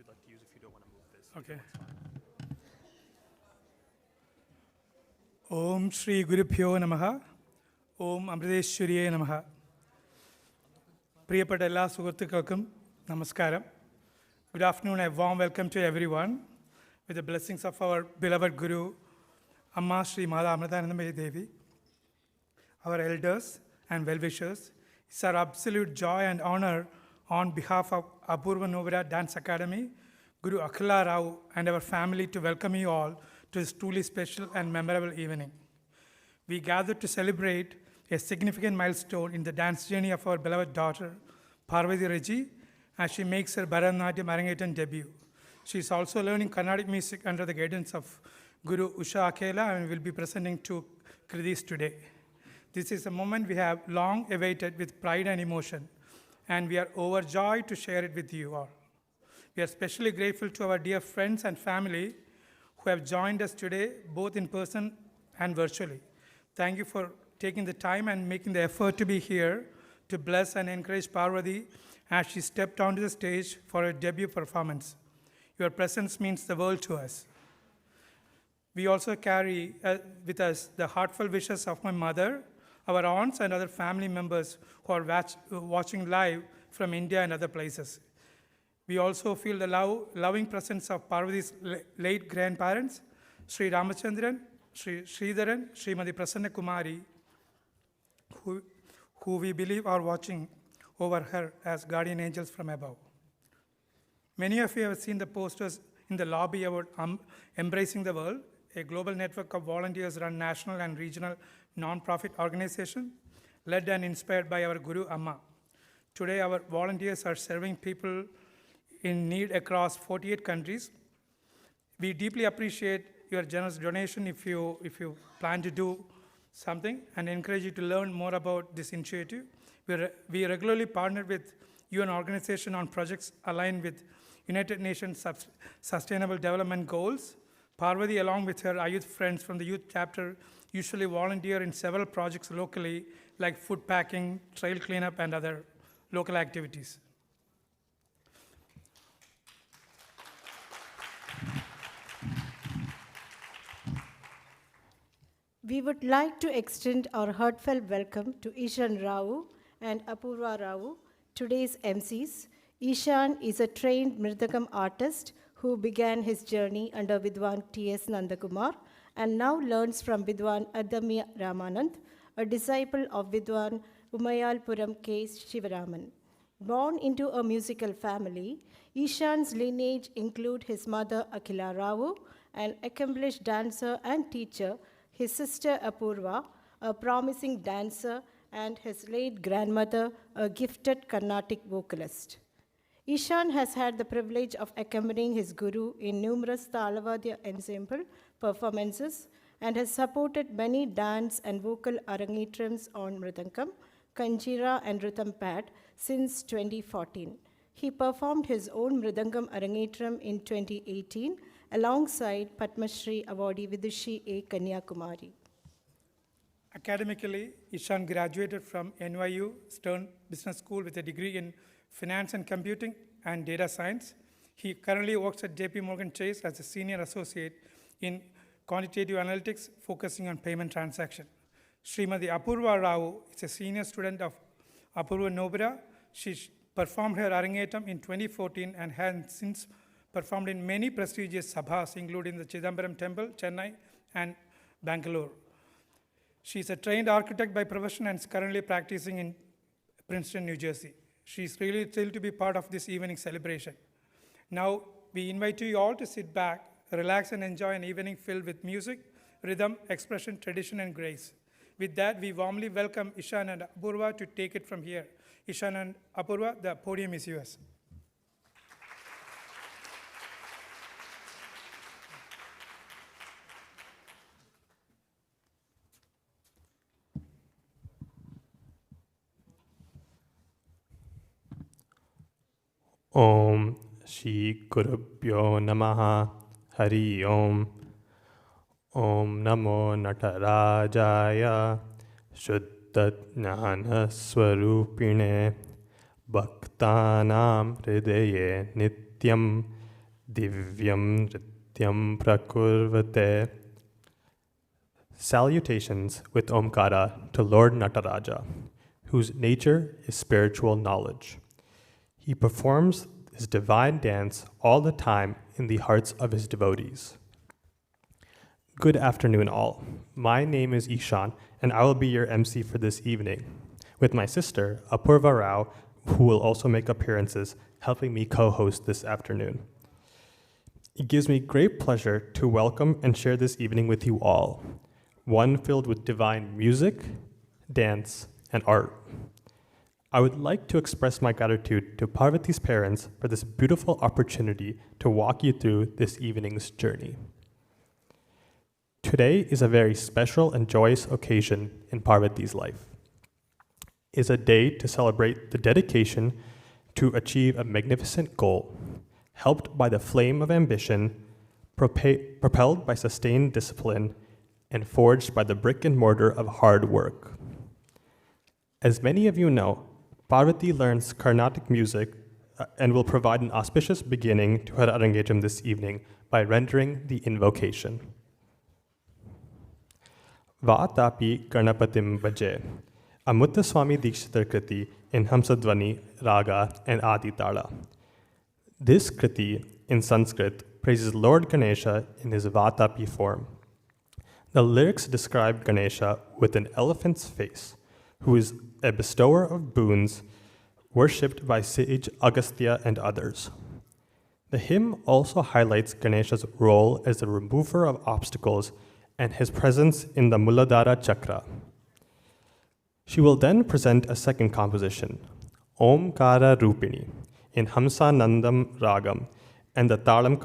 like to use if you don't want to move this. Okay. Om Shri Gurubhyo Namaha. Om Amriteshwariye Namaha. പ്രിയപ്പെട്ട എല്ലാ സുഹൃത്തുക്കൾക്കും നമസ്കാരം. Good afternoon, a warm welcome to everyone with the blessings of our beloved Guru, Amma Sri Mada Amritanandamayi Devi, our elders and well-wishers. It's our absolute joy and honor on behalf of Apurva Novara Dance Academy, Guru Akhila Rao and our family to welcome you all to this truly special and memorable evening. We gather to celebrate a significant milestone in the dance journey of our beloved daughter, Parvathy Regi, as she makes her Bharatanatyam Arangetram debut. She is also learning Carnatic music under the guidance of Guru Usha Akela and will be presenting two kridis today. This is a moment we have long awaited with pride and emotion, and we are overjoyed to share it with you all. We are especially grateful to our dear friends and family who have joined us today, both in person and virtually. Thank you for taking the time and making the effort to be here to bless and encourage Parvathy as she stepped onto the stage for her debut performance. Your presence means the world to us. We also carry with us the heartfelt wishes of my mother, our aunts, and other family members who are watching live from India and other places. We also feel the loving presence of Parvathy's late grandparents, Sri Ramachandran, Sri Sridharan, Srimati Prasanna Kumari, who we believe are watching over her as guardian angels from above. Many of you have seen the posters in the lobby about Embracing the World, a global network of volunteers run national and regional non-profit organization led and inspired by our Guru Amma. Today, our volunteers are serving people in need across 48 countries. We deeply appreciate your generous donation if you plan to do something, and encourage you to learn more about this initiative. We regularly partner with UN organization on projects aligned with United Nations Sustainable Development Goals. Parvathy, along with her youth friends from the youth chapter, usually volunteer in several projects locally, like food packing, trail cleanup, and other local activities. We would like to extend our heartfelt welcome to Ishan Rao and Apurva Rao, today's MCs. Ishan is a trained Mridangam artist who began his journey under Vidwan T.S. Nandakumar and now learns from Vidwan Adamya Ramanand, a disciple of Vidwan Umayalpuram K. Shivaraman. Born into a musical family, Ishan's lineage include his mother Akhila Rao, an accomplished dancer and teacher, his sister Apurva, a promising dancer, and his late grandmother, a gifted Carnatic vocalist. Ishan has had the privilege of accompanying his guru in numerous Talavadya ensemble performances and has supported many dance and vocal Arangetrams on Mridangam, Kanjira, and Rhythm Pad since 2014. He performed his own Mridangam Arangetram in 2018 alongside Padma Shri awardee Vidushi A. Kanyakumari. Academically, Ishan graduated from NYU Stern Business School with a degree in Finance and Computing and Data Science. He currently works at JP Morgan Chase as a senior associate in quantitative analytics, focusing on payment transaction. Srimati Apurva Rao is a senior student of Apurva Novara. She performed her Arangetram in 2014 and has since performed in many prestigious sabhas, including the Chidambaram Temple, Chennai, and Bangalore. She is a trained architect by profession and is currently practicing in Princeton, New Jersey. She is really thrilled to be part of this evening celebration. Now, we invite you all to sit back, relax, and enjoy an evening filled with music, rhythm, expression, tradition, and grace. With that, we warmly welcome Ishan and Apurva to take it from here. Ishan and Apurva, the podium is yours. Om Shri Gurubhyo Namaha Hari Om Om Namo Natarajaya Shuddha Jnana Swarupine Bhaktanam Hridaye Nityam divyam rityam prakurvate. Salutations with Omkara to Lord Nataraja, whose nature is spiritual knowledge. He performs his divine dance all the time in the hearts of his devotees. Good afternoon, all. My name is Ishan, and I will be your MC for this evening, with my sister, Apurva Rao, who will also make appearances, helping me co-host this afternoon. It gives me great pleasure to welcome and share this evening with you all, one filled with divine music, dance, and art. I would like to express my gratitude to Parvathy's parents for this beautiful opportunity to walk you through this evening's journey. Today is a very special and joyous occasion in Parvathy's life. It is a day to celebrate the dedication to achieve a magnificent goal, helped by the flame of ambition, propelled by sustained discipline, and forged by the brick and mortar of hard work. As many of you know, Parvathy learns Carnatic music and will provide an auspicious beginning to her Arangetram this evening by rendering the invocation. Vatapi Garnapatim Bhaje, a Muthuswami Dikshitar Kriti in Hamsadvani, Raga, and Aditala. This Kriti in Sanskrit praises Lord Ganesha in his Vatapi form. The lyrics describe Ganesha with an elephant's face, who is a bestower of boons, worshipped by sage Agastya and others. The hymn also highlights Ganesha's role as the remover of obstacles and his presence in the Muladhara Chakra. She will then present a second composition, Omkara Rupini, in Hamsa Nandam Ragam, and the Talam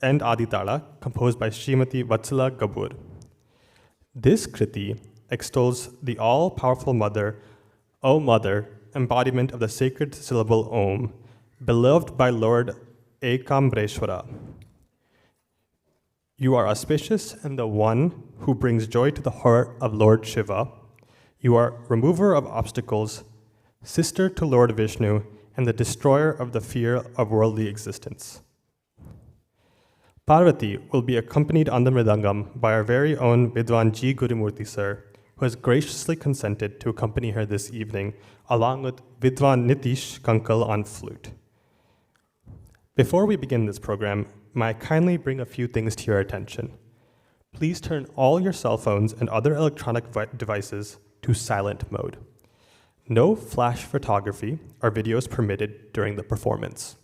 and Aditala, composed by Srimati Vatsala Gabur. This Kriti extols the all-powerful Mother, O Mother, embodiment of the sacred syllable Om, beloved by Lord Ekambreshwara. You are auspicious and the one who brings joy to the heart of Lord Shiva. You are remover of obstacles, sister to Lord Vishnu, and the destroyer of the fear of worldly existence. Parvathy will be accompanied on the mridangam by our very own Vidwan G. Gurumurthy sir, who has graciously consented to accompany her this evening, along with Vidwan Nitish Kankal on flute. Before we begin this program, may I kindly bring a few things to your attention. Please turn all your cell phones and other electronic devices to silent mode. No flash photography or videos permitted during the performance.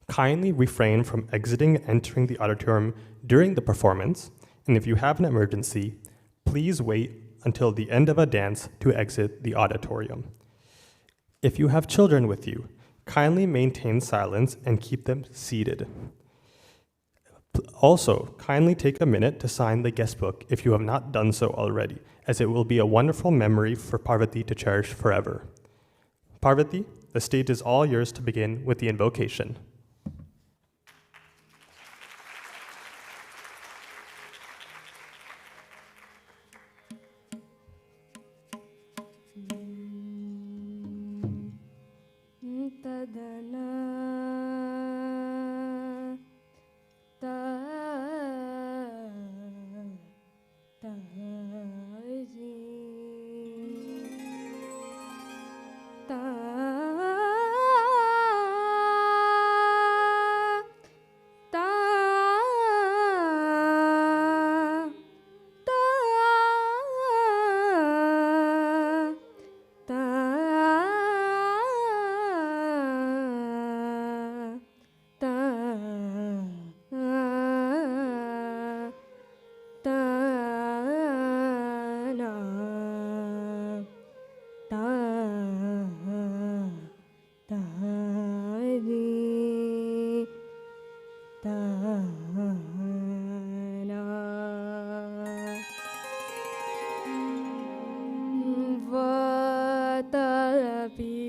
Kindly refrain from exiting and entering the auditorium during the performance, and if you have an emergency, please wait until the end of a dance to exit the auditorium. If you have children with you, kindly maintain silence and keep them seated. Also, kindly take a minute to sign the guest book if you have not done so already, as it will be a wonderful memory for Parvathy to cherish forever. Parvathy, the stage is all yours to begin with the invocation.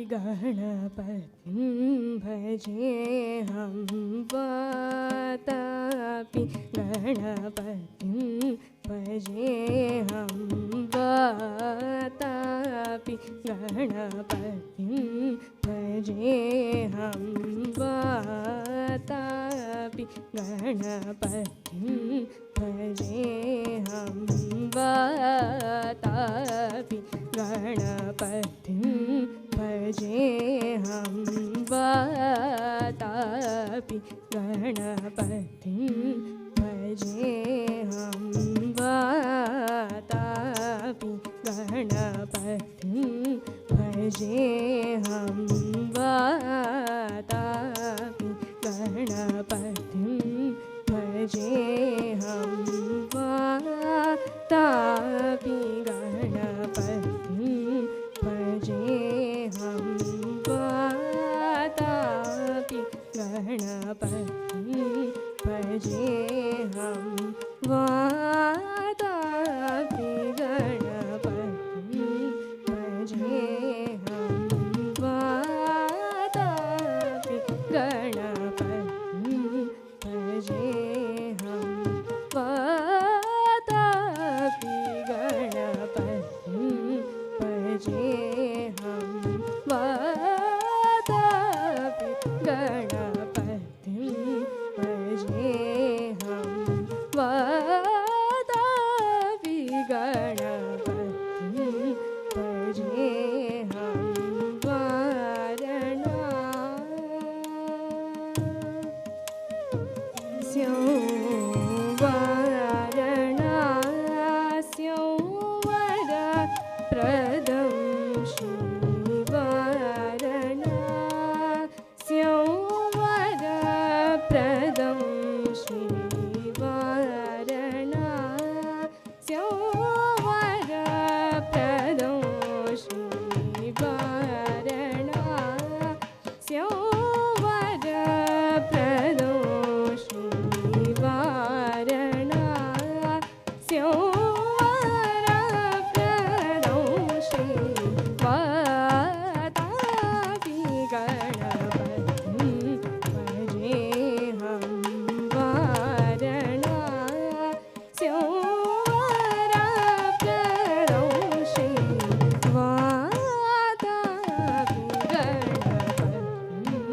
Gणपतिं भजेऽहं Vatapi Vatapi गणपतिं भजेऽहं Vatapi गणपतिं भजेऽहं Vatapi गणपतिं भजेऽहं Vatapi गणपतिं भजेऽहं Vatapi गणपतिं भजेऽहं Vatapi गणपतिं भजेऽहं Vatapi गणपतिं भजेऽहं Vatapi गणपतिं भजेऽहं Vatapi गणपतिं भजेऽहं Vatapi गणपतिं भजेऽहं Vatapi गणपतिं भजेऽहं Vatapi गणपतिं भजेऽहं वारणास्यो वरप्रदं श्रीवारणास्यो वरप्रदं श्रीवारणास्यो वरप्रदं श्रीवारणास्यो वरप्रदं श्रीवारणास्यो वरप्रदं श्रीवातापि गणपतिं भजेऽहं वारणास्यो वरप्रदं श्रीवातापि गणपतिं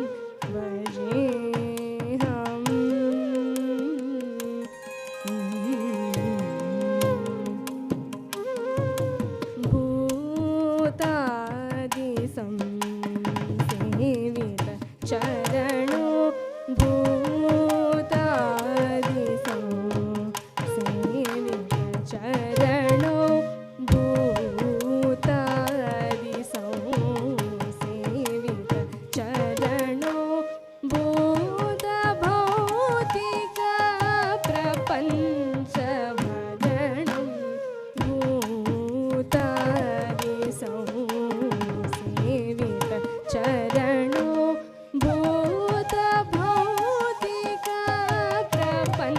भजेऽहं भूतादिसंसेवित चरणो भूतादिसंसेवित चरणो भूतादिसंसेवित चरणो भूतभौतिका प्रपञ्चभरणं भूतादिसंसेवित चरणो भूतभौतिका प्रपञ्चभरणं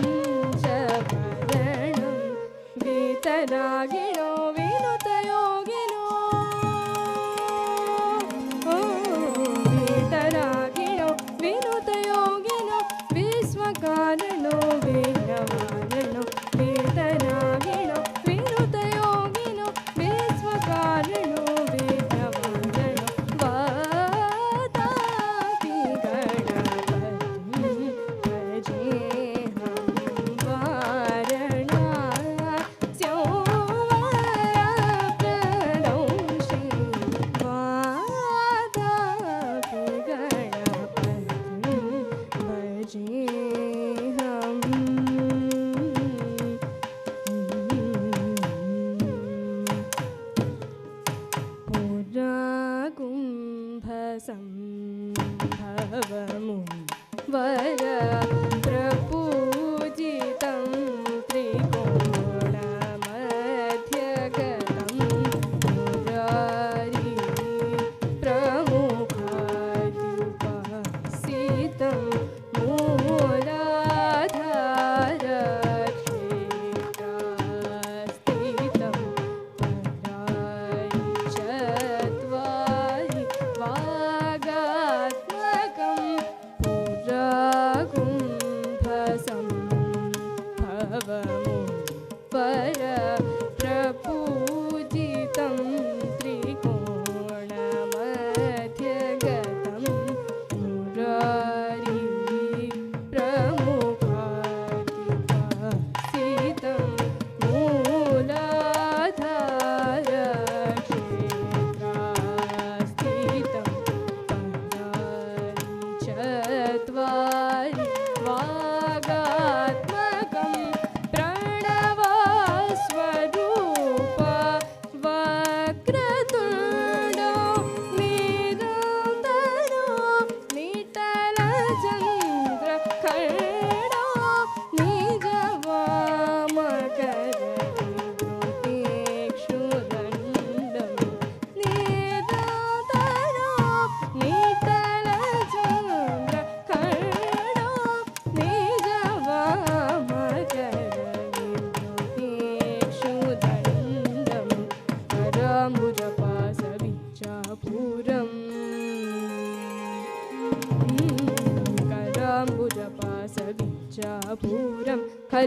वीतरागिणो विनुतयोगिनो वीतरागिणो विनुतयोगिनो विश्वकारणो विघ्नवारणो वीतरागिणो विनुतयोगिनो विश्वकारणो विघ्नवारणो वातापि गणपतिं भजेऽहं वारणास्यो वरप्रदं श्रीवातापि गणपतिं पुराकुम्भसम्भवमुं वर प्रपूजितं त्रिकोणमध्यगतं मुरारी प्रमुखाद्युपसितं मूलाधारक्षेत्रास्थितं परारि चत्वारि वागात्मकं पुराकुम्भसम्भवमुं पर प्रपूजितं त्रिकोणमध्यगतं मुरारी प्रमुख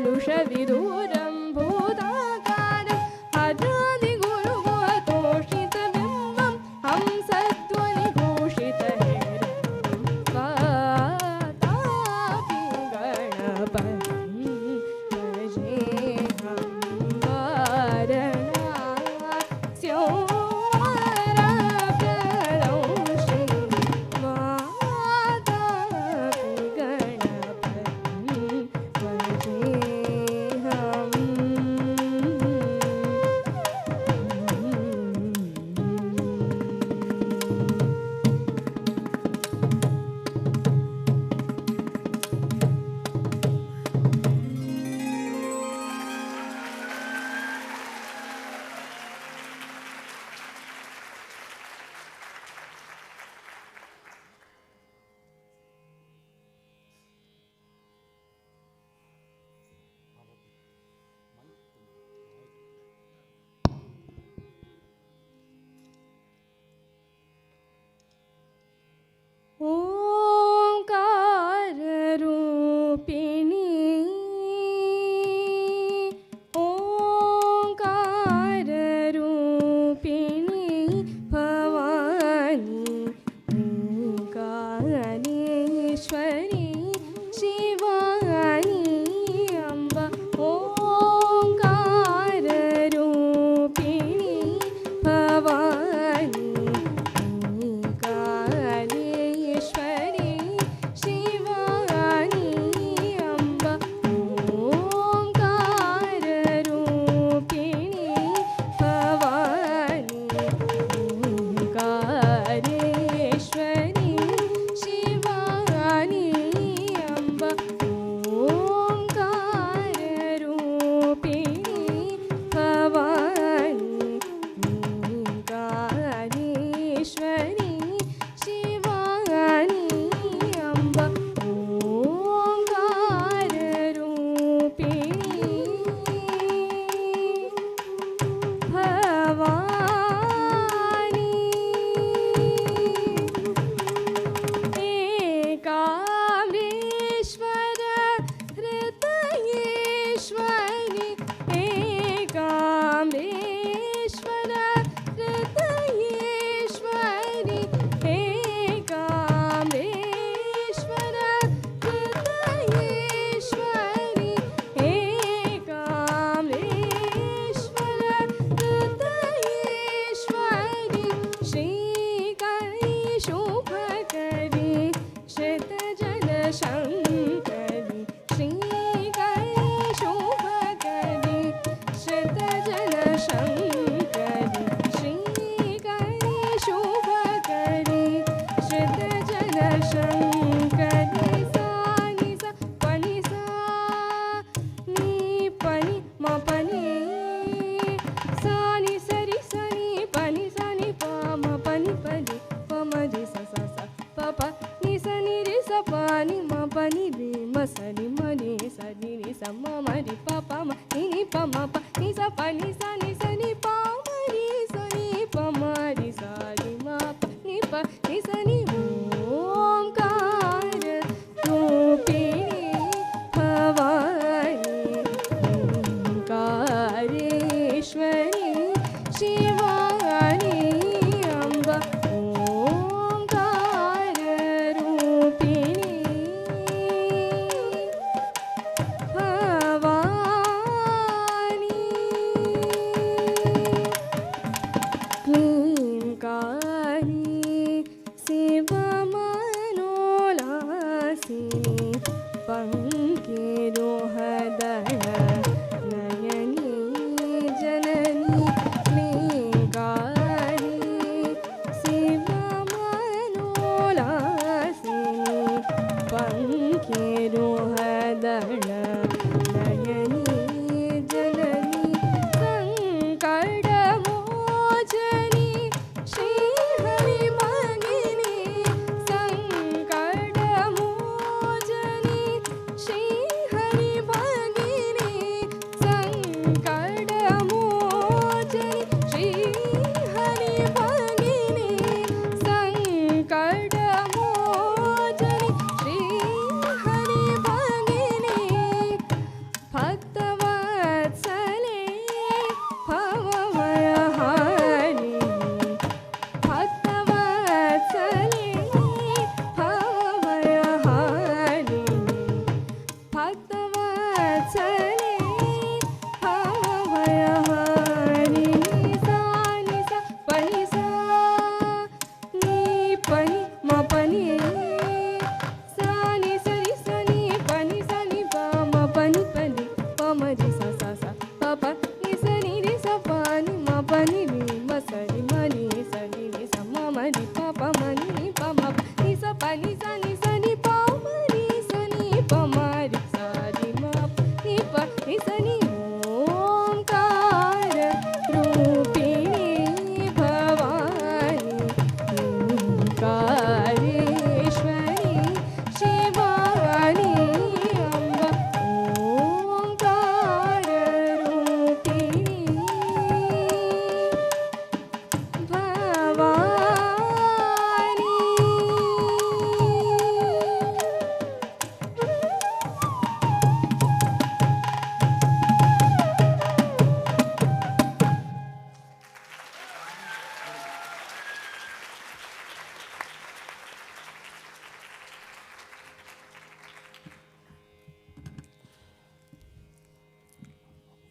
कलुषविदूरं भूताकारं हरादिगुरुगोतोषितबिम्बं हंसध्वनिभूषितहेरं Vatapi गणपतिं भजेऽहं वारणास्यो वरप्रदं श्रीवातापि गणपतिं ni sa ni sa ni pa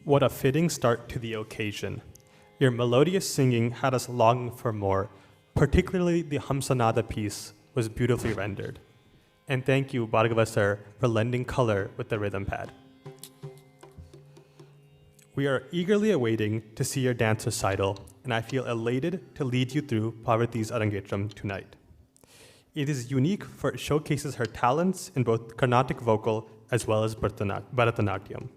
What a fitting start to the occasion. Your melodious singing had us longing for more, particularly the Hamsanada piece was beautifully rendered. And thank you, Bhargava sir, for lending color with the rhythm pad. We are eagerly awaiting to see your dance recital, and I feel elated to lead you through Parvathy's Arangetram tonight. It is unique for it showcases her talents in both Carnatic vocal as well as Bharatanatyam.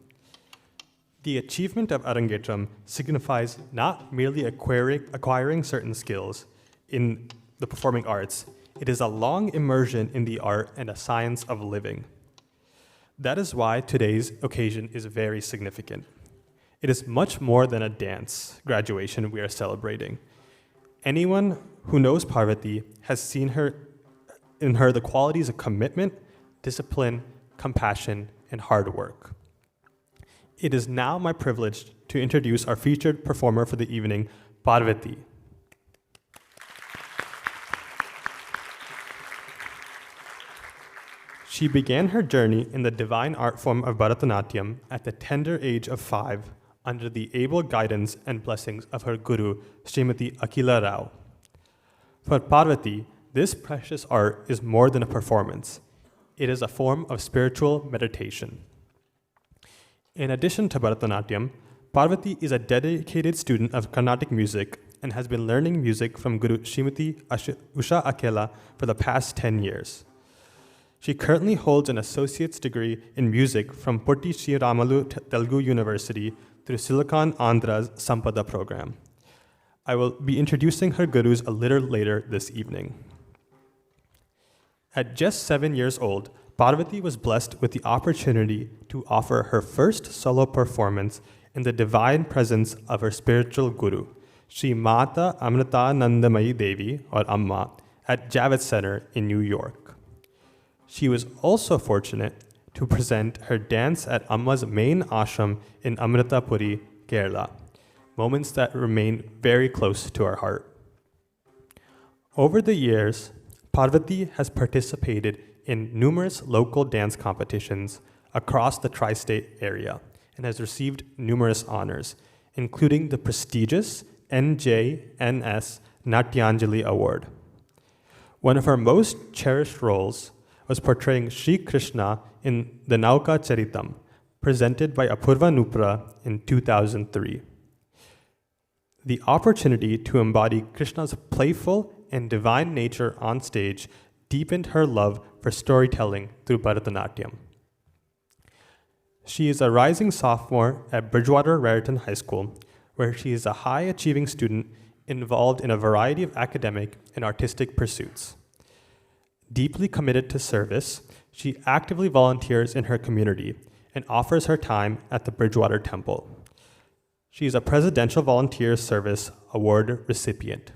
The achievement of Arangetram signifies not merely acquiring certain skills in the performing arts, it is a long immersion in the art and a science of living. That is why today's occasion is very significant. It is much more than a dance graduation we are celebrating. Anyone who knows Parvathy has seen in her the qualities of commitment, discipline, compassion, and hard work. It is now my privilege to introduce our featured performer for the evening, Parvathy. She began her journey in the divine art form of Bharatanatyam at the tender age of 5 under the able guidance and blessings of her guru, Srimati Akila Rao. For Parvathy, this precious art is more than a performance. It is a form of spiritual meditation. In addition to Bharatanatyam, Parvathy is a dedicated student of Carnatic music and has been learning music from Guru Srimati Usha Akela for the past 10 years. She currently holds an associate's degree in music from Potti Sri Ramalu Telugu University through Silicon Andhra's Sampada program. I will be introducing her gurus a little later this evening. At just 7 years old, Parvathy was blessed with the opportunity to offer her first solo performance in the divine presence of her spiritual guru, Sri Mata Amritanandamayi Devi, or Amma, at Javits Center in New York. She was also fortunate to present her dance at Amma's main ashram in Amritapuri, Kerala, moments that remain very close to our heart. Over the years, Parvathy has participated in numerous local dance competitions across the tri-state area and has received numerous honors, including the prestigious NJNS Natyanjali Award. One of her most cherished roles was portraying Sri Krishna in the Nauka Charitam, presented by Apurva Nupra in 2003. The opportunity to embody Krishna's playful and divine nature on stage deepened her love for storytelling through Bharatanatyam. She is a rising sophomore at Bridgewater Raritan High School, where she is a high-achieving student involved in a variety of academic and artistic pursuits. Deeply committed to service, she actively volunteers in her community and offers her time at the Bridgewater Temple. She is a Presidential Volunteer Service Award recipient.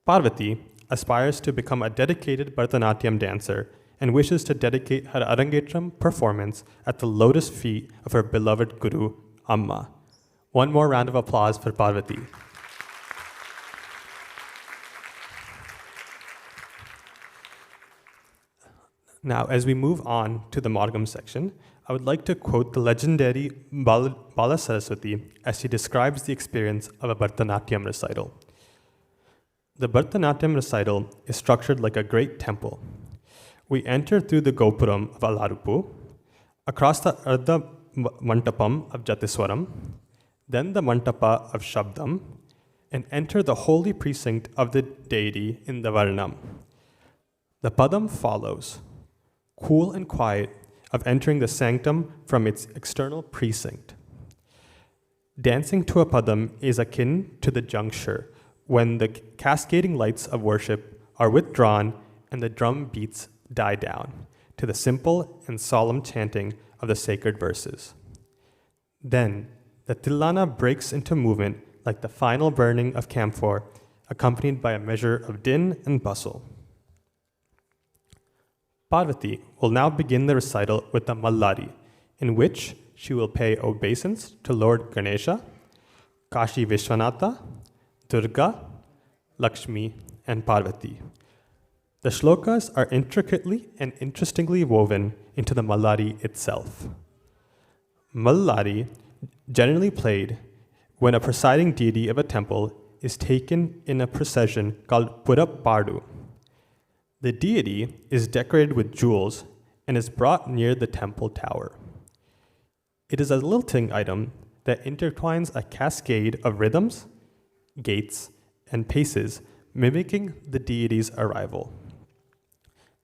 Parvathy aspires to become a dedicated Bharatanatyam dancer and wishes to dedicate her Arangetram performance at the lotus feet of her beloved guru, Amma. One more round of applause for Parvathy. Now, as we move on to the Margam section, I would like to quote the legendary Bala Saraswati as she describes the experience of a Bharatanatyam recital. The Bharatanatyam recital is structured like a great temple. We enter through the Gopuram of Allaripu, across the Ardha Mantapam of Jathiswaram, then the Mantapa of Shabdam, and enter the holy precinct of the deity in the Varnum. The Padam follows, cool and quiet, of entering the sanctum from its external precinct. Dancing to a Padam is akin to the juncture when the cascading lights of worship are withdrawn and the drum beats die down to the simple and solemn chanting of the sacred verses. Then, the Tilana breaks into movement like the final burning of camphor, accompanied by a measure of din and bustle. Parvathy will now begin the recital with the Malari, in which she will pay obeisance to Lord Ganesha, Kashi Vishwanatha, Durga, Lakshmi, and Parvathy. The shlokas are intricately and interestingly woven into the Malari itself. Malari, generally played when a presiding deity of a temple is taken in a procession called Purapadu. The deity is decorated with jewels and is brought near the temple tower. It is a lilting item that intertwines a cascade of rhythms, gaits, and paces mimicking the deity's arrival.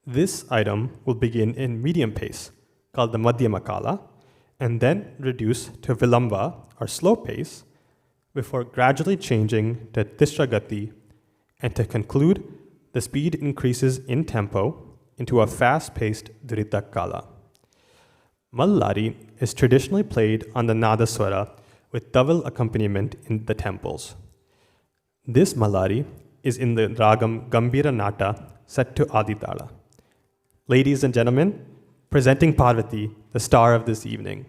This item will begin in medium pace, called the Madhyamakala, and then reduce to Vilamba, or slow pace, before gradually changing to Tishragati, and to conclude, the speed increases in tempo into a fast-paced Dhritakala. Malari is traditionally played on the Nadaswara with double accompaniment in the temples. This Malari is in the Ragam Gambhira Nata set to Aditala. Ladies and gentlemen, presenting Parvathy, the star of this evening.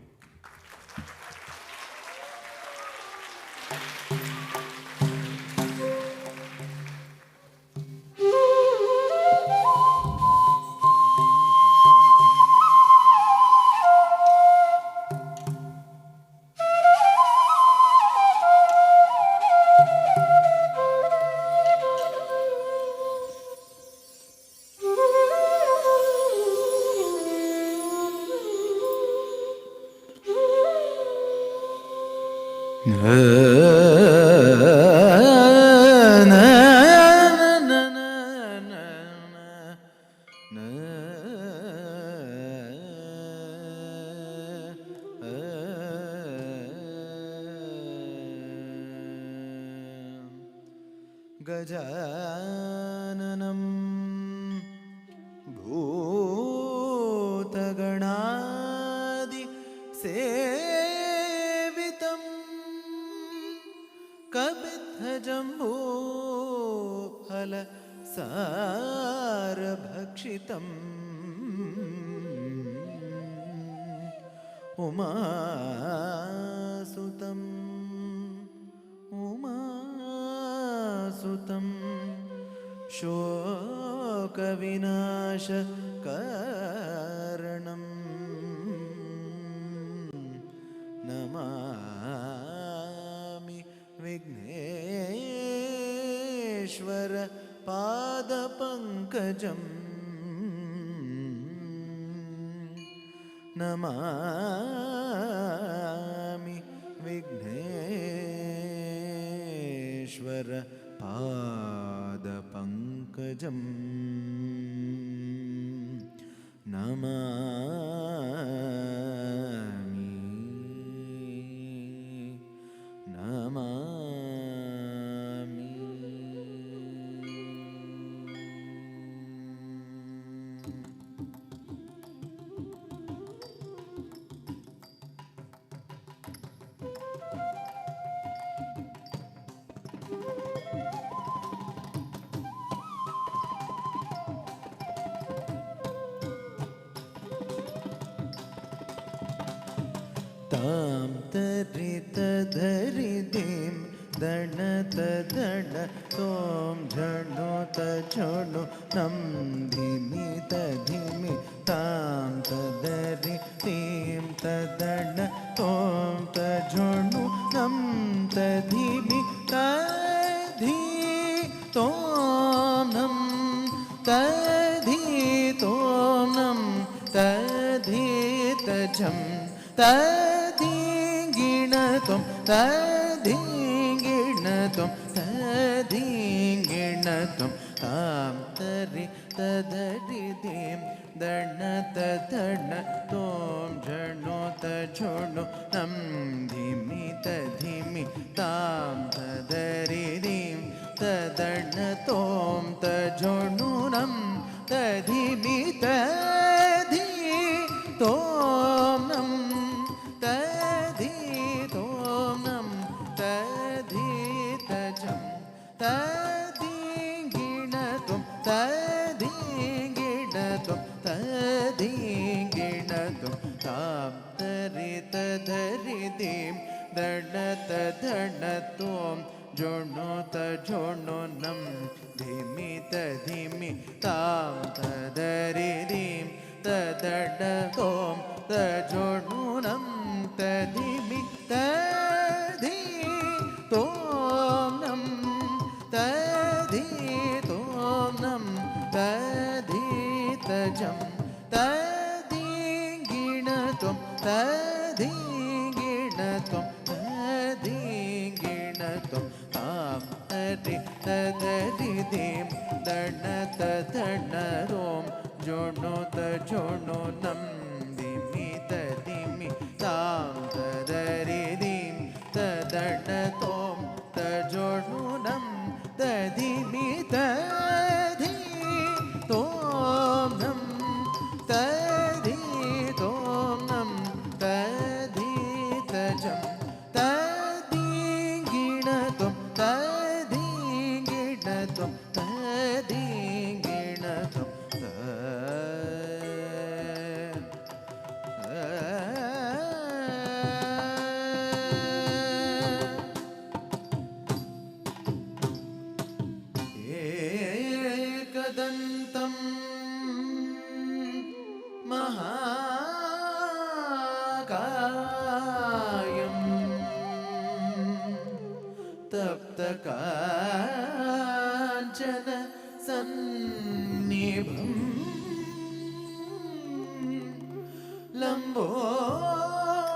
गजाननं भूतगणादि सेवितं कपित्थजम्बो फल सारभक्षितम् उमासुतम् उमासुतं शोकविनाशकारणं नमामि विघ्नेश्वर पादपङ्कजम् नमामि विघ्नेश्वर पादपङ्कजम् नमामि तां तरितधरिधिं दणतदण तों झणोतझणो नं धिमितधिमि तां तदरितिं तदण तों तझणो नं तधिमि तधि तों नं तधि तों नं तधि तझं तधिगिणतं तधिगिणतं तधिगिणतं तां तरि तदरिधिं दणतदण तों झणोतझणो नं धिमि तधिमि तां तदरिधिं तदण तों तझणो नं तधिमि तधि तों नं तधि तों नं तधि तझं तधिगिणतं तधिगिणतं तधिगिणतं तां तरितधरिधिं दणतदण तों झणोतझणो नं धिमि तधिमि तां तदरिधिं तदण तों तझणो नं तदिमि तधि तोम नम तधि तोम नम तधि तजम तधि गिणत्वं तधि गिणत्वं तधि गिणत्वं ताम तरि तदरि दिम दण तदण रोम जोनो तजोनो नम दिमि तदिमि ताम तदरि दिम तदण तोम तजोनो नम तदिमि तधि तोम नम तधि तोम नम तधि तजम तधि गिणत्वं तधि गिणत्वं तधि गिणत्वं एकदन्तं महाकायं तप्तकाञ्चन सन्निभं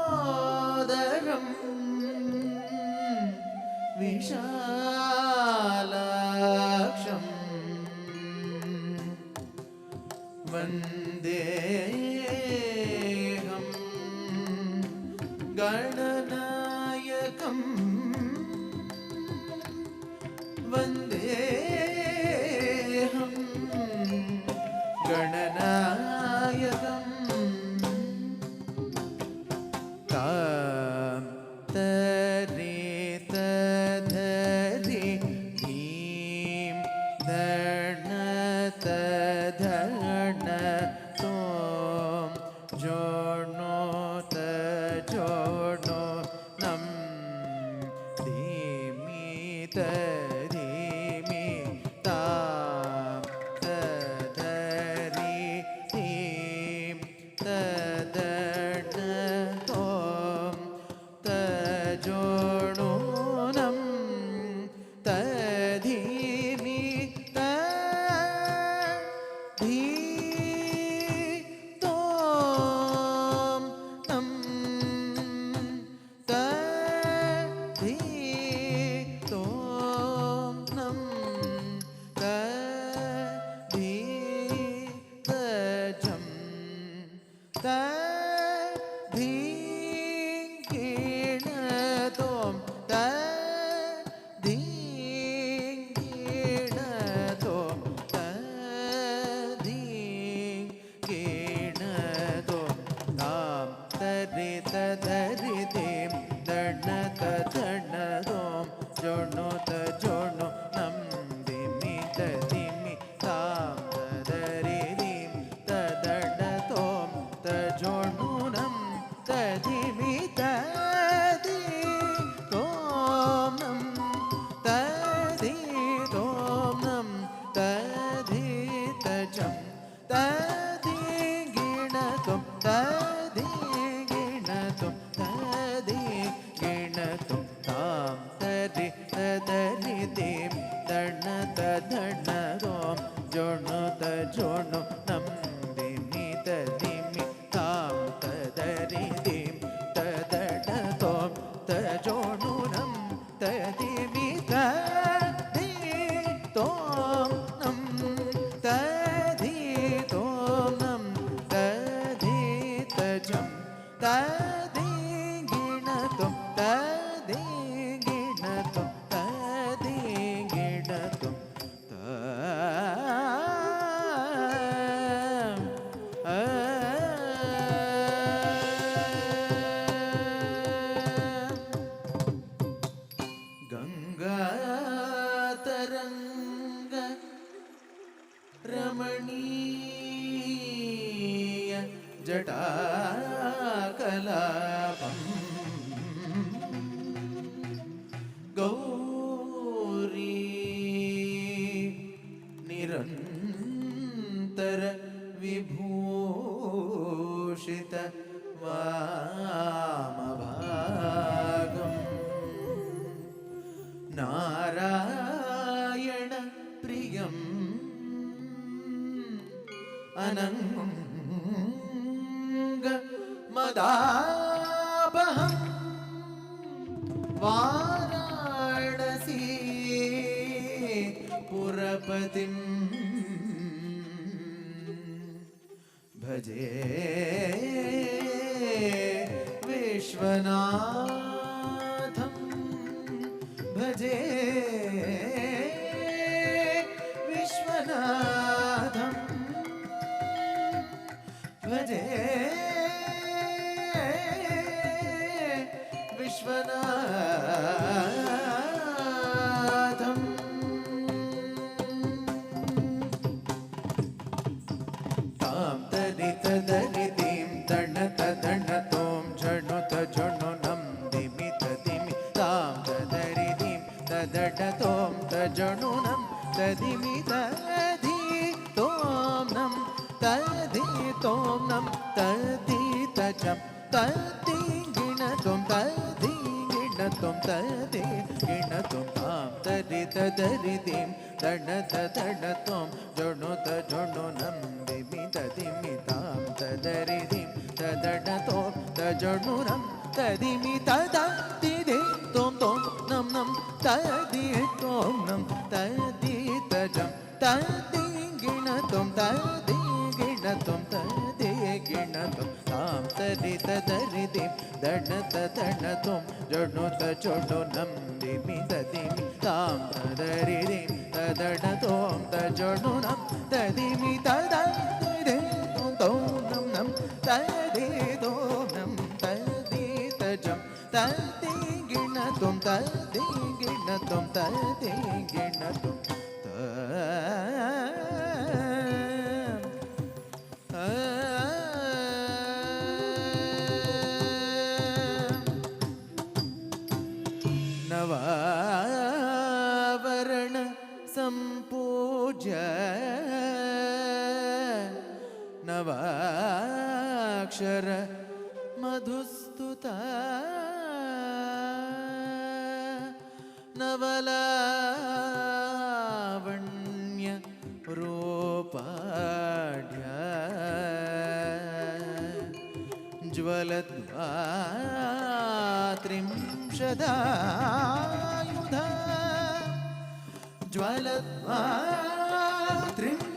लम्बोदरं विशालाक्षं वन्देऽहं गणनायकं वन्देऽहं गणनायकम् तां तरि तधरि धीं धण तधण तों जोनो तजोनो नं धीमि तधीमि तां तधरि धीं तदण तों तजोनो नं तधीमि तधि तों नं तधि तों नं तधि तजं तधि गिणत्वं तधि गिणत्वं तधि गिणत्वं तां तरि तधरि दिं दण तदण रोम जोनो तजोनो नं दिमि तदिमि तां तदरि दिं तदण तोम तजोनो नं तदिमि तदि तोम नं तदि तोम नं तदि तजं तदि गिणत्वं तदि गिणत्वं तदि गिणत्वं तां तरि तदरि दिं दण तदण रोम जोनो तजोनो नं दिमि तदिमि तां तदरि दिं तदण तोम तजोनो नं तदिमि तदि तोम नं तदि तोम नं तदि तजं तदि गिणत्वं तदि गिणत्वं तदि गिणत्वं गङ्गातरङ्ग रमणीय जटाकलापम् गौरी निरन्तर विभूषित वामभाग नारायण प्रियम् अनंग मदापहं वाराणसी पुरपतिं भजे विश्वनाथं भजे विश्वनाथं भजे विश्वनाथं तां तदित दरितिं तणत तणतों झणुत झणुनं दिमित दिमि तां तदरितिं तदटतों तजणुनं तदिमित धितों तदितों तदितजं तदिगिणतों तदिगिणतों तदिगिणतों तां तदित दरितिं तणत तणतों झणुत झणुनं दिमित दिमितां तदरितिं तदटतों तजणुनं तदिमित तदिदितों तों नं नं तदितों नं तदितजं तदिगिणतों तदिगिणतों तदिगिणतों तां तदित दरितिं तणत तणतों झणुत झणुनं दिमित दिमितां तदरितिं तदटतों तजणुनं तदिमित तदिदितों तों नं नं तदितों नं तदितजं तदिगिणतों तदिगिणतों तदिगिणतों नवावरण संपूज्य नवाक्षर मधुस्तुता नवलावण्य रूपाढ्या ज्वलद्वात्रिंशदायुधा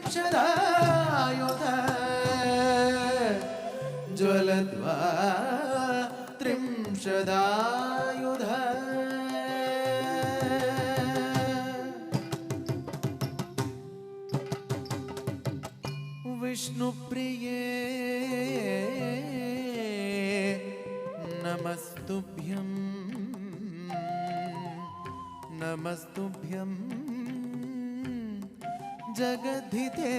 ज्वलद्वात्रिंशदायुधा ज्वलद्वात्रिंशदायुधा विष्णुप्रिये नमस्तुभ्यं नमस्तुभ्यं जगद्धिते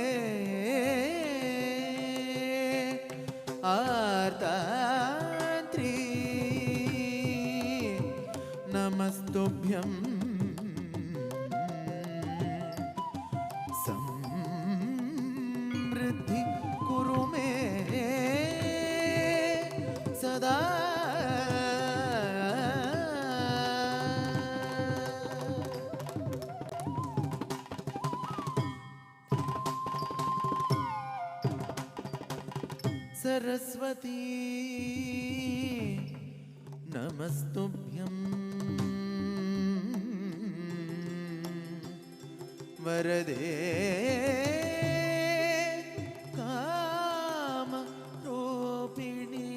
आर्तात्री नमस्तुभ्यं समृद्धि कुरु मे सदा सरस्वती नमस्तुभ्यं वरदे कामरूपिणी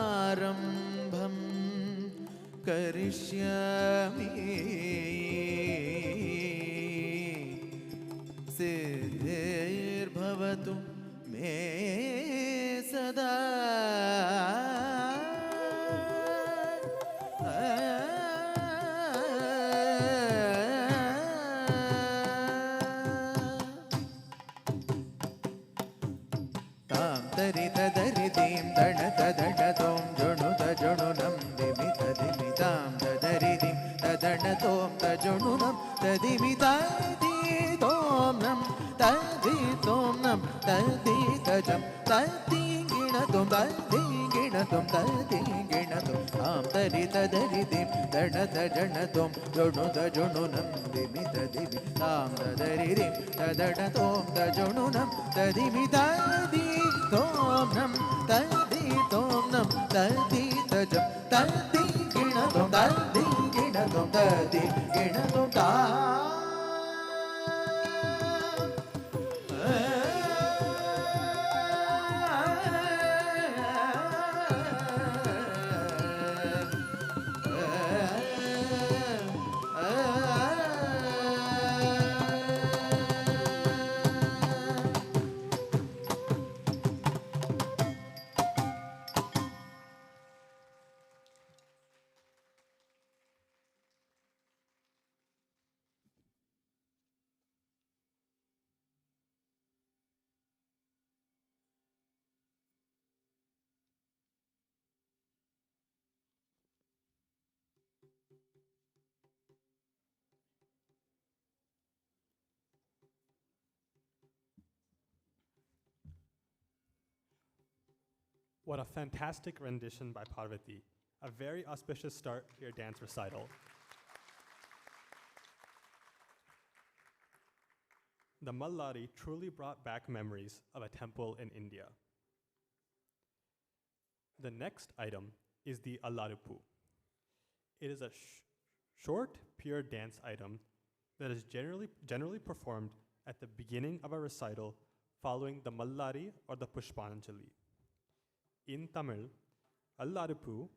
विद्यारम्भं करिष्यामि सिद्धिर्भवतु मे सदा तां तरित दरितिं तणत तणतों झणुत झणुनं दिमित दिमितां तदरितिं तदणतों तजणुनं तदिमितादितों नं तदितों नं तदितजं तदिगिणतों तदिगिणतों तदिगिणतों तां tari tadari dim dana dana tom jonu da jonu nam dimi tadivi tam tadari dim tadana tom da jonu nam tadimi tadi tom nam tadi tom nam tadi tajam tadi gina tom tadi gina tom tadi gina tom ta What a fantastic rendition by Parvathy. A very auspicious start to your dance recital. The Malari truly brought back memories of a temple in India. The next item is the Allaripu. It is a short, pure dance item that is generally performed at the beginning of a recital following the Malari or the Pushpanjali. In Tamil, Allaripu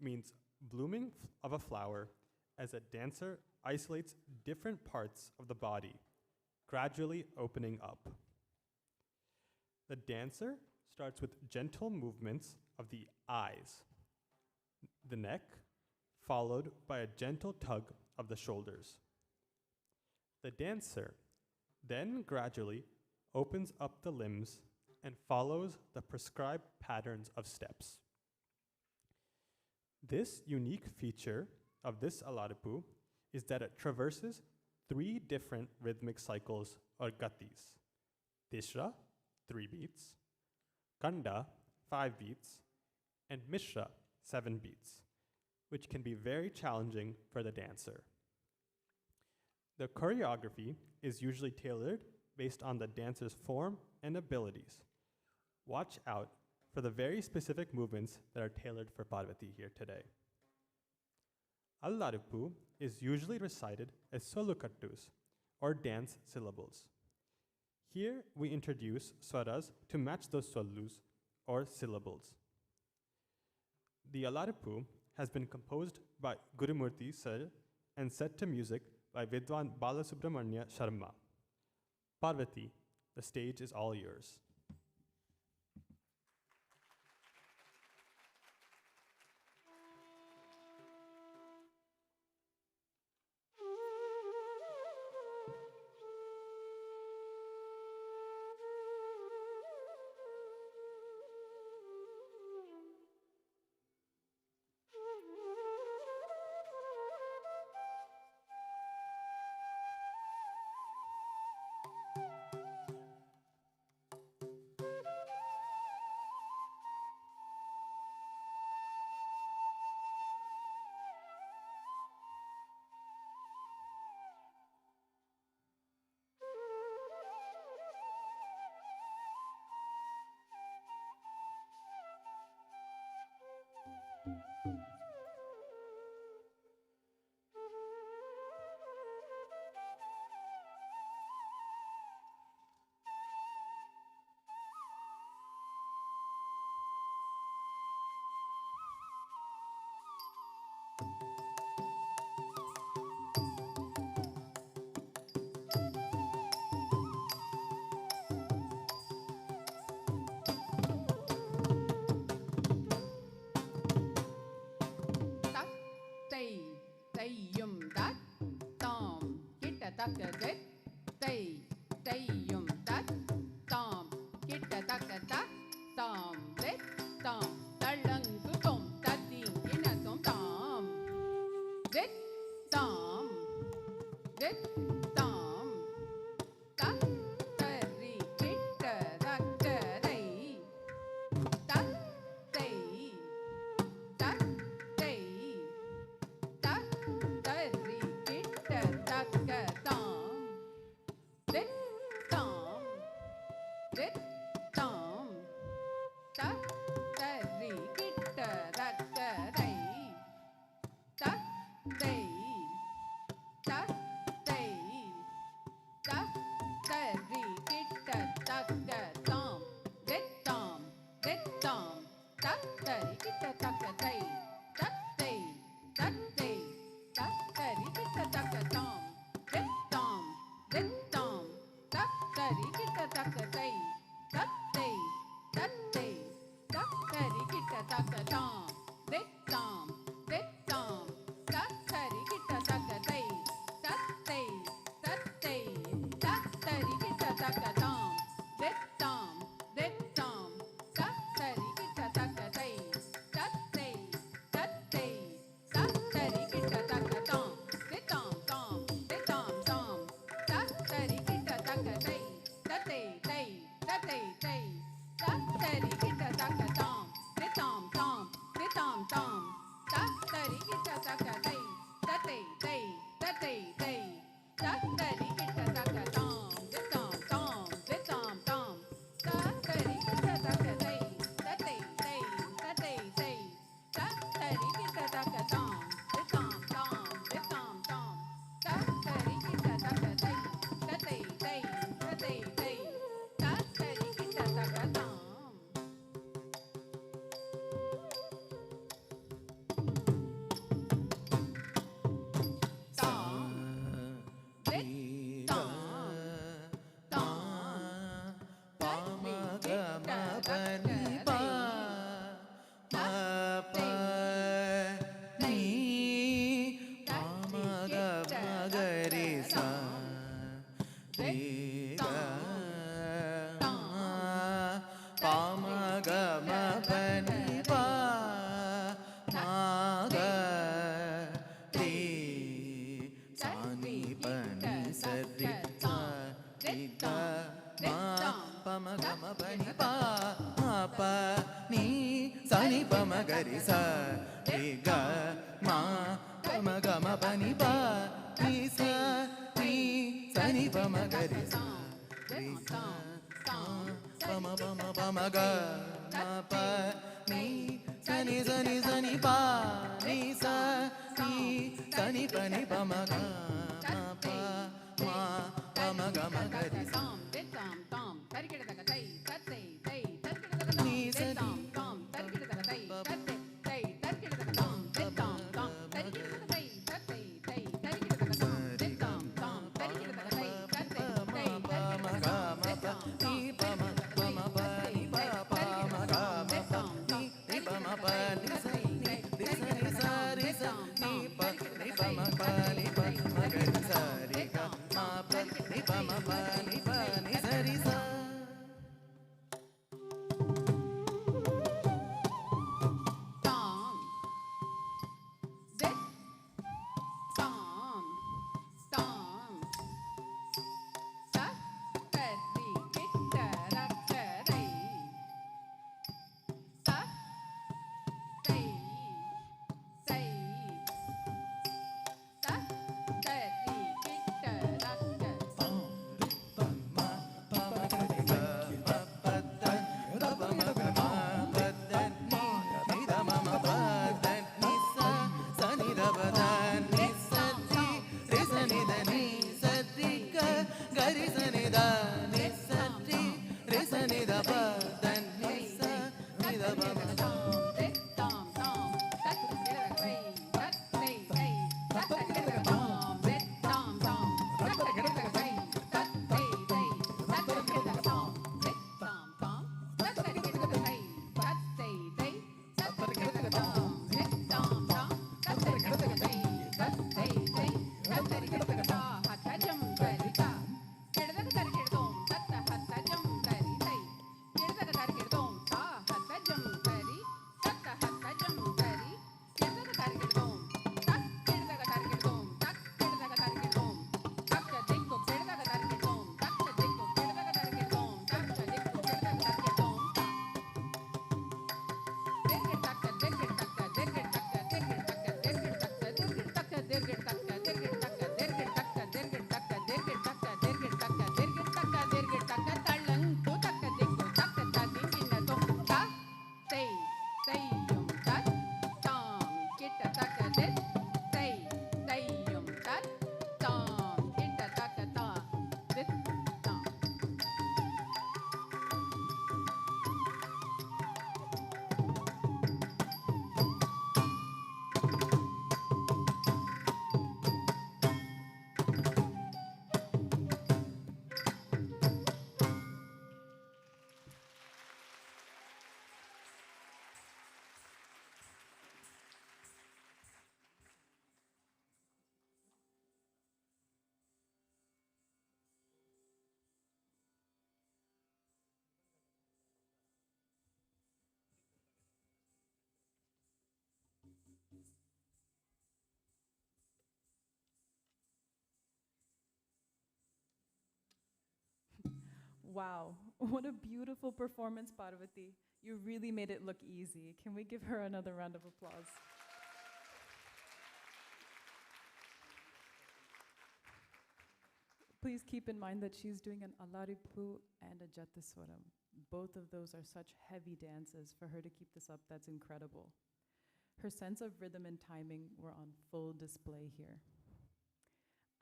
means blooming of a flower as a dancer isolates different parts of the body, gradually opening up. The dancer starts with gentle movements of the eyes, the neck, followed by a gentle tug of the shoulders. The dancer then gradually opens up the limbs and follows the prescribed patterns of steps. This unique feature of this Allaripu is that it traverses 3 different rhythmic cycles or gatis. Tishra, 3 beats, Kanda, 5 beats, and Mishra, 7 beats, which can be very challenging for the dancer. The choreography is usually tailored based on the dancer's form and abilities. Watch out for the very specific movements that are tailored for Parvathy here today. Allaripu is usually recited as solukattus, or dance syllables. Here we introduce swaras to match those solus, or syllables. The Allaripu has been composed by Gurumurthy Sir and set to music by Vidwan Balasubramanya Sharma. Parvathy, the stage is all yours. தக்கதெத் தை தையும் தத் தாம் கிட்டதக்கதக் தாம் தெத் தாம் தள்ளங்கு தொம் தத்தி இனத்தும் தாம் தெத் தாம் தெத் தாம் தத் தரி கிட்டதக்கதை தத் தை தத் தை Wow, what a beautiful performance, Parvathy. You really made it look easy. Can we give her another round of applause? Please keep in mind that she's doing an Allaripu and a Jathiswaram. Both of those are such heavy dances. For her to keep this up, that's incredible. Her sense of rhythm and timing were on full display here.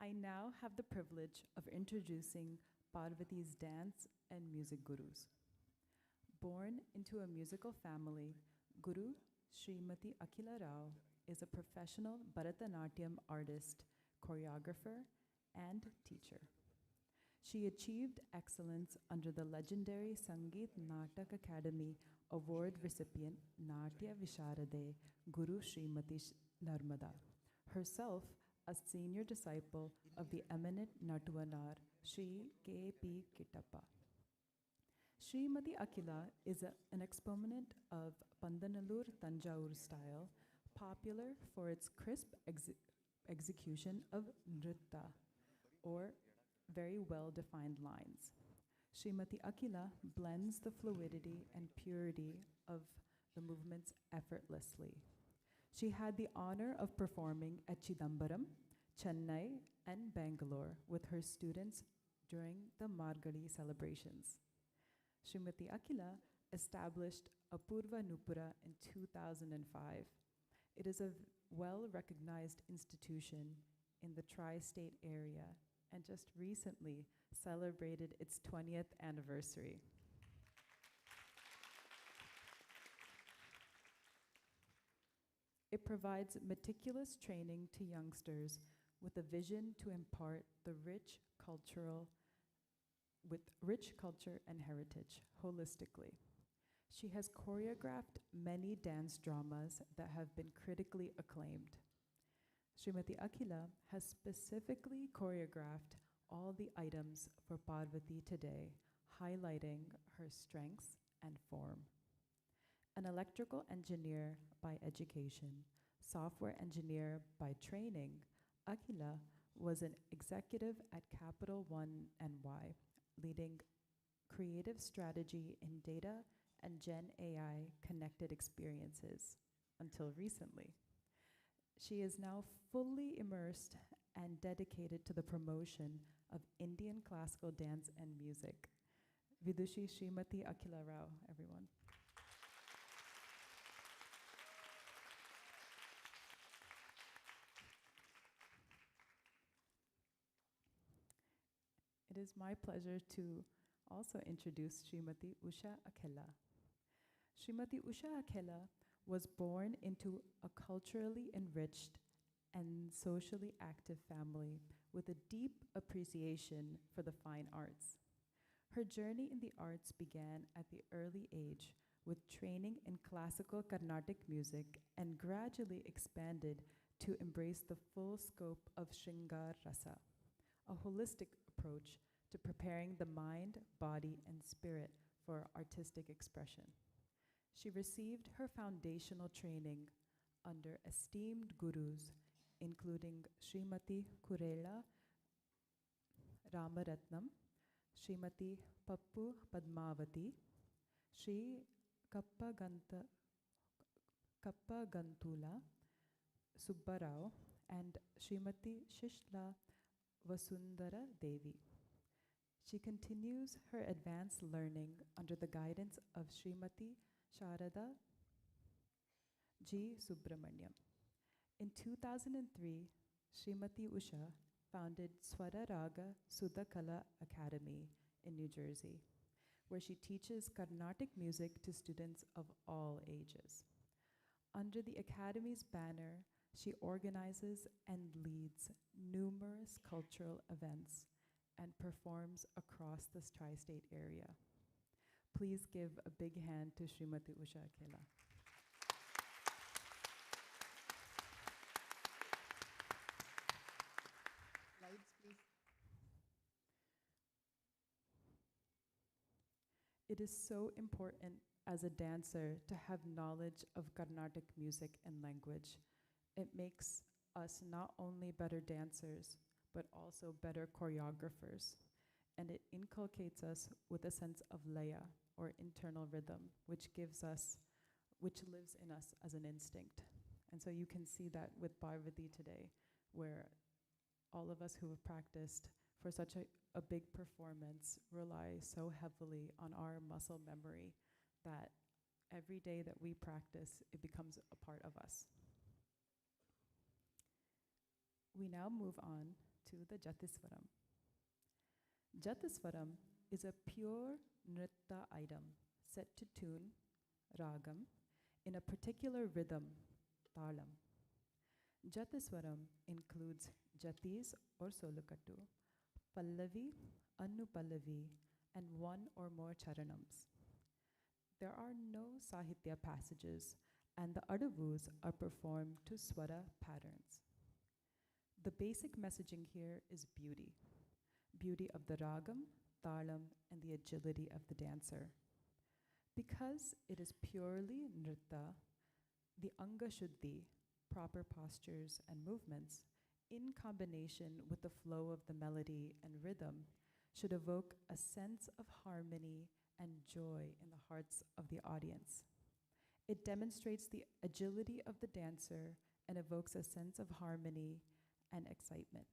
I now have the privilege of introducing Parvathy's dance and music gurus. Born into a musical family, Guru Srimati Akhila Rao is a professional Bharatanatyam artist, choreographer, and teacher. She achieved excellence under the legendary Sangeet Natak Academy Award recipient Natya Visharade Guru Srimati Narmada, herself a senior disciple of the eminent Natuanar Sri K.P. Kittappa. Srimati Akhila is an exponent of Pandanallur Tanjavur style, popular for its crisp execution of nritta, or very well-defined lines. Srimati Akhila blends the fluidity and purity of the movements effortlessly. She had the honor of performing at Chidambaram, Chennai, and Bangalore with her students during the Margadi celebrations. Srimati Akhila established Apurva Nupura in 2005. It is a well-recognized institution in the tri-state area and just recently celebrated its 20th anniversary. It provides meticulous training to youngsters with a vision to impart the rich culture and heritage holistically. She has choreographed many dance dramas that have been critically acclaimed. Srimati Akhila has specifically choreographed all the items for Parvathy today, highlighting her strengths and form. An electrical engineer by education, software engineer by training, Akhila was an executive at Capital One NY, leading creative strategy in data and Gen AI connected experiences until recently. She is now fully immersed and dedicated to the promotion of Indian classical dance and music. Vidushi Srimati Akhila Rao, everyone. It is my pleasure to also introduce Srimati Usha Akhila. Srimati Usha Akhila was born into a culturally enriched and socially active family with a deep appreciation for the fine arts. Her journey in the arts began at the early age with training in classical Carnatic music and gradually expanded to embrace the full scope of Shringar Rasa, a holistic approach to preparing the mind, body, and spirit for artistic expression. She received her foundational training under esteemed gurus, including Srimati Kurela Ramaratnam, Srimati Pappu Padmavati, Sri Kappagantula Subbarao, and Srimati Shishla Vasundara Devi. She continues her advanced learning under the guidance of Srimati Sharada G. Subramaniam. In 2003, Srimati Usha founded Swara Raga Sudhakala Academy in New Jersey, where she teaches Carnatic music to students of all ages. Under the Academy's banner, she organizes and leads numerous cultural events and performs across this tri-state area. Please give a big hand to Srimati Usha Akhila. Lights, please. It is so important as a dancer to have knowledge of Carnatic music and language. It makes us not only better dancers, but also better choreographers. and it inculcates us with a sense of laya, or internal rhythm, which lives in us as an instinct. And so you can see that with Parvathy today, where all of us who have practiced for such a big performance rely so heavily on our muscle memory that every day that we practice, it becomes a part of us. We now move on to the Jathiswaram. Jathiswaram is a pure nritta item set to tune, ragam, in a particular rhythm, talam. Jathiswaram includes jatis or solukattu, pallavi, anupallavi, and one or more charanams. There are no sahitya passages, and the adavus are performed to swara patterns. The basic messaging here is beauty. Beauty of the ragam, talam, and the agility of the dancer. Because it is purely nritta, the anga shuddhi, proper postures and movements, in combination with the flow of the melody and rhythm, should evoke a sense of harmony and joy in the hearts of the audience. It demonstrates the agility of the dancer and evokes a sense of harmony and excitement.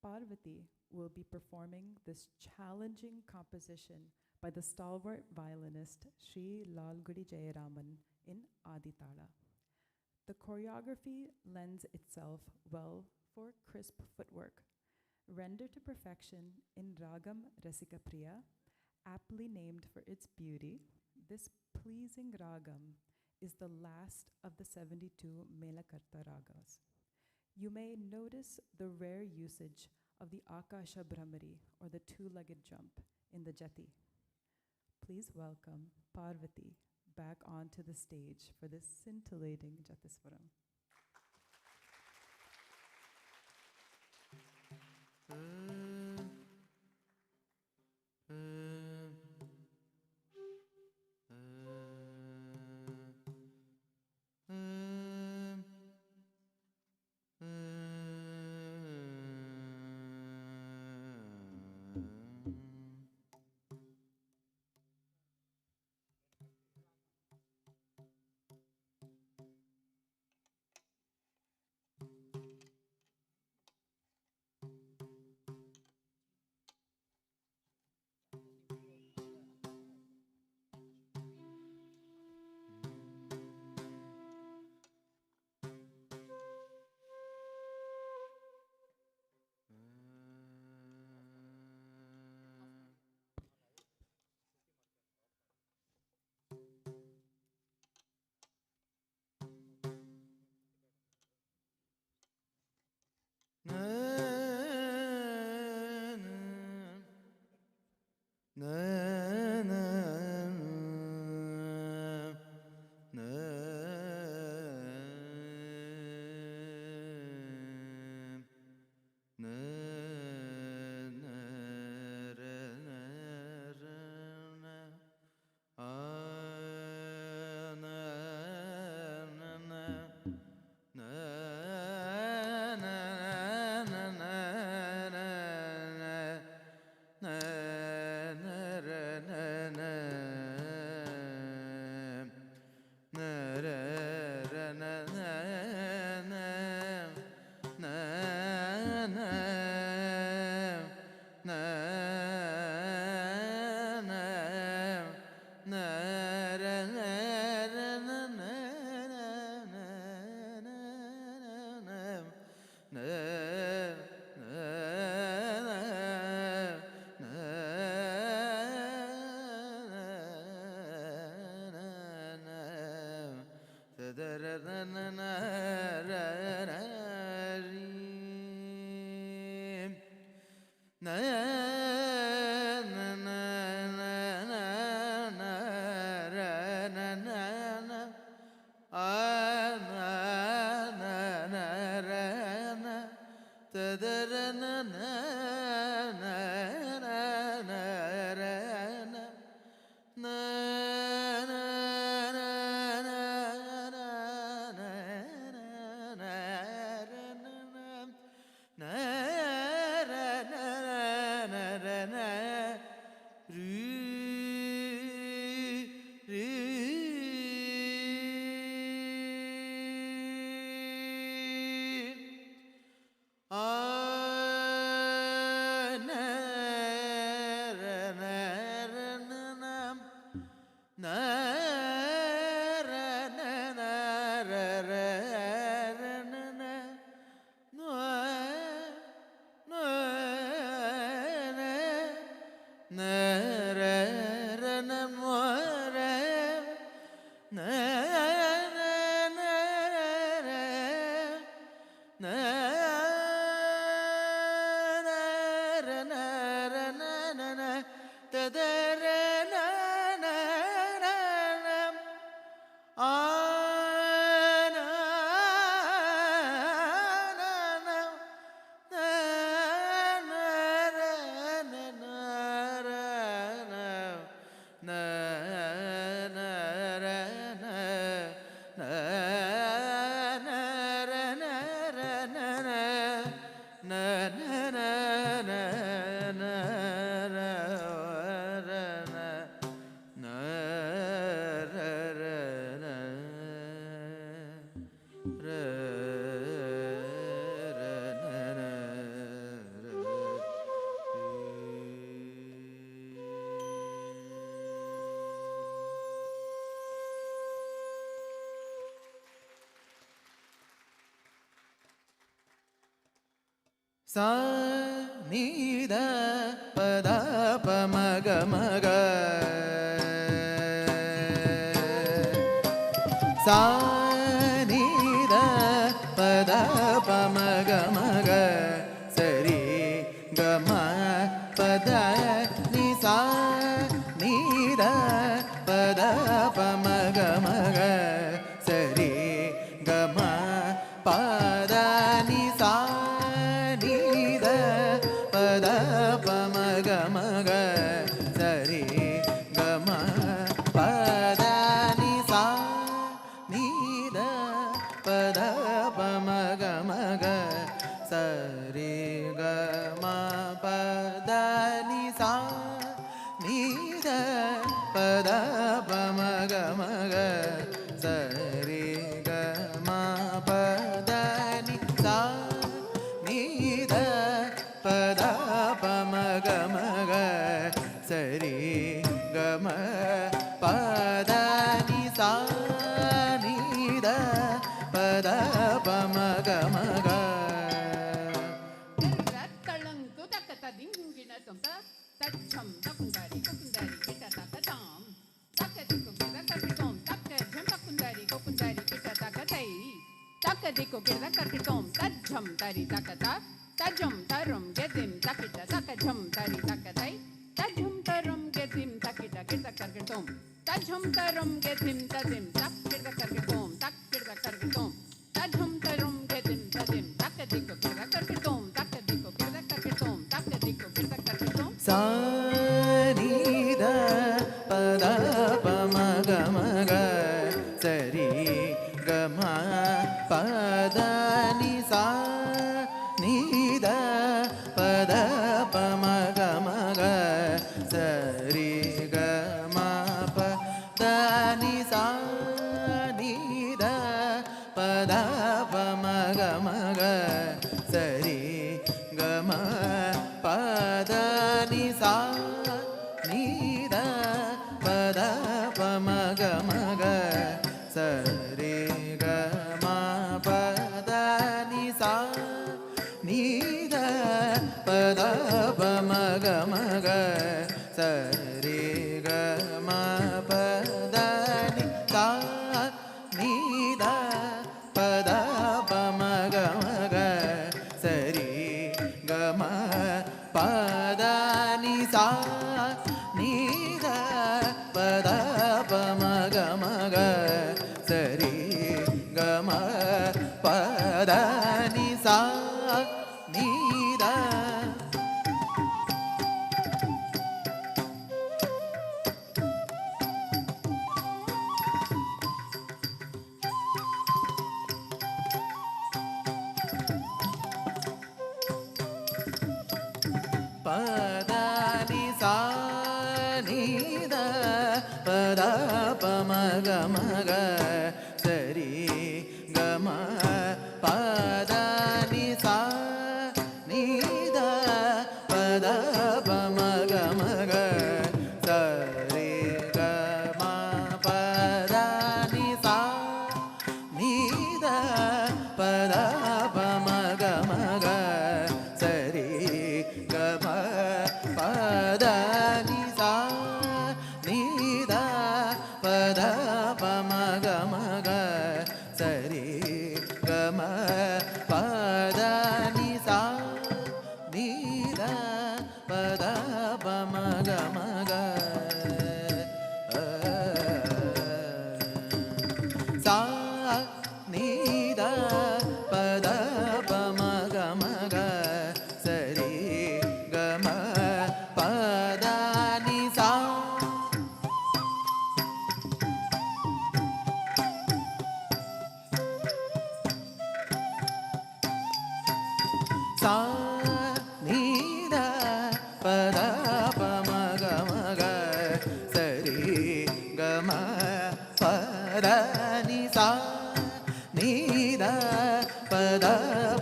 Parvathy will be performing this challenging composition by the stalwart violinist Sri Lalgudi Jayaraman in Aditala. The choreography lends itself well for crisp footwork, rendered to perfection in Ragam Rasika Priya, aptly named for its beauty. This pleasing ragam is the last of the 72 Melakarta ragas. You may notice the rare usage of the Akasha Brahmari, or the two-legged jump, in the Jati. Please welcome Parvathy back onto the stage for this scintillating Jathiswaram. sa ni da pa da pa ma ga ma ga sa ni da pa da pa ma ga ma ga sa ri ga ma pa da ni sa ni da pa da pa ma ga sa ri ga ma pa da ni sa Diko kirda karkitom tajam tari takata tajam tarum gedim takita takajam tari takatai tajam tarum gedim takita kirda karkitom tajam tarum gedim tadim tak kirda karkitom tajam tarum gedim tadim takadiko kirda karkitom takadiko kirda karkitom takadiko kirda karkitom sa ni da pa da pa ma ga sa ri ga ma pa da ni sa ni da pa da pa ma ga sa ri ga ma pa da ni sa ni da pa da pa ma ga sa ri ga ma pa da ni sa ni da pa da pa ma ga sa ri ga ma pa da ni sa ni da pa da pa ma ga sa ri ga ma pa da ni sa ni da pa da pa ma ga sa ri ga ma pa da ni sa ni da pa da pa ma ga sa ri ga ma pa da ni sa ni da pa da ni sa ni da pa da pa ma ga sa ri ga ma pa da ni sa ni da pa da pa ma ga sa ri ga ma pa da ni sa ni da pa da pa ma ga sa ri ga ma pa da ni sa ni da pa da pa ma ga sa ri ga ma pa da ni sa ni da pa da pa ma ga sa ni da pa da pa ma ga sa ri ga ma pa da ni sa sa ni da pa da pa ma ga sa ri ga ma pa da ni sa நீத பத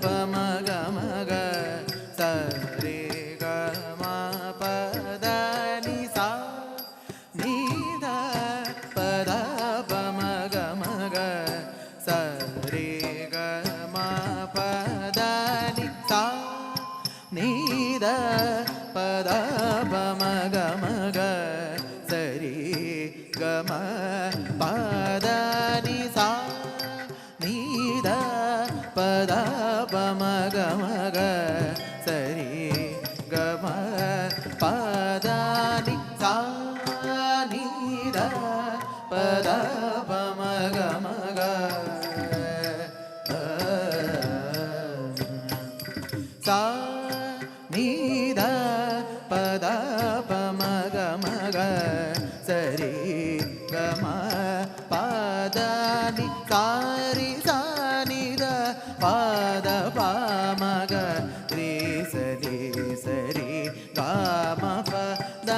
பமக மக சரி கம பத நிசா நீத பத பமக மக சரி கம பத நிசா நீத பத பமக மக சரி கம பத நிசா நீத பத பமக மக சரி கம பத நிசா நீத பத பமக மக சா நீத பத பமக மக சரி கம பத நி சாரி சானித பத பமக ரே சரி சரி கம பத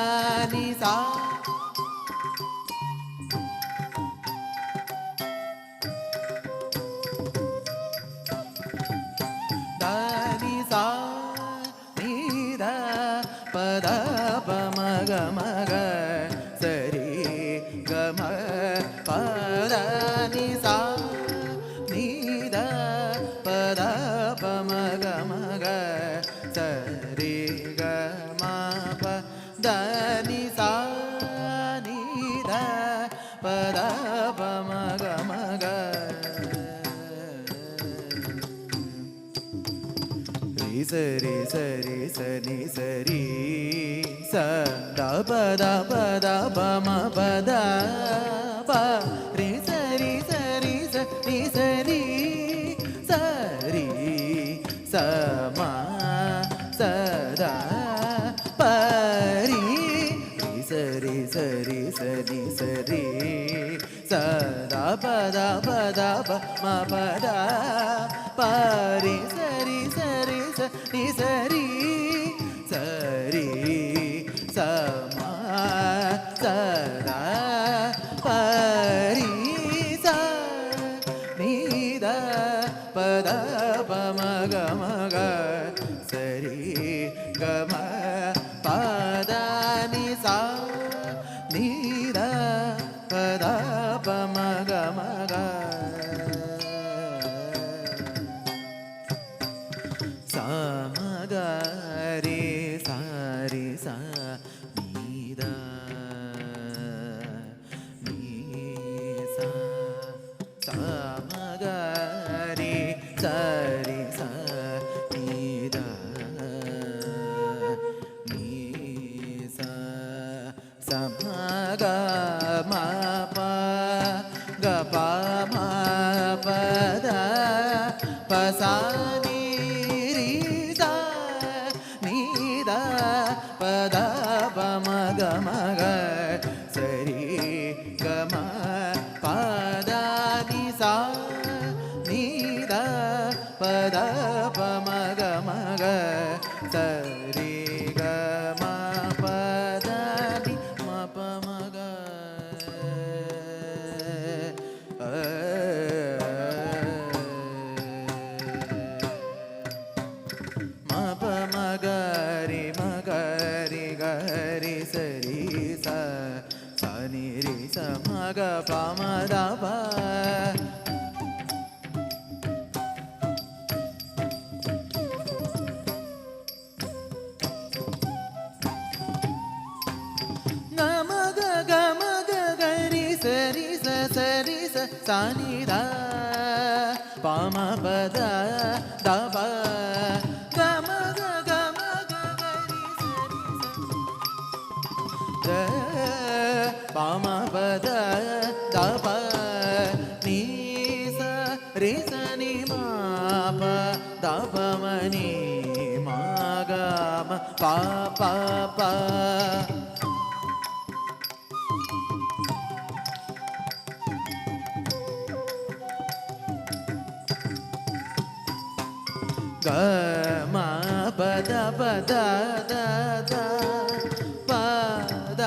நி சா தனி சா நீத பத பமக மக சரி கம பத நிசா நீத பத பமக மக சரி கம பத நிசா நீத பத பமக மக சரி சரி சரி சரி ச த பத பத பம பத ப ரி சரி சரி சரி சரி சரி சம சத பரி சரி சரி சரி சரி சத பத பத பம பத பரி சரி சரி சரி சரி சரி சம சத பரி ச நீத பத பமக மக சரி கம பத நிசா நீத பத பமக மக சாமகரி சாரி சா நீத நீசா சாமகரி சாரி சா நீத நீசா சமக ம ப க ப ம பத பசா பத பமக மக சரி கம பத நிசா நீத பத பமக மக சரி கம பத நி ம பமக ம பமகரி மகரி கரி சரி ச சனி ரி ச மக பமத ப நமக கமக கரி சரி ச சரி ச சனி த பம பத தப கமக கமக கரி சரி ச பம பத தப நீ ச ரி ச நி மா ப தப மணி மா க ம ப ப ப க ம பத பத த த பத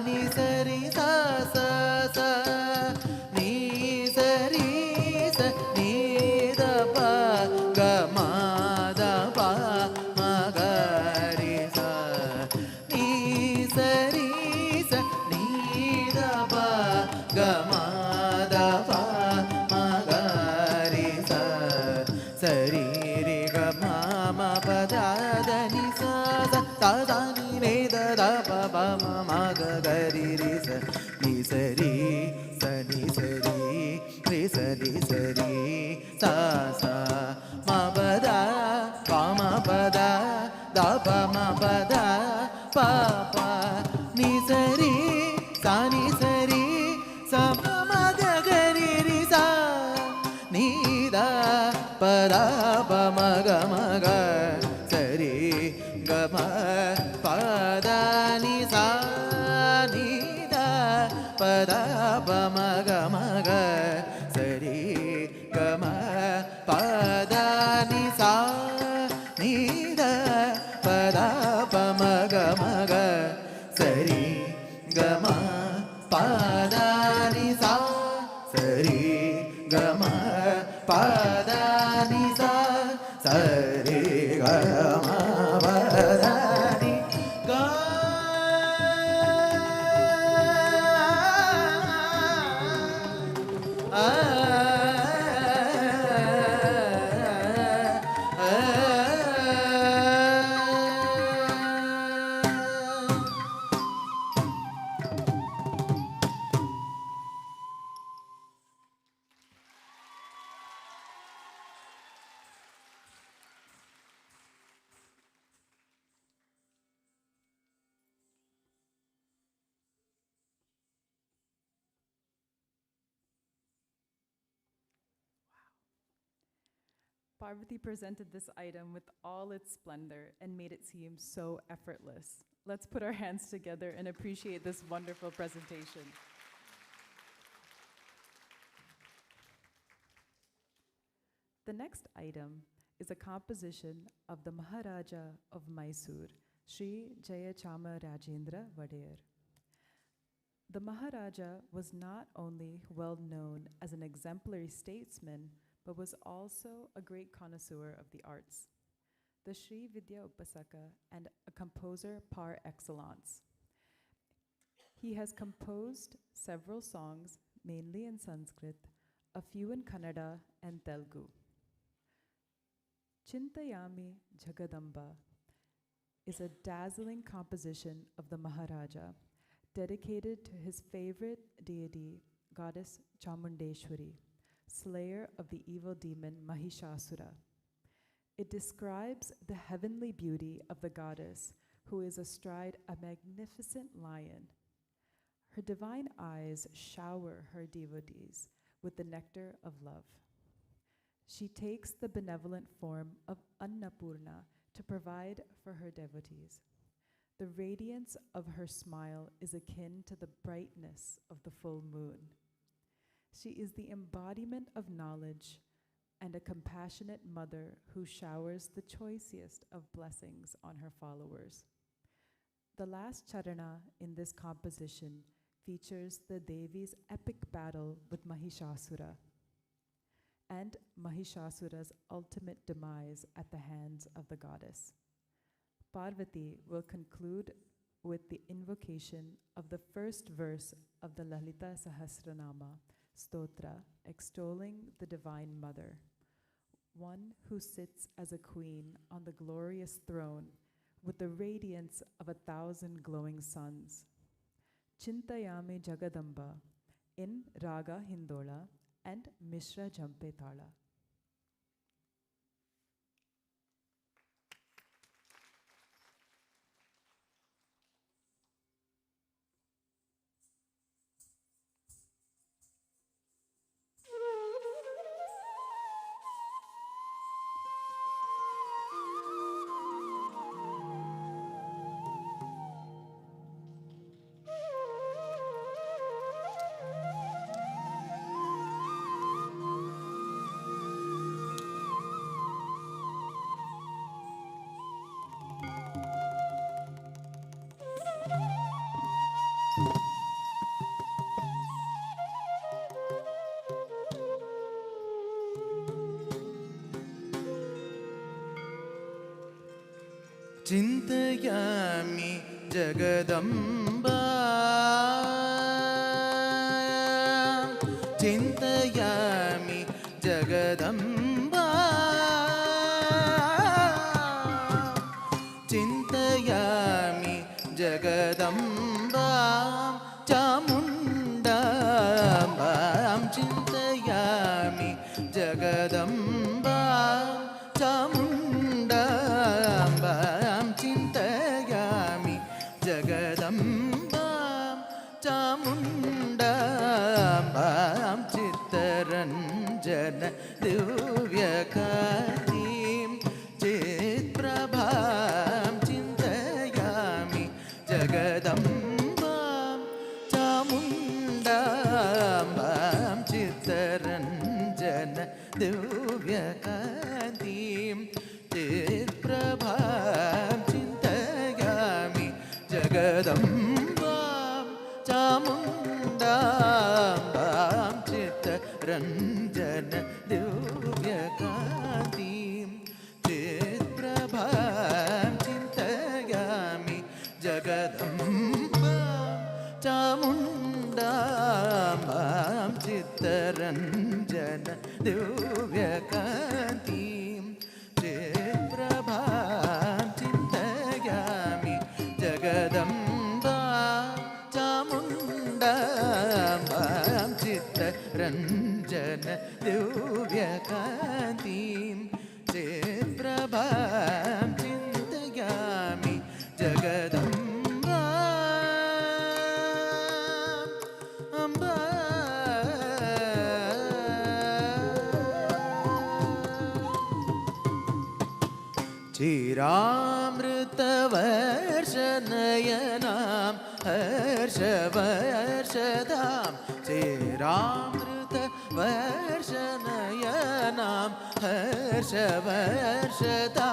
நி சரி ச ச ச நீ சரி ச நீ sari re ga ma ma pa da da ni sa sa sa sa ni re da da pa pa ma ma ga ga ri re sa ni sa ri re sa ri sa sa ma pa da da pa ma pa da pa pa ni sa ri sa ma ma ga ga ri ri sa ni da pa da pa ma ga sa ri ga ma pa da ni sa ni da pa da pa ma ga sa ri ga ma pa da ni sa ni da pa da pa ma ga sa ri ga ma pa da ni sa ri ga ma pa da ni sa ri ga ma pa da ni ga Parvathy presented this item with all its splendor and made it seem so effortless. Let's put our hands together and appreciate this wonderful presentation. The next item is a composition of the Maharaja of Mysore, Sri Jayachama Rajendra Vadeyar. The Maharaja was not only well known as an exemplary statesman, but was also a great connoisseur of the arts, the Sri Vidya Upasaka, and a composer par excellence. He has composed several songs, mainly in Sanskrit, a few in Kannada and Telugu. Chintayami Jagadamba is a dazzling composition of the Maharaja, dedicated to his favorite deity, goddess Chamundeshwari, slayer of the evil demon Mahishasura. It describes the heavenly beauty of the goddess, who is astride a magnificent lion. Her divine eyes shower her devotees with the nectar of love. She takes the benevolent form of Annapurna to provide for her devotees. The radiance of her smile is akin to the brightness of the full moon. She is the embodiment of knowledge and a compassionate mother who showers the choicest of blessings on her followers. The last charana in this composition features the Devi's epic battle with Mahishasura and Mahishasura's ultimate demise at the hands of the goddess. Parvathy will conclude with the invocation of the first verse of the Lalita Sahasranama Stotra, extolling the Divine Mother, one who sits as a queen on the glorious throne with the radiance of 1,000 glowing suns. Chintayami Jagadamba in Raga Hindola and Mishra Jampe Tala. Chintayami Jagadamba, Chintayami Jagadamba, जगदम्बां चामुण्डां चिन्तयामि जगदम्बां चामुण्डां चिन्तयामि जगदम्बां चामुण्डां चित्तरञ्जन दिव्यकान्तिं चित्प्रभां चिन्तयामि जगदम्बां चामुण्डां चित्तरञ्जन दिव्यकान्तिं चित्प्रभां चिन्तयामि जगदम्बां चामुण्डां चित्तरञ्जन दिव्यकान्तिं चित्प्रभां चिन्तयामि जगदम्बां चामुण्डां चित्तरञ्जन दिव्यकान्तिं चित्प्रभां चिन्तयामि जगदम्बां चामुण्डां चित्तरञ्जन दिव्यकान्तिं चित्प्रभां चिन्तयामि चिरामृतवर्षनयनां हर्षवर्षदां चिरामृतवर्षनयनां हर्षवर्षदां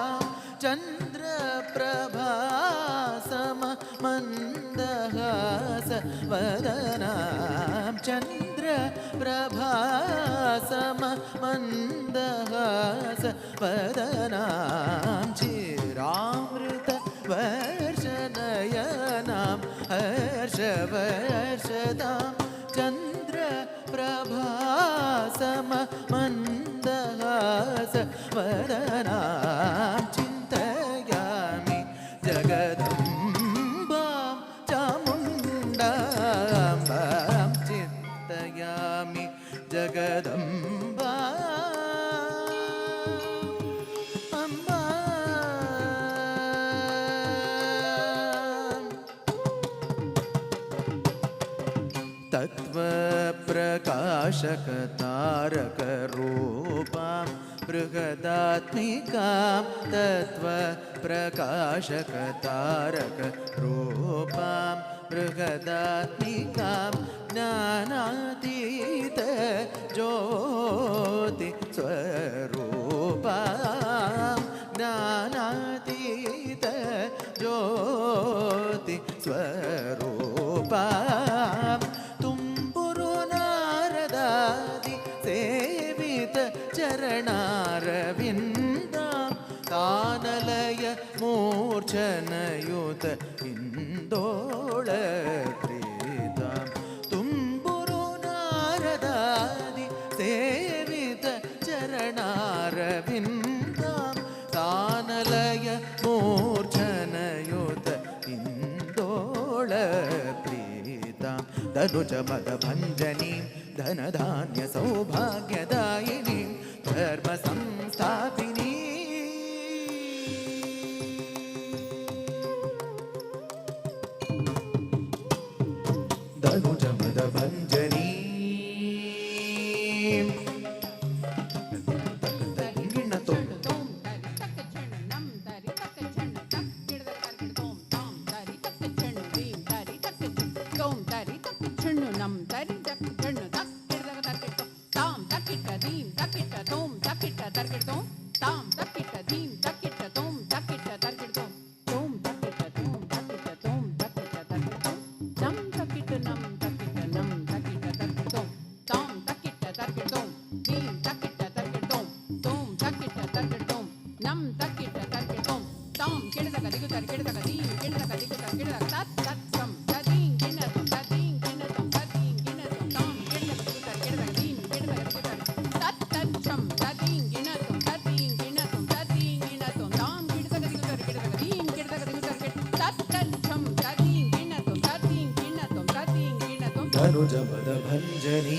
चन्द्रप्रभासममन्दहासवदनां चन्द्रप्रभासममन्दहासवदनां चिरामृतवर्षनयनां हर्षवर्षदां चन्द्रप्रभासममन्दहासवदनां चिन्तयामि जगदम्बां चामुण्डां चिन्तयामि जगदम्बा तत्त्वप्रकाशकतारकरूपां बृहदात्मिकां तत्त्वप्रकाशकतारकरूपां बृहदात्मिकां ज्ञानातीत ज्योति स्वरूपां ज्ञानातीत ज्योति स्वरूपां तुम्पुरु नारदादि सेवित चरणारविन्दां तानलय मूर्छनयुत इन्दोळक्रीतां तुम्पुरु नारदादि सेवित चरणारविन्दां तानलय मूर्छनयुत इन्दोळप्रीतां धनुजमदभञ्जनीं धनधान्यसौभाग्यदायिनीं धर्मसंस्थापिनीं धनुजमदभञ्जनीं धनुजपद भञ्जनी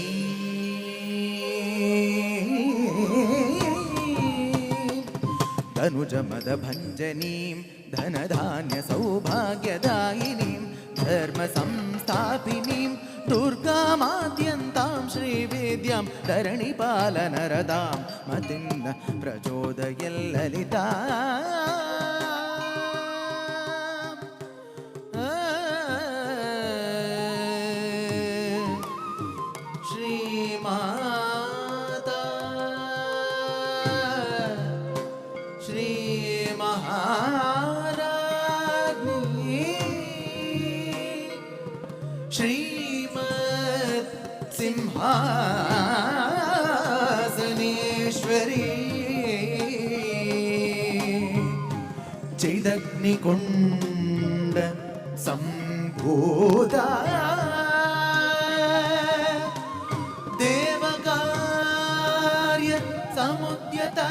धनुजमद भञ्जनीं धनधान्यसौभाग्यदायिनीं धर्मसंस्थापिनीं दुर्गामाद्यन्तां श्रीवेद्यां धरणिपालनरदां मतिं न प्रचोदयल्ललिता श्रीमाता श्रीमहाराज्ञी श्रीमत् सिंहासनेश्वरी चैदग्निकुण्ड सम्भूता देवकार्य समुद्यता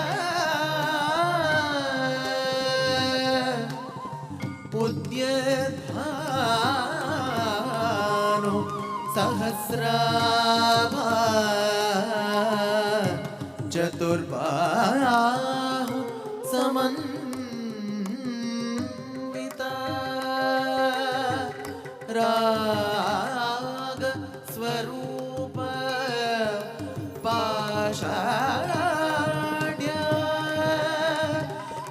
उद्यधानो सहस्राभा चतुर्बाहु समन्विता राग स्वरूप पाषाढ्य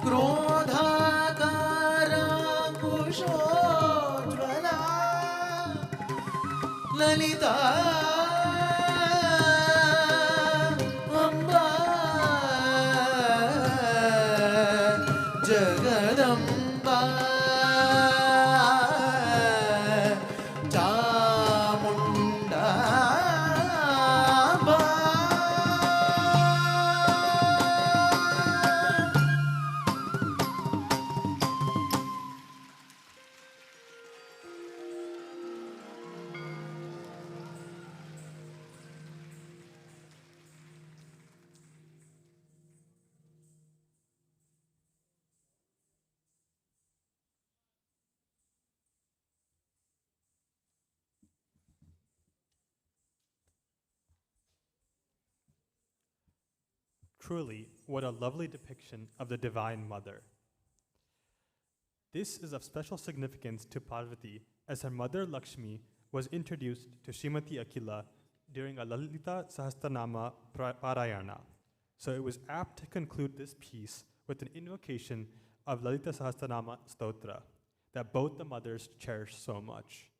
क्रोधाकाराङ्कुशोज्ज्वला Lalita Amba Jagdamba चामुण्डाम्बा Truly, what a lovely depiction of the Divine Mother. This is of special significance to Parvathy, as her mother Lakshmi was introduced to Srimati Akila during a Lalita Sahasranama Parayana. So it was apt to conclude this piece with an invocation of Lalita Sahasranama Stotra that both the mothers cherish so much.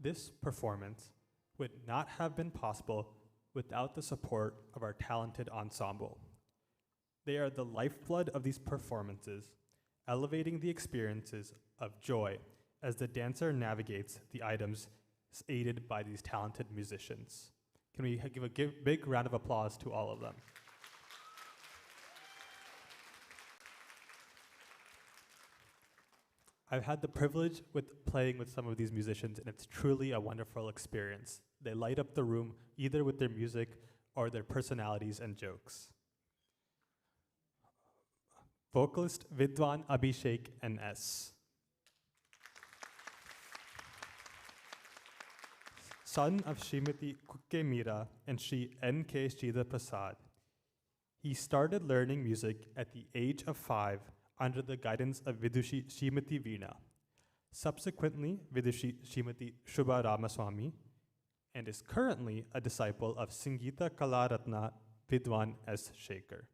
This performance would not have been possible without the support of our talented ensemble. They are the lifeblood of these performances, elevating the experiences of joy as the dancer navigates the items aided by these talented musicians. Can we give a big round of applause to all of them? I've had the privilege with playing with some of these musicians, and it's truly a wonderful experience. They light up the room either with their music or their personalities and jokes. Vocalist Vidwan Abhishek N.S. Son of Srimati Kukke Meera and Sri N.K. Sridhar Prasad. He started learning music at the age of 5 under the guidance of Vidushi Srimati Veena. Subsequently, Vidushi Srimati Shubha Ramaswamy, and is currently a disciple of Sangeeta Kalaratna Vidwan S. Shankar.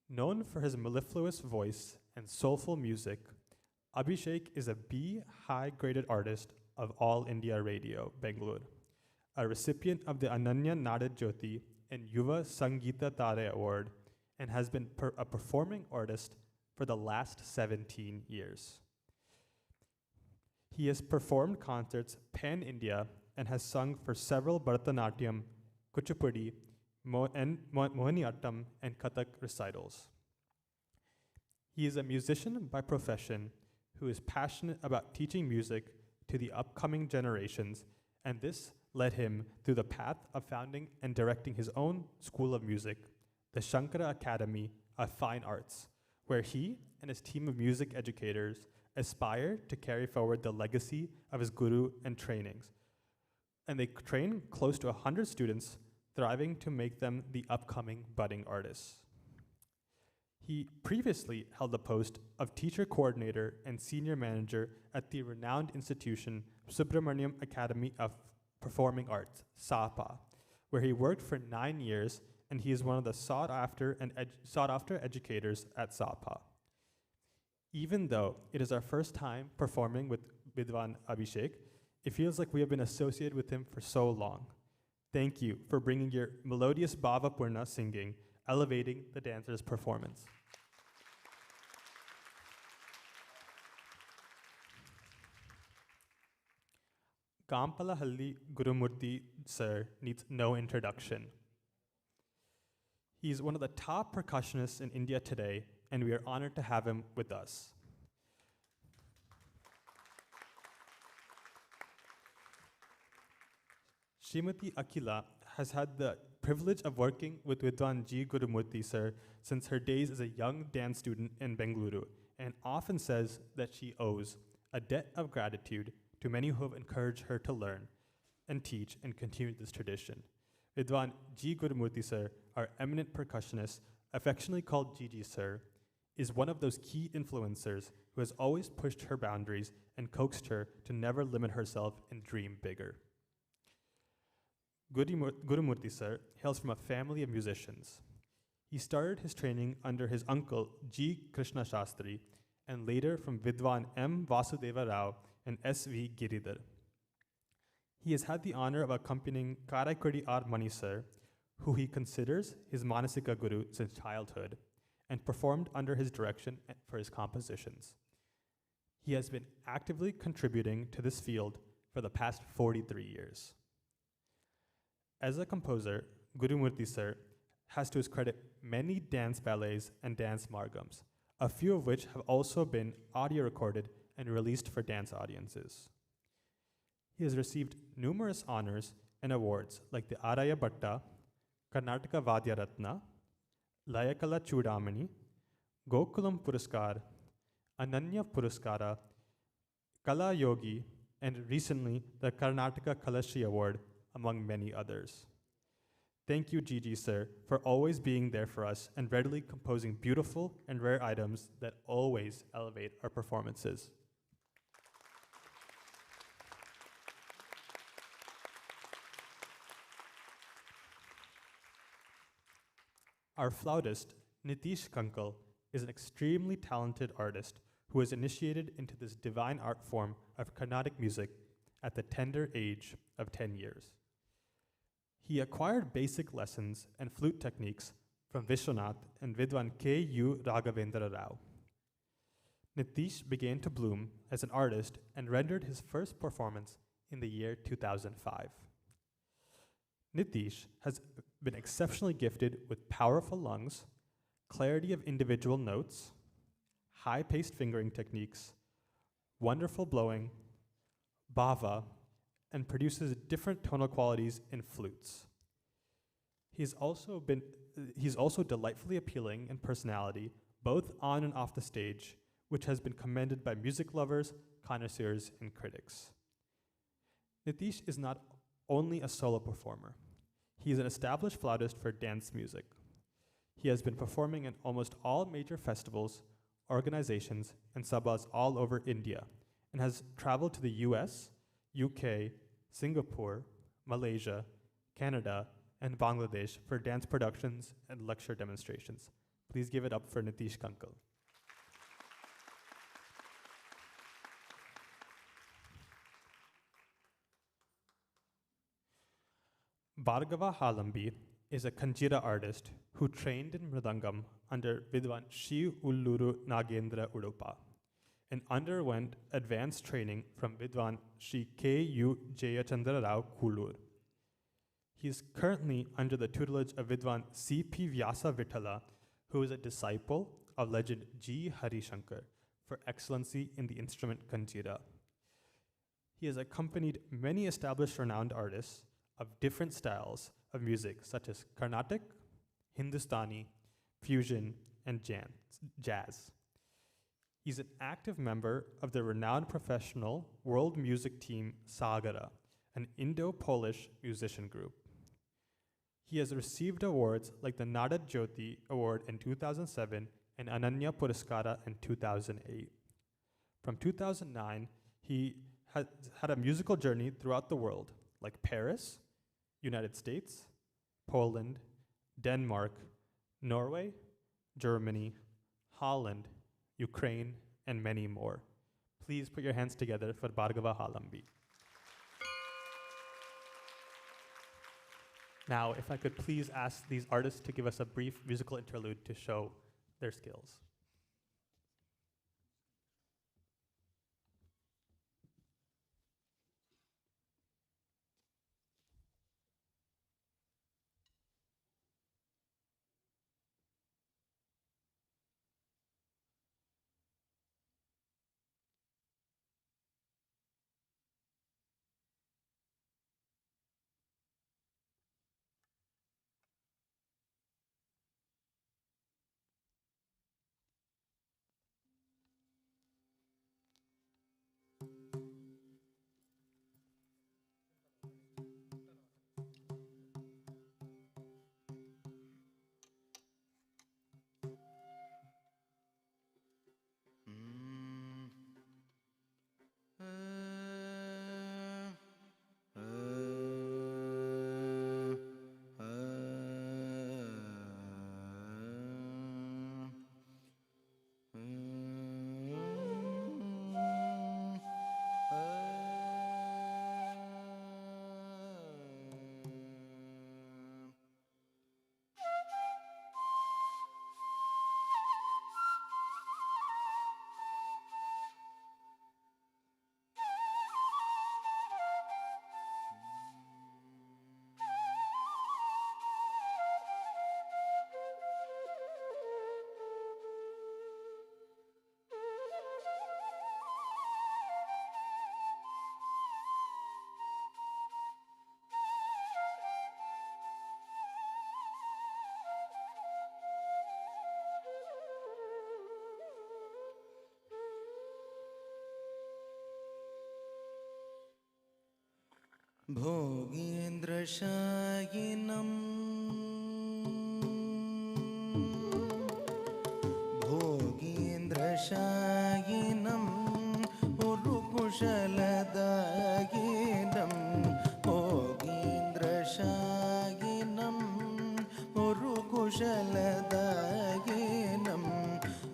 Known for his mellifluous voice and soulful music, Abhishek is a B high-graded artist of All India Radio, Bangalore, a recipient of the Ananya Nada Jyoti and Yuva Sangeeta Tare Award, and has been a performing artist for the last 17 years. He has performed concerts pan-India and has sung for several Bharatanatyam, Kuchipudi, Mohiniyattam, and Kathak recitals. He is a musician by profession who is passionate about teaching music to the upcoming generations, and this led him through the path of founding and directing his own school of music, the Shankara Academy of Fine Arts, where he and his team of music educators aspire to carry forward the legacy of his guru and trainings. And they train close to 100 students, thriving to make them the upcoming budding artists. He previously held the post of teacher coordinator and senior manager at the renowned institution Subramaniam Academy of Performing Arts, SAPA, where he worked for 9 years, and he is one of the sought-after educators at SAPA. Even though it is our first time performing with Vidwan Abhishek, it feels like we have been associated with him for so long. Thank you for bringing your melodious Bhavapurna singing, elevating the dancer's performance. Gampalahalli Gurumurthy sir needs no introduction. He's one of the top percussionists in India today, and we are honored to have him with us. Srimati Akila has had the privilege of working with Vidwan G. Gurumurthy sir since her days as a young dance student in Bengaluru, and often says that she owes a debt of gratitude to many who have encouraged her to learn and teach and continue this tradition. Vidwan G. Gurumurthy sir, our eminent percussionist, affectionately called Gigi sir, is one of those key influencers who has always pushed her boundaries and coaxed her to never limit herself and dream bigger. Gurumurthy sir hails from a family of musicians. He started his training under his uncle G. Krishna Shastri, and later from Vidwan M. Vasudeva Rao and S. V. Giridhar. He has had the honor of accompanying Karaikudi R. Mani sir, who he considers his Manasika guru since childhood, and performed under his direction for his compositions. He has been actively contributing to this field for the past 43 years. As a composer, Gurumurthy sir has to his credit many dance ballets and dance margams, a few of which have also been audio recorded and released for dance audiences. He has received numerous honors and awards like the Araya Bhatta, Karnataka Vadya Ratna, Layakala Chudamani, Gokulam Puraskar, Ananya Puraskara, Kala Yogi, and recently the Karnataka Kalashi Award, among many others. Thank you, Gigi sir, for always being there for us and readily composing beautiful and rare items that always elevate our performances. Our flautist, Nitish Kankal, is an extremely talented artist who was initiated into this divine art form of Carnatic music at the tender age of 10 years. He acquired basic lessons and flute techniques from Vishwanath and Vidwan K. U. Raghavendra Rao. Nitish began to bloom as an artist and rendered his first performance in the year 2005. Nitish has been exceptionally gifted with powerful lungs, clarity of individual notes, high-paced fingering techniques, wonderful blowing, bhava, and produces different tonal qualities in flutes. He's also delightfully appealing in personality, both on and off the stage, which has been commended by music lovers, connoisseurs, and critics. Nitish is not only a solo performer. He is an established flautist for dance music. He has been performing in almost all major festivals, organizations, and sabhas all over India, and has traveled to the US, UK, Singapore, Malaysia, Canada, and Bangladesh for dance productions and lecture demonstrations. Please give it up for Nitish Kankal. Bhargava Halambi is a Kanjira artist who trained in Mridangam under Vidwan Shri Ulluru Nagendra Udupa and underwent advanced training from Vidwan Shri K. U. Jayachandra Rao Kulur. He is currently under the tutelage of Vidwan C. P. Vyasa Vithala, who is a disciple of legend G. Harishankar for excellency in the instrument Kanjira. He has accompanied many established renowned artists of different styles of music, such as Carnatic, Hindustani, fusion, and jazz. He's an active member of the renowned professional world music team Sagara, an Indo-Polish musician group. He has received awards like the Nada Jyoti Award in 2007 and Ananya Puraskara in 2008. From 2009, he has had a musical journey throughout the world, like Paris, United States, Poland, Denmark, Norway, Germany, Holland, Ukraine, and many more. Please put your hands together for Bhargava Halambi. Now, if I could please ask these artists to give us a brief musical interlude to show their skills. भोगीन्द्रशायिनं भोगीन्द्रशायिनं उरुकुशलदायिनं भोगीन्द्रशायिनं उरुकुशलदायिनं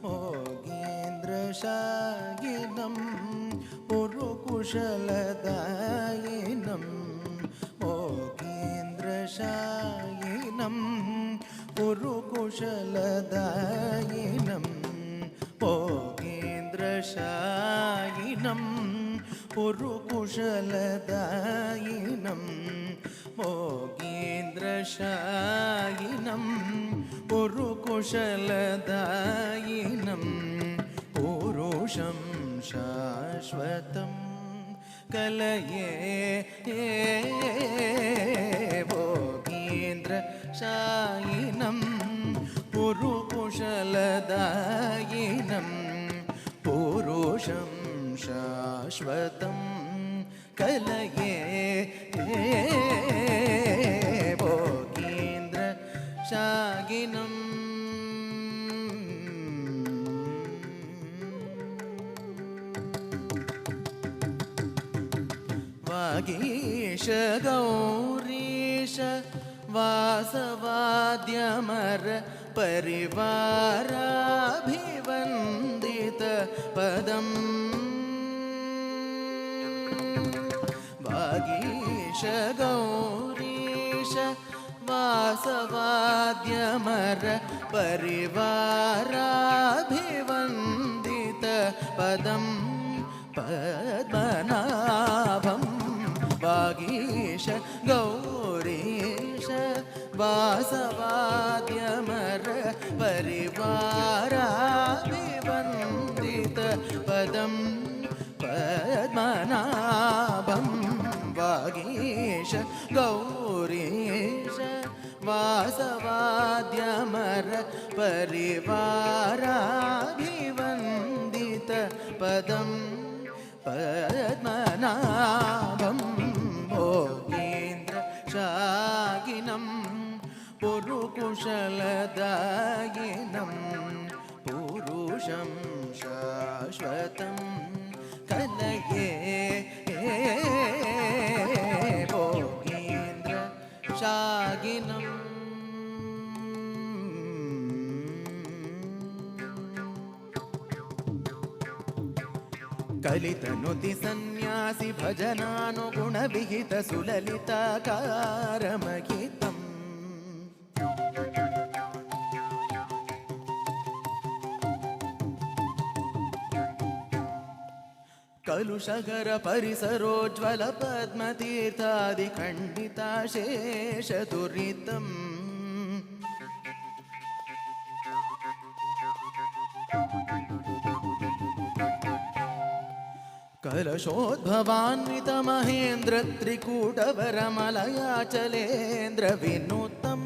भोगीन्द्रशायिनं उरुकुशलदायिनं भोगीन्द्रशायिनं उरुकुशलदायिनं भोगीन्द्रशायिनं उरुकुशलदायिनं भोगीन्द्रशायिनं उरुकुशलदायिनं पुरुषं शाश्वतं कलये भोगीन्द्रशायिनं पुरुकुशलदायिनं पुरुषं शाश्वतं कलये भोगीन्द्रशायिनम् वागीश गौरीश वासवाद्यमर परिवाराभिवन्दित पदम् वागीश गौरीश वासवाद्यमर परिवाराभिवन्दित पदम् पद्मनाभं वागीश गौरीश वासवाद्यमर परिवाराभिवन्दित पदं पद्मनाभं वागीश गौरीश वासवाद्यमर परिवाराभिवन्दित पदं पद्मनाभं भोगेन्द्रशागिनं पुरुकुशलदायिनं पुरुषं शाश्वतं कलये भोगेन्द्रशागिनम् कलितनुति सन्न्यासि भजनानुगुणविहित सुललिताकारमहितम् कलुषकर परिसरोज्ज्वल पद्मतीर्थादिखण्डिताशेषदुरितम् कलशोद्भवान्वितमहेन्द्र त्रिकूटवरमलयाचलेन्द्र विनुतम्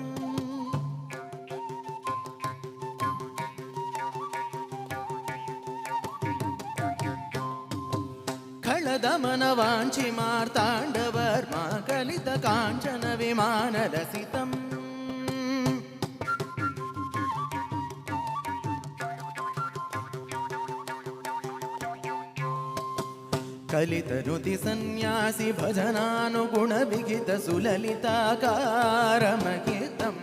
खलदमनवाञ्छि मार्ताण्डवर्मा कलितकाञ्चन विमानलसितम् कलितनुति सन्न्यासि भजनानुगुणविहित सुललिताकारमहितम्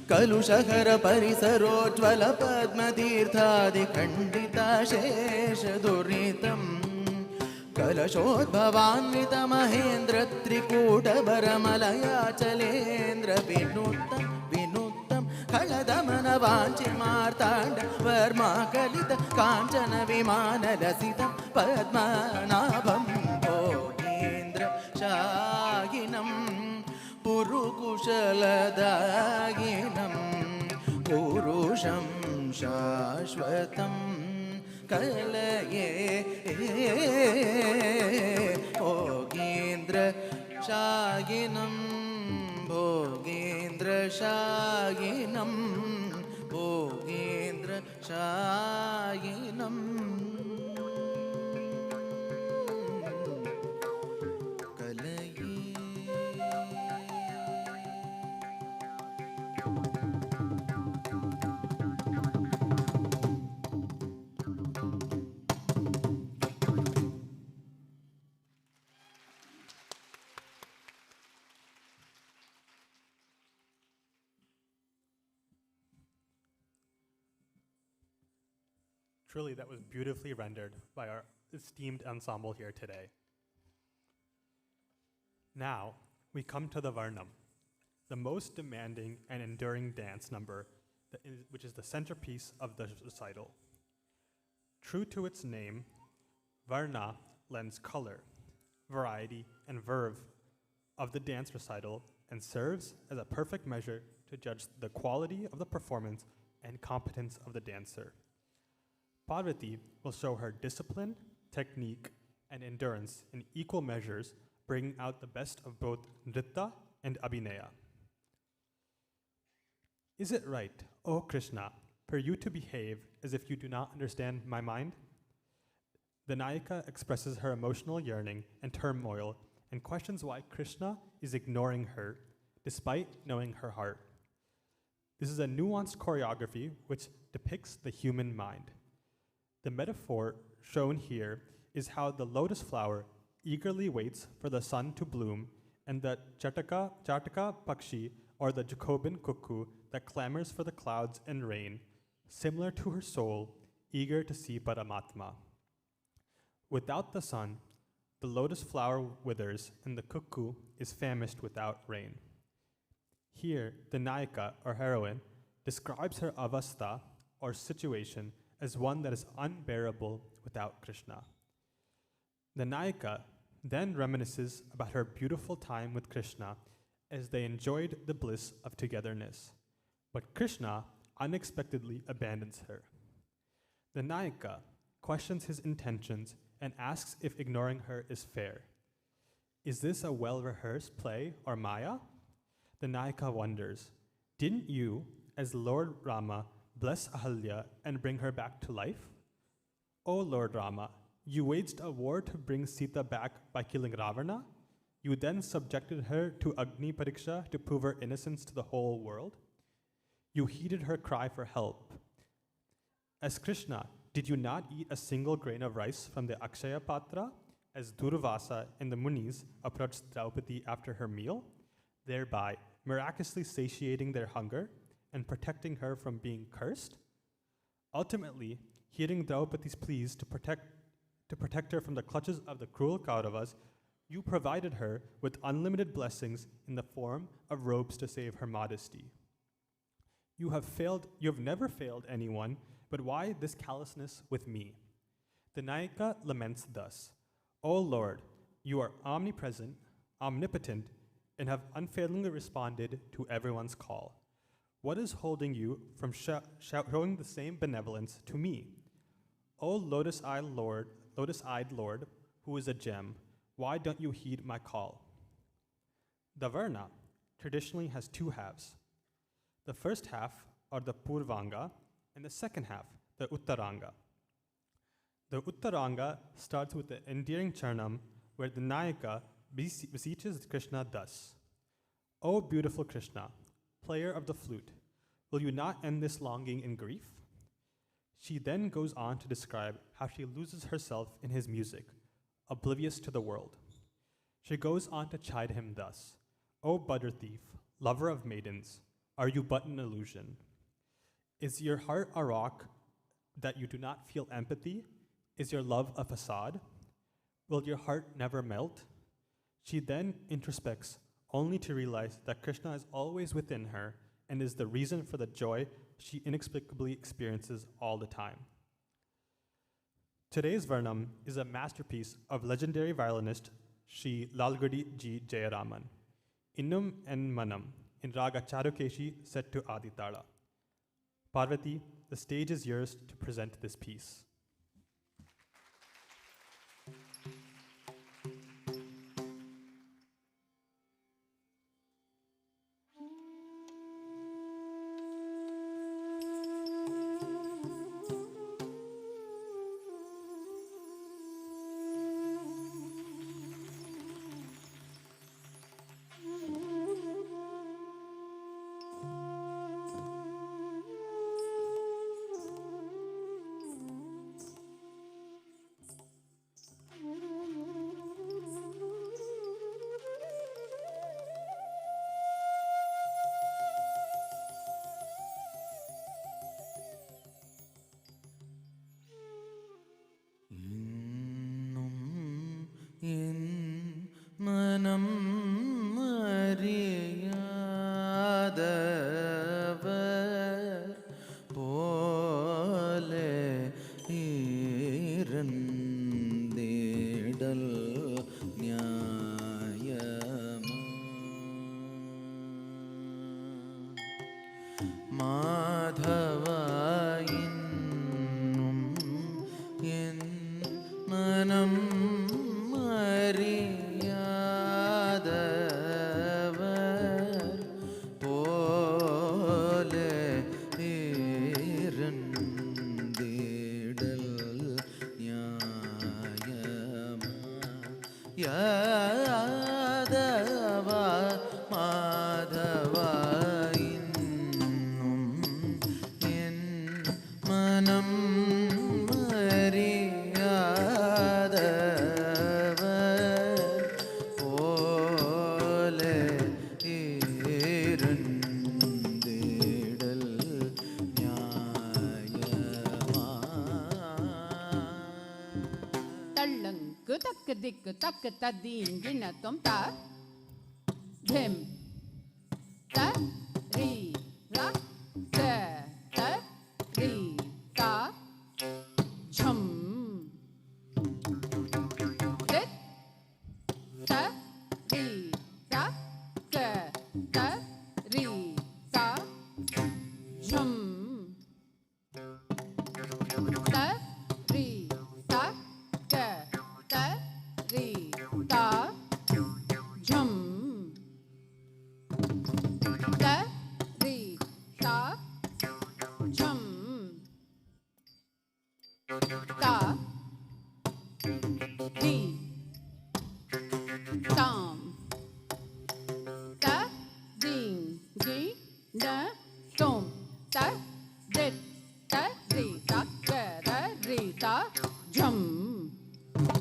कलुषकर परिसरोज्ज्वल पद्मतीर्थादिखण्डिताशेषदुरितम् कलशोद्भवान्वितमहेन्द्र त्रिकूटवरमलयाचलेन्द्र विनुतं विनुतं खलदमनवाञ्छि मार्ताण्डवर्मा कलित काञ्चन विमानलसितं पद्मनाभं भोगेन्द्रशायिनं पुरुकुशलदायिनं पुरुषं शाश्वतं कलये भोगेन्द्रशायिनं भोगेन्द्रशायिनं भोगेन्द्रशायिनम् Truly, that was beautifully rendered by our esteemed ensemble here today. Now, we come to the Varnum, the most demanding and enduring dance number, which is the centerpiece of the recital. True to its name, Varna lends color, variety, and verve of the dance recital and serves as a perfect measure to judge the quality of the performance and competence of the dancer. Parvathy will show her discipline, technique, and endurance in equal measures, bringing out the best of both Nritta and Abhinaya. Is it right, O Krishna, for you to behave as if you do not understand my mind? The Nayika expresses her emotional yearning and turmoil and questions why Krishna is ignoring her despite knowing her heart. This is a nuanced choreography which depicts the human mind. The metaphor shown here is how the lotus flower eagerly waits for the sun to bloom, and the Jataka Pakshi, or the Jacobin cuckoo that clamors for the clouds and rain, similar to her soul, eager to see Paramatma. Without the sun, the lotus flower withers, and the cuckoo is famished without rain. Here, the Nayika, or heroine, describes her avastha, or situation, as one that is unbearable without Krishna. The Nayika then reminisces about her beautiful time with Krishna as they enjoyed the bliss of togetherness. But Krishna unexpectedly abandons her. The Nayika questions his intentions and asks if ignoring her is fair. Is this a well-rehearsed play or Maya? The Nayika wonders, didn't you, as Lord Rama, bless Ahalya and bring her back to life? O Lord Rama, you waged a war to bring Sita back by killing Ravana. You then subjected her to Agni Pariksha to prove her innocence to the whole world. You heeded her cry for help. As Krishna, did you not eat a single grain of rice from the Akshaya Patra as Durvasa and the Munis approached Draupadi after her meal, thereby miraculously satiating their hunger and protecting her from being cursed? Ultimately, hearing Draupadi's pleas to protect her from the clutches of the cruel Kauravas, you provided her with unlimited blessings in the form of robes to save her modesty. You have never failed anyone, but why this callousness with me? The Nayika laments thus, O Lord, you are omnipresent, omnipotent, and have unfailingly responded to everyone's call. What is holding you from showing the same benevolence to me? O lotus-eyed Lord, who is a gem, why don't you heed my call? The Varna traditionally has two halves. The first half are the Purvanga, and the second half, the Uttaranga. The Uttaranga starts with the endearing Charnam, where the Nayika beseeches Krishna thus, O beautiful Krishna, player of the flute, will you not end this longing in grief? She then goes on to describe how she loses herself in his music, oblivious to the world. She goes on to chide him thus, O butter thief, lover of maidens, are you but an illusion? Is your heart a rock that you do not feel empathy? Is your love a facade? Will your heart never melt? She then introspects, only to realize that Krishna is always within her and is the reason for the joy she inexplicably experiences all the time. Today's Varnum is a masterpiece of legendary violinist Sri Lalgudi G. Jayaraman, Innum en Manam, in Raga Charukeshi set to Aditala. Parvathy, the stage is yours to present this piece. மனம் அறியாதவர் போலே இருந்திடல் நியாயமா மாதவா இன்னும் என் மனம் அறியாதவர் போலே இருந்திடல் நியாயமா யாதவா மாதவா இன்னும் என் மனம் அறியாதவர் போலே இருந்திடல் நியாயமா தள்ளங்கு தக்கு திக்கு தக்கு ததீங்கினத்தும் த திம் த ரீ ர த த ரீ த झम दित த ரீ ர க த ரீ த झम த ரீ த க த ரீ த झम த na tom ta dit ta ri ta ga da ri ta jum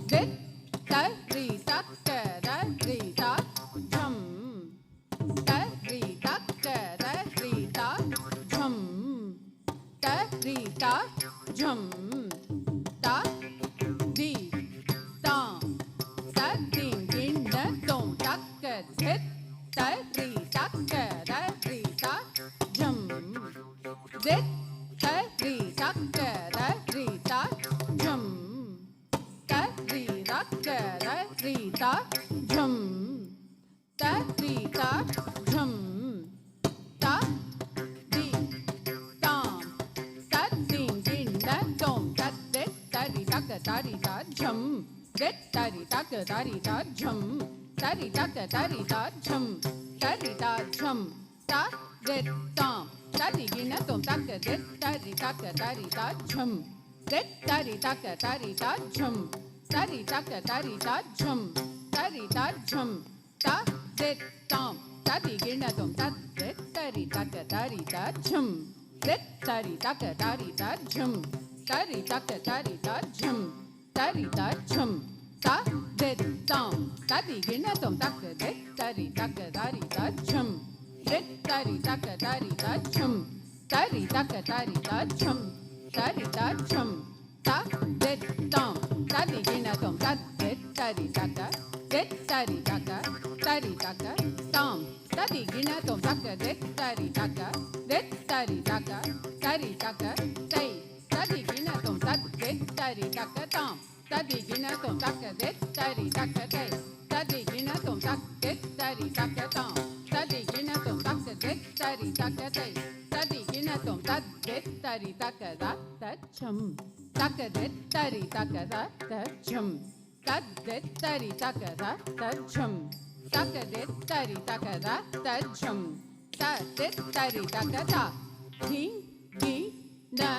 dit ta ri ta ga da ri ta jum ta ri ta ga da ri ta jum ta ri ta jum ta di ta ta ding ding na tom ta ga dit ta ri ta ga da ri ta jum dit ta ri ta ga da ri ta jum ta ri ta ga da ri ta jum ta ri ta jum ta di tam ta ding ding da tom ta dit ta ri ta ga da ri ta jum dit ta ri ta ga da ri ta jum ta ri ta ga da ri ta jum ta ri ta jum ta dit tam ta di gina tom ta ga dit ta ri ta ga da ri ta jum dit ta ri ta ga da ri ta jum ta ri ta ga da ri ta jum ta ri ta jum ta dit tam ta di gina tom ta dit ta ri ta ga da ri ta jum dit ta ri ta ga da ri ta jum ta ri ta ga da ri ta jum ta ri ta jum ta dit tam ta di gina tom ta ga dit ta ri ta ga da ri ta jum dit ta ri ta ga da ri ta jum ta ri ta ga da ri ta jum ta ri ta jum ta dit tam ta di gina tom ta dit ta ri ta ga dit ta ri ta ga tam ta di gina tom ta ga dit ta ri ta ga dit ta ri ta ga tai ta di gina tom ta dit ta ri ta ga tam ta di gina tom ta ga dit ta ri ta ga tai ta di gina tom ta dit ta ri ta ga tam ta di gina tom ta ga dit ta ri ta ga tai ta di gina tom ta dit ta ri ta ga da ta chum ta ga dit ta ri ta ga da ta chum ta dit ta ri ta ga da ta chum ta ga dit ta ri ta ga da ta chum ta dit ta ri ta ga da ding gi na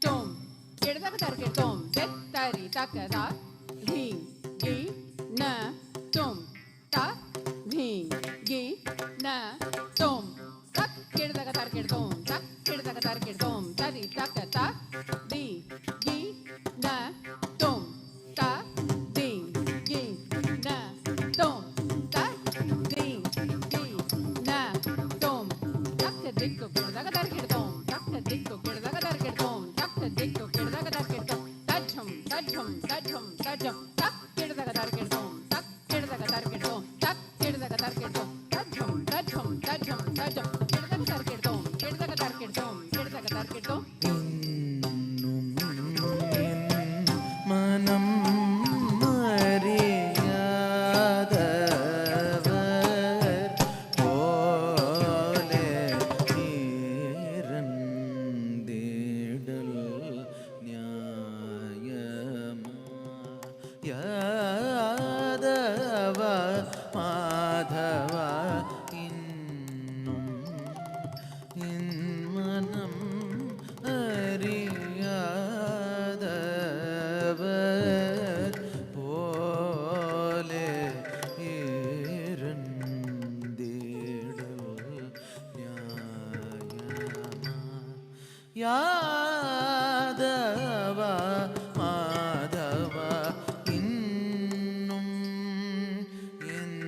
tom kedda ka tar ke tom dit ta ri ta ga da ding gi na tom ta ding gi na tom tak kedda ka tar ke tom tak kedda ka tar ke tom ta ri ta ga ta di gi na tom ta ding gi na tom ta ding gi na tom tak dikko kedda ka tar ke tom tak dikko kedda ka tar ke tom tak dikko kedda ka tar ke tom ta jhum ta jhum ta jhum ta jhum tak kedda ka tar ke tom tak kedda ka tar ke tom tak kedda ka tar ke tom ta jhum ta jhum ta jhum ta jhum kedda ka tar ke tom kedda ka tar ke tom kedda ka tar ke tom இன்னும் என் மனம் அறியாதவர் போலே இறந்திடல் நியாயமா யாதவ மாதவ இன்னும் என் மனம் அறியாதவர் போலே இருந்திடல் நியாயமா யாதவ மாதவ இன்னும் என்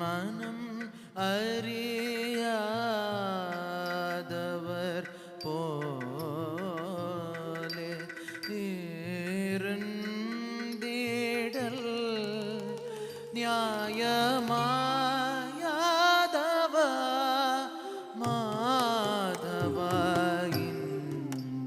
மனம் அறியாதவர் போலே இருந்திடல் நியாயமா யாதவ மாதவ இன்னும்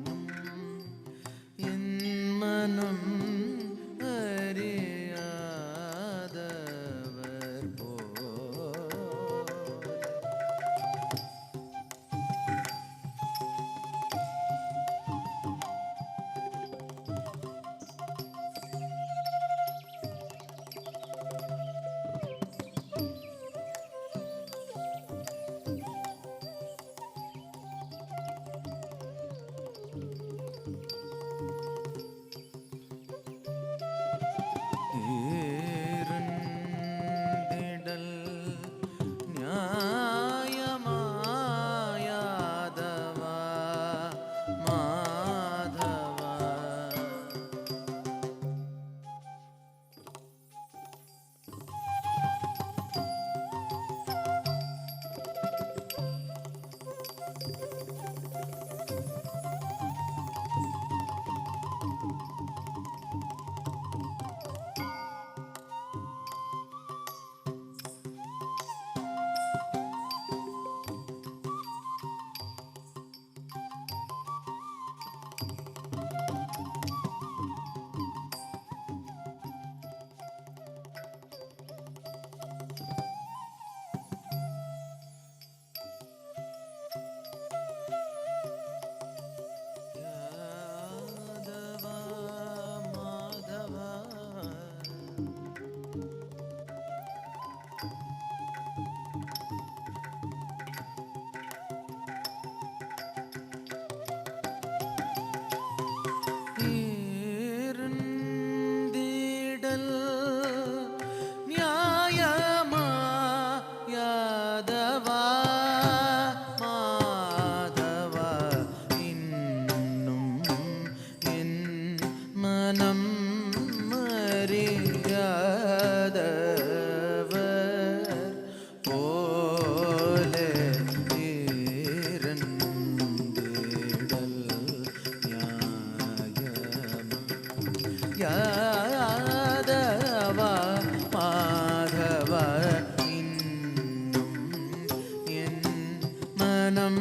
மனம்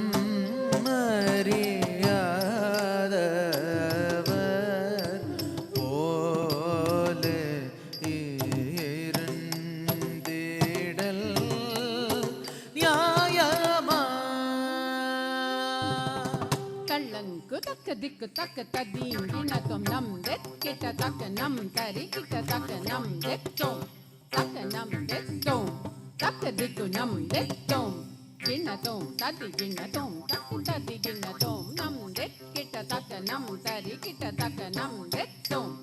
அறியாதவர் போலே இருந்திடல் நியாயமா. கள்ளங்கு தக்க திக்கு தக்க ததீங்கிணத்தும் நம் தெற்கிட்ட தக்க நம் தரிக்கிட்ட தக்க நம் தெத்தோம் தக்க நம் தெத்தோம் தக்க திக்கு நம் தெத்தோம் கிண்ணத்தோம் ததி கிண்ணத்தோம் தக்கு ததி கிண்ணத்தோம் நம் தெற்கிட்ட தக்க நம் தரிக்கிட்ட தக்க நம் தெத்தோம்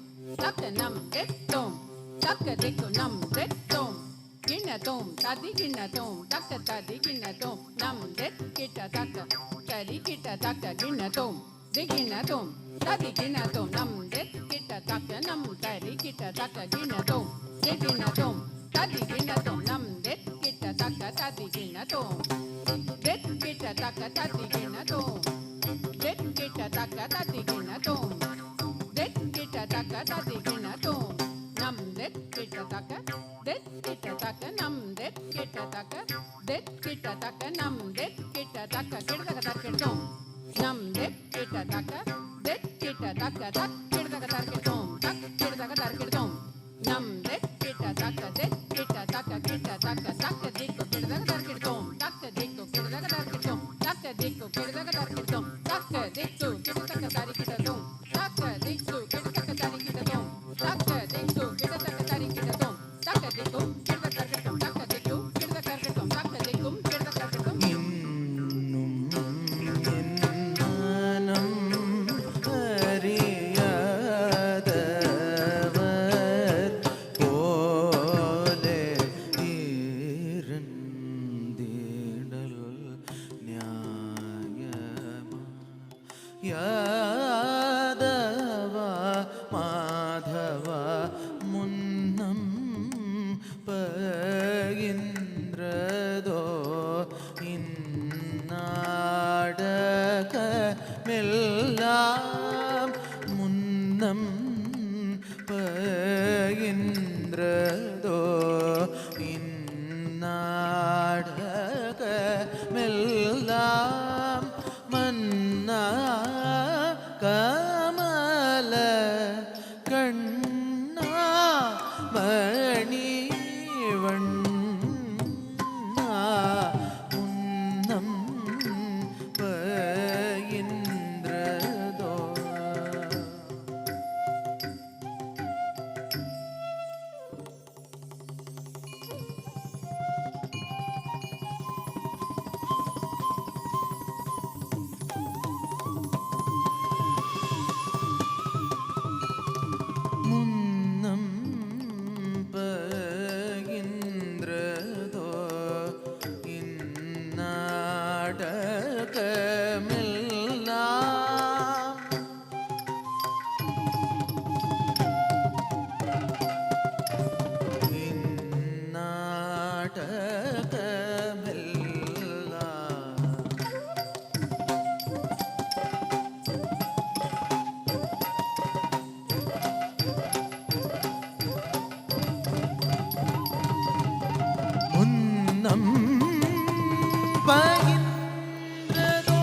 தக்க நம் தெத்தோம் தக்க திக்கு நம் தெத்தோம் கிண்ணத்தோம் ததி கிண்ணத்தோம் தக்க ததி கிண்ணத்தோம் நம் தெற்கிட்ட தக்க தரிக்கிட்ட தக்க கிண்ணத்தோம் திகிண்ணத்தோம் ததி கிண்ணத்தோம் நம் தெற்கிட்ட தக்க நம் தரிக்கிட்ட தக்க கிண்ணத்தோம் திகிண்ணத்தோம் ததி கிண்ணத்தோம் நம் தெற்கிட்ட தக்க ததி கிண்ணத்தோம் தெற்கிட்ட தக்க ததி கிண்ணத்தோம் தெற்கிட்ட தக்க ததி கிண்ணத்தோம் தெற்கிட்ட தக்க ததி கிண்ணத்தோம் நம் தெற்கிட்ட தக்க தெற்கிட்ட தக்க நம் தெற்கிட்ட தக்க தெற்கிட்ட தக்க நம் தெற்கிட்ட தக்க கிடதக தக்கிட்டோம் நம் தெற்கிட்ட தக்க தெற்கிட்ட தக்க தக்கிடதக தக்கிட்டோம் தக்கிடதக தக்கிட்டோம் நம் தெற்கிட்ட தக்க தெற்கிட்ட தக்க கிட்ட தக்க தக்க திக்கு கிடதக தக்கிட்டோம் தக்க திக்கு கிடதக தக்கிட்டோம் தக்க திக்கு கிடதக தக்கிட்டோம் தக்க திக்கு கிடதக தரிக்கிட்டோம் தக்க திக்கு கிடதக தரிக்கிட்டோம் தக்க திக்கு கிடதக தரிக்கிட்டோம் தக்க திக்கு கிடதக தரிக்கிட்டோம் தக்க திக்கு கிடதக தரிக்கிட்டோம் தக்க திக்கு கிடதக தரிக்கிட்டோம் இன்னும் என் மனம் அறியாதவர் போலே இருந்திடல் நியாயமா. யாதவா மாதவா முன்னம் பகின்றதோ இந்நாடகமெல்லாம் முன்னம் பகின்றதோ இந்நாடகமெல்லாம் மன்னா கமல கண்ணா மணிவண்ணா உன்னம் பயின்றதோ. முன்னம் பகின்றதோ இந்நாடகமெல்லாம் இந்நாடகமெல்லாம் முன்னம் பகின்றதோ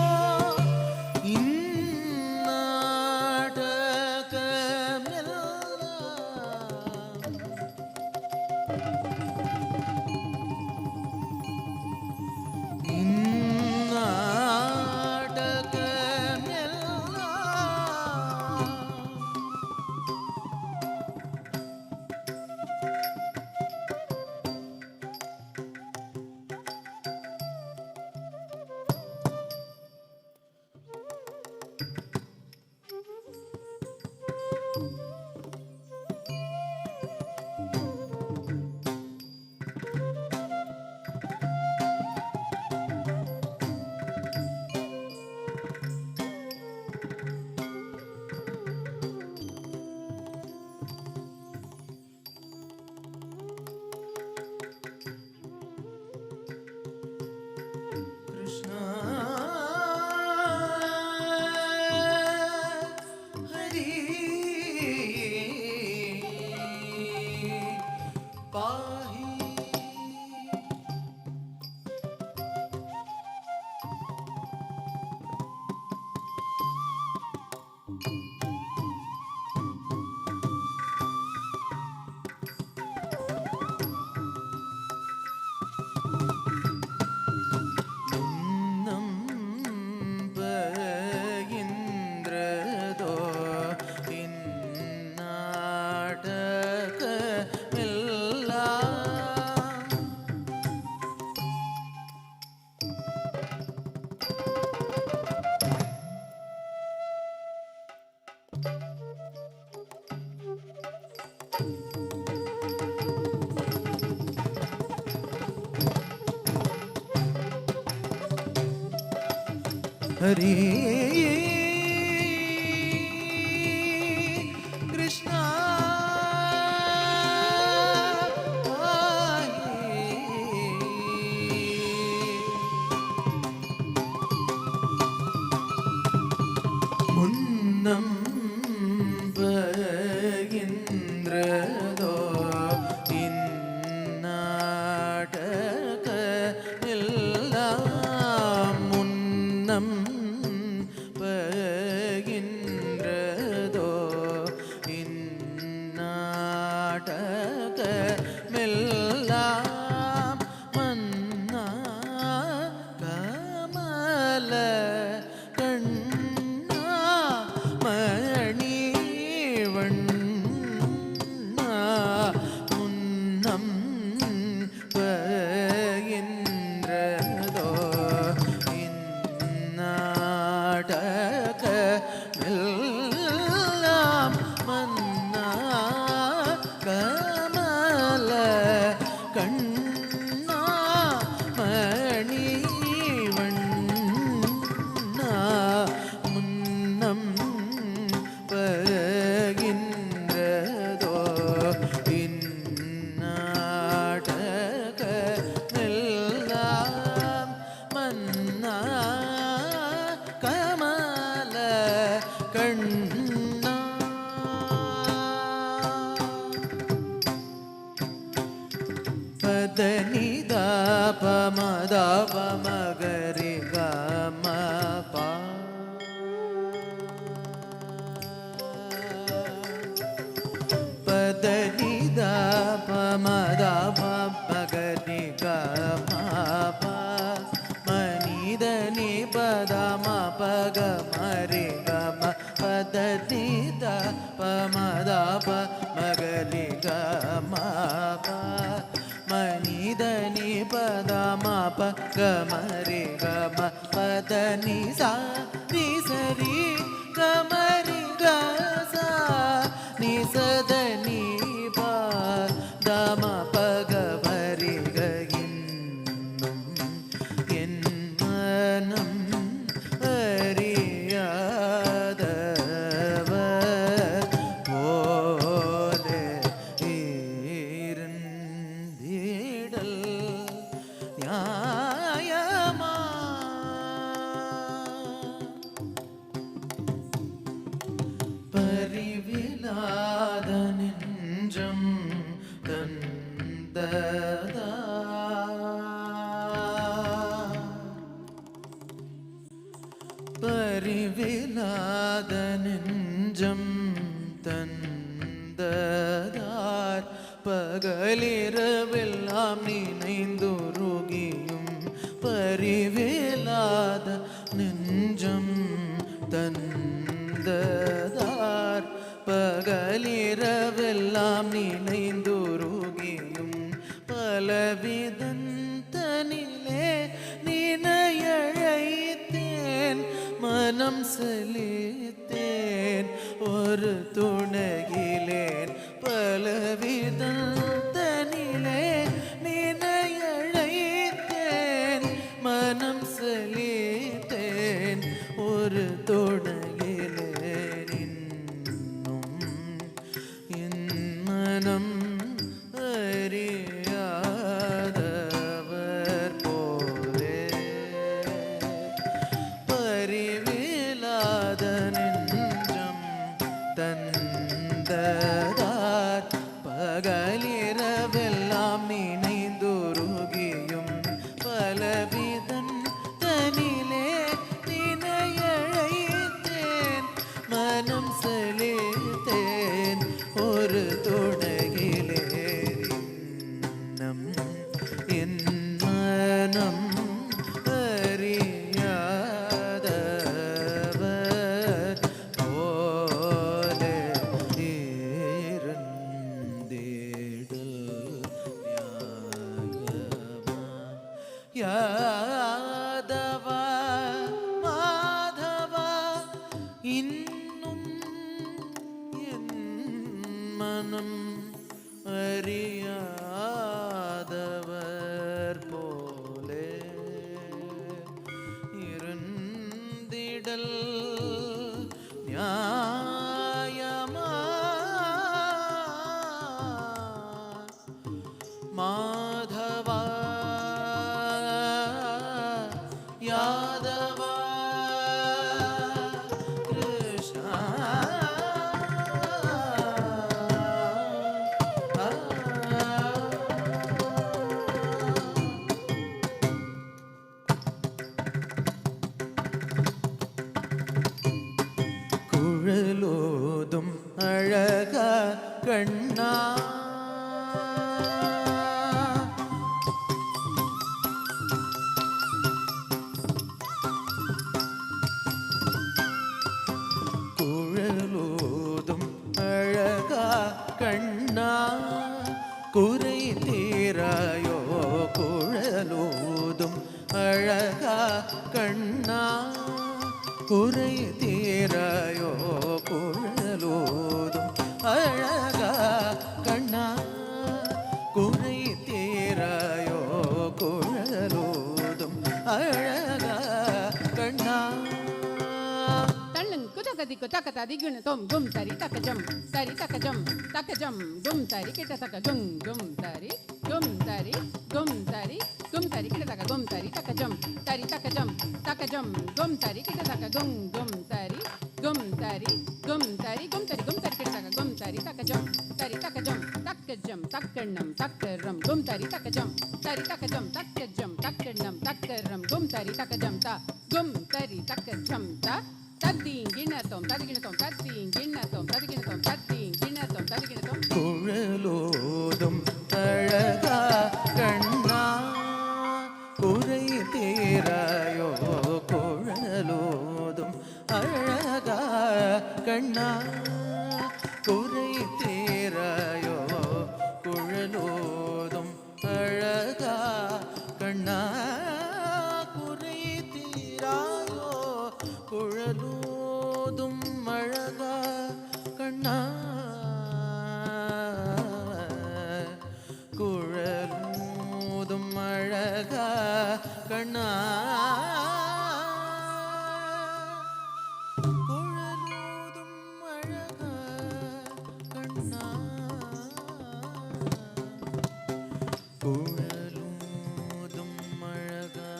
ஹரி கிருஷ்ணா முன்னம் பகின்றதோ இந்நாடக எல்லாம் முன்னம் பகின்றதோ இந்நாடக மெல்லாம் மன்னா கமல கண்ணா மணிவண்ணா முன்னம் பகின்றதோ இந்நாடக எல்லாம் மன்னா கமல கண்ணா மணிவண்ணா முன்னம் பகின்றதோ இந்நாடக எல்லாம் மன்னா கமல கண்ணா பதனித பமத பமகரி கம பா பதனித பமத பமகரி கம பா மனிதனி பதம பகமரி கம பதனித பமத பமகரி கம பா மனிதனி பதம பகமரி கம பதனி சா ரி சரி கமரி கசா நி சதனி பதம பகமரி இன்னும் என் மனம் அறியாதவர் போலே இருந்திடல் நியாயமா பரிவிலாத நெஞ்சம் தந்ததா பரிவிலாத நெஞ்சம் தந்ததார் பகலிரவெல்லாம் நினைந்துருகியும் பரிவிலாத நெஞ்சம் தந்ததார் பகலிரவெல்லாம் நினைந்துருகியும் பலவிதந்தனிலே நினையழைத்தேன் மனம் செலுத்தேன் ஒரு துணையிலேன் பலவிதந்தனிலே நினையழைத்தேன் மனம் செலுத்தேன் ஒரு துணையிலேன் இன்னும் என் மனம் அறியாதவர் போலே பரிவிலாத நெஞ்சம் தந்ததார் பகலிரவெல்லாம் நினைந்துருகியும் பலவிதன் தனிலே நினையழைத்தேன் தேடல் நியாயமா மாதவா யாதவா கிருஷ்ணா குழலோதும் அழக கண்ணா குழலோதும் அழக கண்ணா குறை தீராயோ குழலோதும் அழக கண்ணா குறை தீராயோ குழலோதும் அழகா கண்ணா குறை தீராயோ குழலோதும் அழகா கண்ணா தள்ளங் குதகதிக்கு தக்க திகுண தொம் கும் தரி தக்கஜம் தக்கஜம் கும் தரி கிட்ட தக்க கும் தரி கும் தரி கிட்ட தக்க கும் தரி தக்கஜம் தக்கஜம் கும் தரி கிட்ட தக்க கும் தரி கிட்ட தக்க கும் தரி தக்கஜம் தக்கண்ணம் தக்கரம் கும் தரி தக்கஜம் தக்கண்ணம் தக்கரம் கும் தரி தக்கஜம் கும் தரி தக்கஜம் தத்தீங்கிணத்தோம் ததிகிணத்தோம் தத்தீங்கிணத்தோம் குழலோதும் அழகா கண்ணா குறை தீராயோ குழலோதும் அழகா கண்ணா குறை தீராயோ குழலோதும் அழகா கண்ணா குறை தீராயோ குழலோதும் அழகா கண்ணா குழலோதும் அழகா கண்ணா குழலோதும் அழகா கண்ணா குழலோதும் அழகா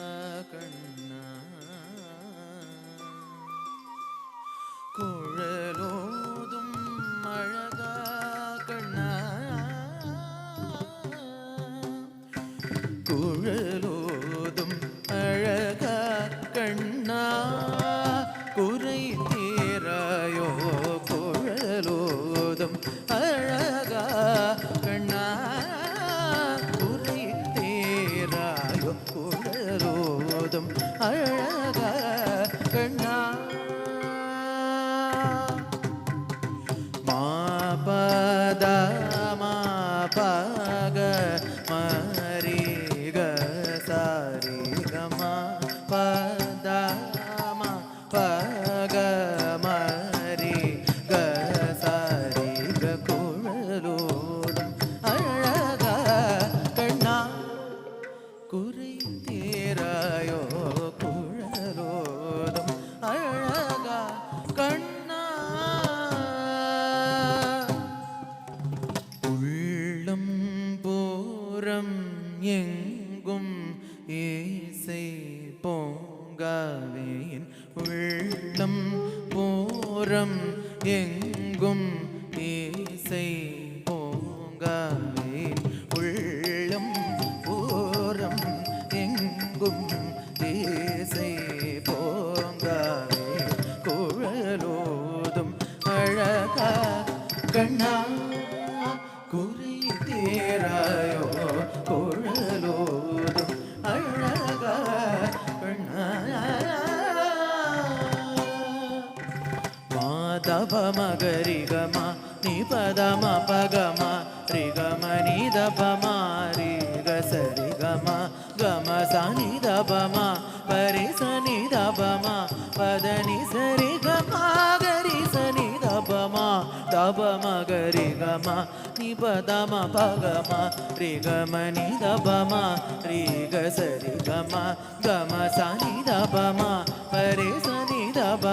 கண்ணா குழலோதும் அழகா கண்ணா குழலோதும் அழகா கண்ணா குறை தீராயோ குழலோதும் அழகா கண்ணா குறை தீராயோ குழலோதும் அழகா கண்ணா மாபத மாபக மரி க சாரி கமா பத மாபக மரி க சாரி க குழலோதும் அழகா கண்ணா குறை தீராயோ குழலோதும் அழகா கண்ணா உள்ளம் பூரம் எங்கும் இசை பொங்கவேன் உள்ளம் பூரம் எங்கும் இசை பொங்கவேன் உள்ளம் பூரம் எங்கும் இசை பொங்கவேன் குழலோதும் அழகா கண்ணா குறை தீராயோ குழலோதும் அழகா கண்ணா மாதவ மகரிகமா நிபதம பகமா ரிகம நிதபமா ரிக சரிகமா கம சனிதபமா பரிச நிதபமா பதனி சரிகமா கரி சனிதபமா தபம கரிகமா நிபதம பகமா ரிகம நிதபமா ரிக சரிகமா கம சனிதபமா பரிச நிதப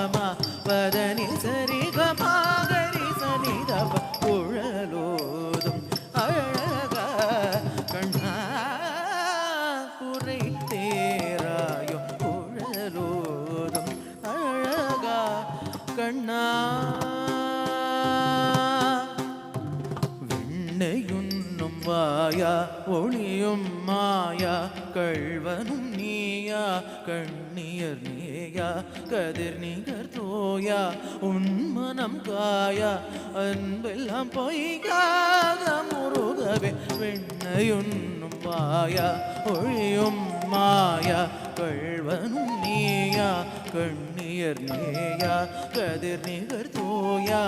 கண்ணா வெண்ணையுண்ணும் வாயா ஒளியும் மாயா கள்வனும் நீயா கண்ணியர் நேயா கதிர் நிகர் தோயா உன்மனம் காயா அன்பெல்லாம் பொய்யாக முருகவே வெண்ணையுண்ணும் வாயா ஒளியும் மாயா கள்வனும் நீயா கண்ணியர் நேயா கதிர் நிகர் தோயா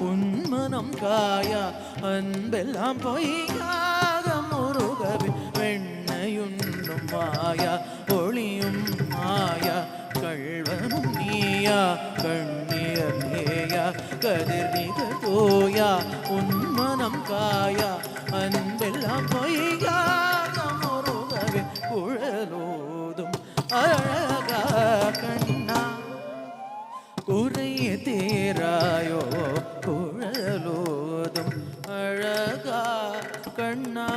உன்மனம் காயா அன்பெல்லாம் பொய்யாக முருகவே வெண்ணையுண்ணும் மாயா ஒளியும் மாயா கள்வனும் நீயா கண்ணியர் நேயா கதிர் நிகர் தோயா உன்மனம் காயா அன்பெல்லாம் பொய்யாக முருகவே குழலோதும் அழகா கண்ணா குறைய தேராயோ குழலோதும் அழகா கண்ணா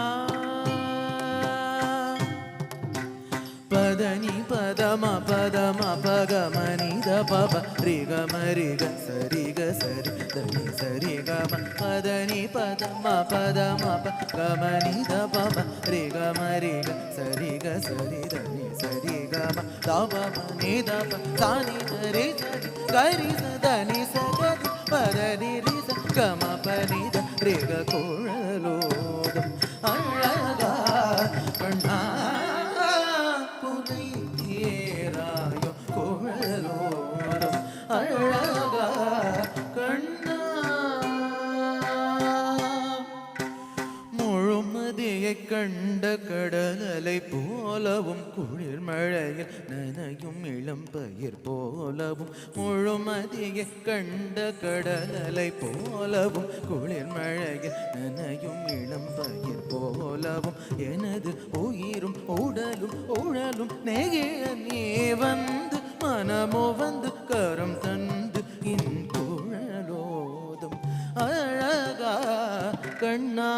பதனி பதம பதம பகமனித பப ரிகமரிக சரிக சரி தனி சரி கம பதனி பதம பதம பகமனித பப ரிகமரிக சரிக சரி தனி சரி கம தபமனி தப தானி சரி சரி கரி சதனி சகதி பதனி ரிச கம பனித ரிக குழலோதும் அழகா கண்ணா தேராயோ குழலோடும் அழகா கண்ணா முழுமதியை கண்ட கடலலை போலவும் குளிர் மழையில் நனையும் இளம் பயிர் போலவும் முழுமதியை கண்ட கடலலை போலவும் குளிர் மழையில் நனையும் இளம் பயிர் போலவும் எனது உயிரும் உடலும் உழலும் நெகிழ நீ வந்து மனமோ வந்து கரம் தந்து இன் குழலோதும் அழகா கண்ணா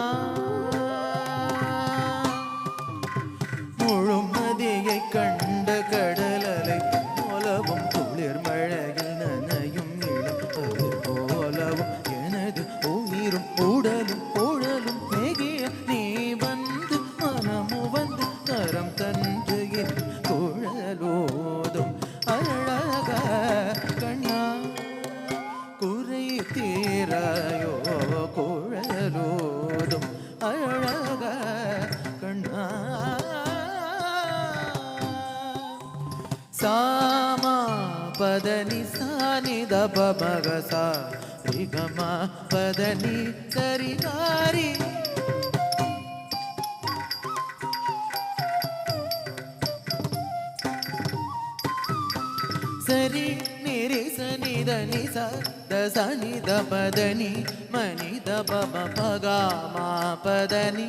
முழுமதியை கண்ட கடலலை போலவும் குளிர் மழையில் நனையும் இளம் பயிர் போலவும் எனது உயிரும் உடலும் உழலும் நெகிழ நீ வந்து மனமோ வந்து கரம் தன்று என் குழலோதும் அழகா கண்ணா குறை தீராயோ குழலோதும் அழகா கண்ணா சாமா பதனி சானி தப மகசா ரிகமா பதனி சரிகாரி சரி நிரி சனி தனி சனி தபதனி மணி தப பகா மா பதனி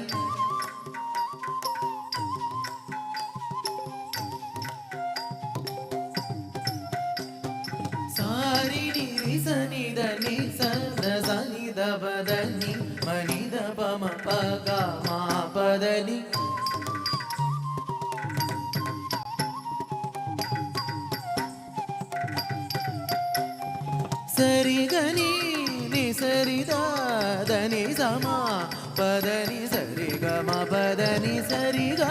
சாரி நிரி சனி தனி சனி தபதனி மணி தப பகா மா பதனி சரிகனி ni sarida dani sama padani sarigama padani sariga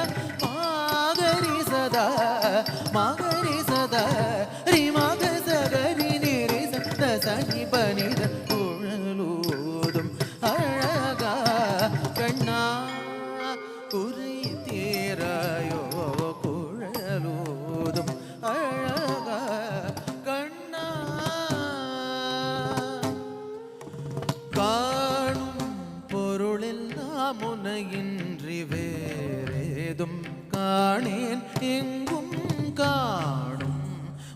magari sada ri magasagari ni ri sani panida kulaludum alaga kanna kurai tirayo kulaludum alaga kanna காணும் பொருளெல்லாம் உனையின்றி வேறேதும் காணேன் எங்கும் காணும்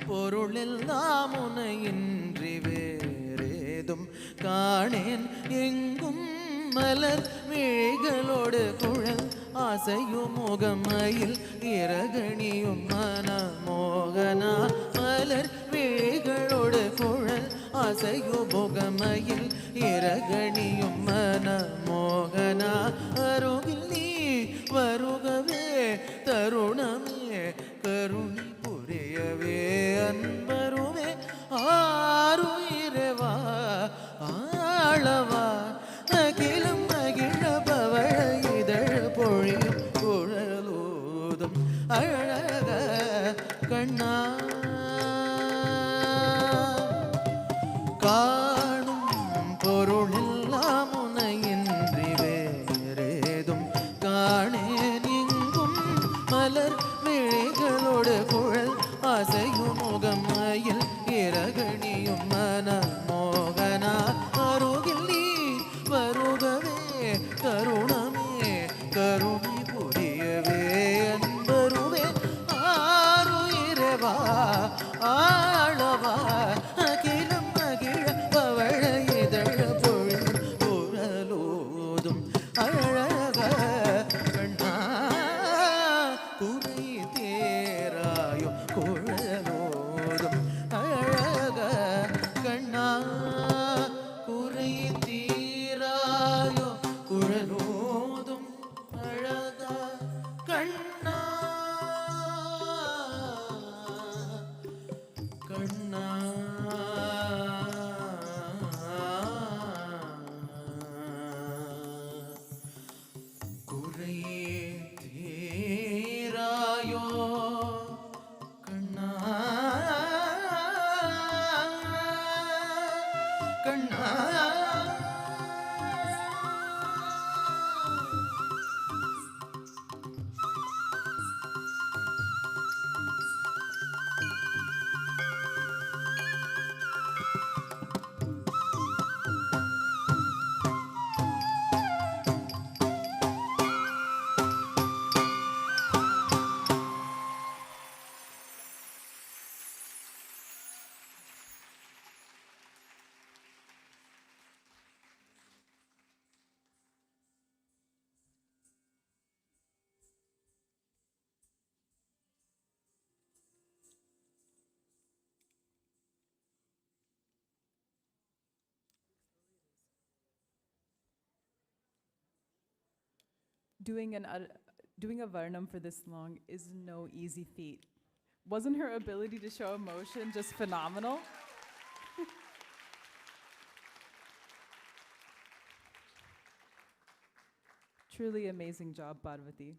பொருளெல்லாம் உனையின்றி வேறேதும் காணேன் எங்கும் மலர் விழிகளோடு குழல் ஆசையும் முகமயில் இரகணியும் மனமோகனா மலர் விழிகளோடு குழல் ஆசையும் முகமயில் இரகணியும் மனமோகனா அருகில் நீ வருகவே தருணமே கருணி புரியவே அன்பருமே ஆருயிரே காணும் பொருளெல்லாம் உனையின்றி வேறேதும் காணேன் எங்கும் மலர் விழிகளோடு குழல் அசையும் முகமயில் இரகணியும் மனமோகனா அருகில் நீ வருகவே கருணமே கருணை புரியவே அன்பருவே ஆருயிரவா ஆளவா அகிலம் மகிழ பவழ இதழ பொழில் குழலோதும் அழக கண்ணா குறை தேராயோ குழலோதும் அழக கண்ணா குறை தீராயோ குழலோதும் அழக கண்ணா கண்ணா குறையே தீராயோ கண்ணா கண்ணா Doing a Varnum for this long is no easy feat. Wasn't her ability to show emotion just phenomenal? Truly amazing job, Parvathy.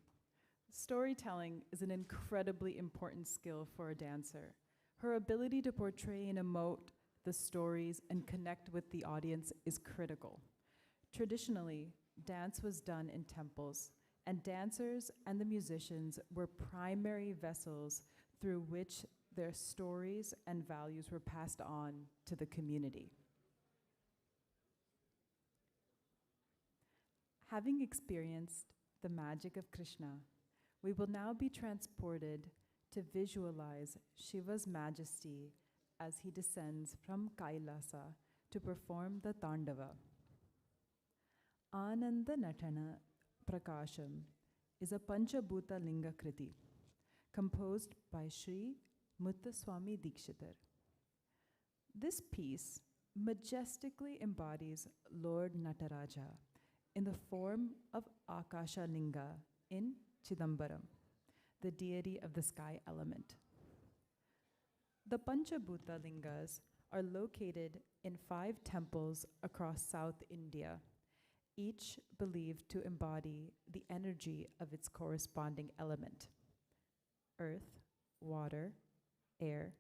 Storytelling is an incredibly important skill for a dancer. Her ability to portray and emote the stories and connect with the audience is critical. Traditionally, dance was done in temples, and dancers and the musicians were primary vessels through which their stories and values were passed on to the community. Having experienced the magic of Krishna, we will now be transported to visualize Shiva's majesty as he descends from Kailasa to perform the Tandava. Ananda Natana Prakasham is a Panchabhuta Linga Kriti composed by Sri Muthuswami Dikshitar. This piece majestically embodies Lord Nataraja in the form of Akasha Linga in Chidambaram, the deity of the sky element. The Panchabhuta Lingas are located in 5 temples across South India, each believed to embody the energy of its corresponding element: earth, water, air,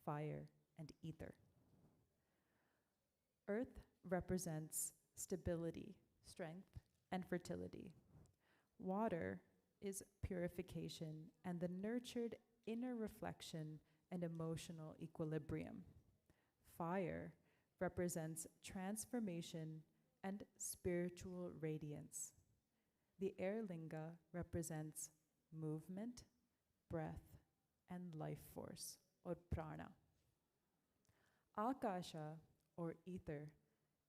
fire, and ether. Earth represents stability, strength, and fertility. Water is purification and the nurtured inner reflection and emotional equilibrium. Fire represents transformation and spiritual radiance. The air linga represents movement, breath, and life force, or prana. Akasha, or ether,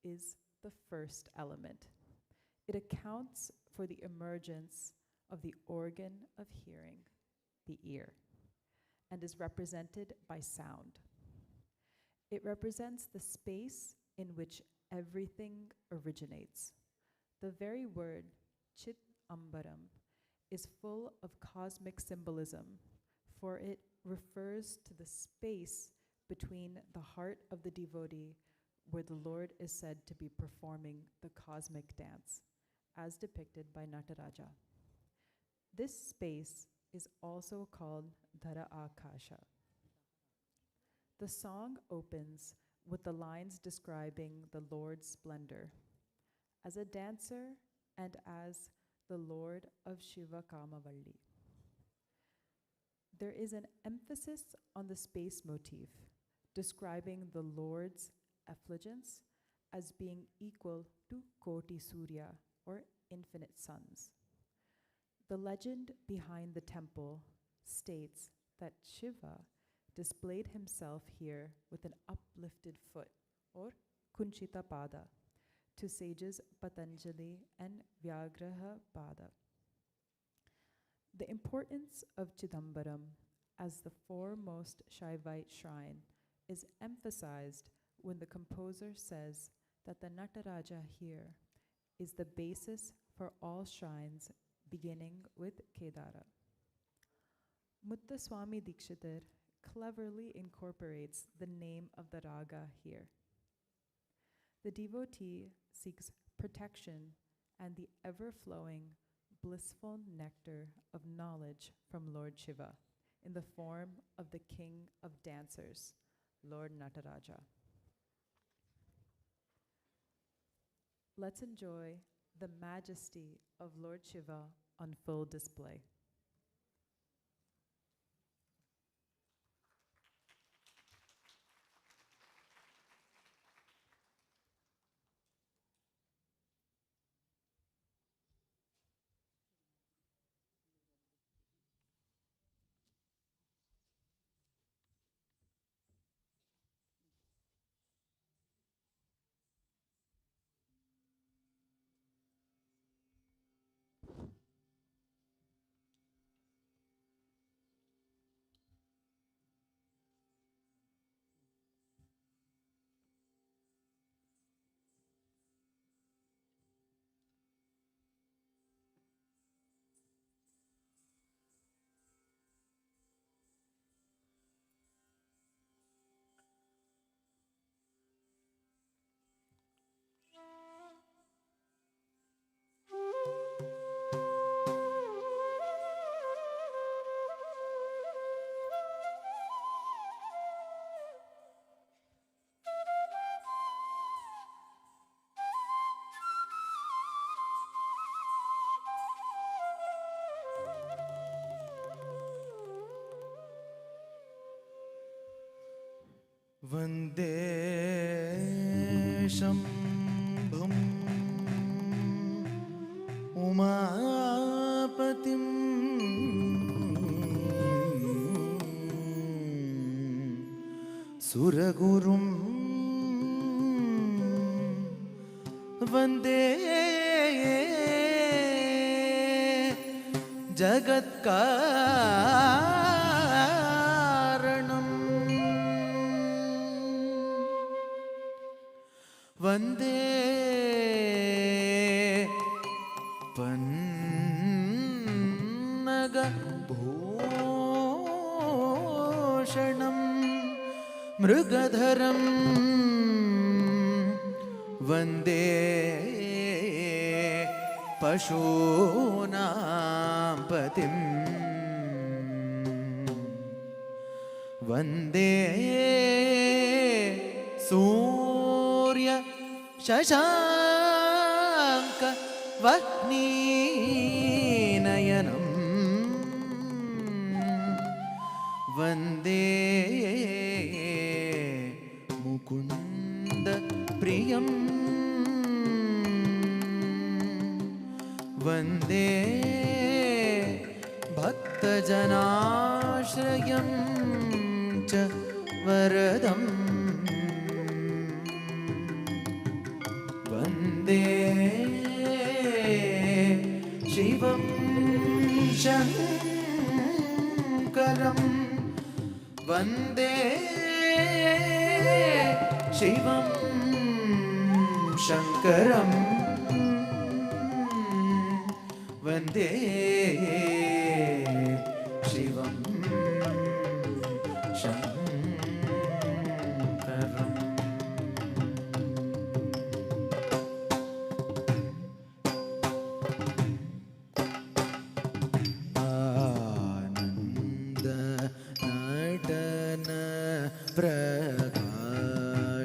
is the first element. It accounts for the emergence of the organ of hearing, the ear, and is represented by sound. It represents the space in which everything originates. The very word Chit Ambaram is full of cosmic symbolism, for it refers to the space between the heart of the devotee where the Lord is said to be performing the cosmic dance, as depicted by Nataraja. This space is also called Dhara Akasha. The song opens with the lines describing the Lord's splendor. As a dancer and as the Lord of Shiva Kamavalli. There is an emphasis on the space motif, describing the Lord's effulgence as being equal to Koti Surya, or infinite suns. The legend behind the temple states that Shiva displayed himself here with an uplifted foot, or Kunchita Pada, to sages Patanjali and Vyagraha Pada. The importance of Chidambaram as the foremost Shaivite shrine is emphasized when the composer says that the Nataraja here is the basis for all shrines beginning with Kedara. Muthuswami Dikshitar cleverly incorporates the name of the raga here. The devotee seeks protection and the ever-flowing, blissful nectar of knowledge from Lord Shiva in the form of the king of dancers, Lord Nataraja. Let's enjoy the majesty of Lord Shiva on full display. वन्दे शम्भुम् उमापतिम् सुरगुरुं वन्दे जगत्कारणम् वन्दे पन्नगभूषणं मृगधरं वन्दे पशूनां पतिं वन्दे सूर्य शशाङ्क वह्निनयनं वन्दे मुकुन्द प्रियं वन्दे भक्तजनाश्रयं च वरदम् वन्दे शिवं शङ्करं वन्दे शिवं शङ्करं वन्दे शिवं शङ्करम् आनन्द नटन प्रकाश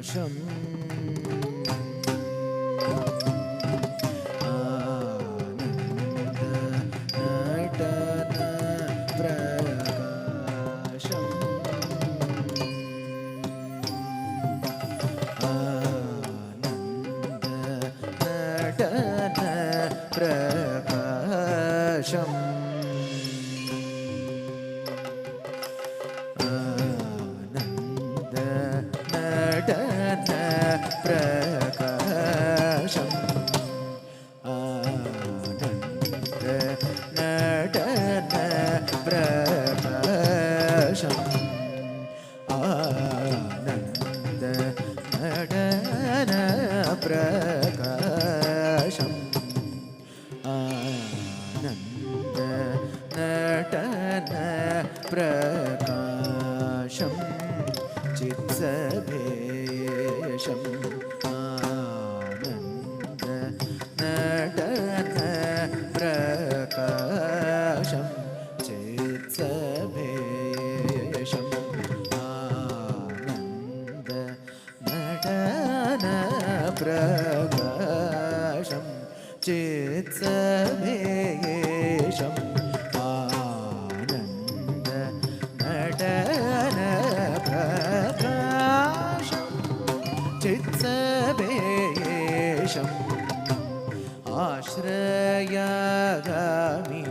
आश्रयागामि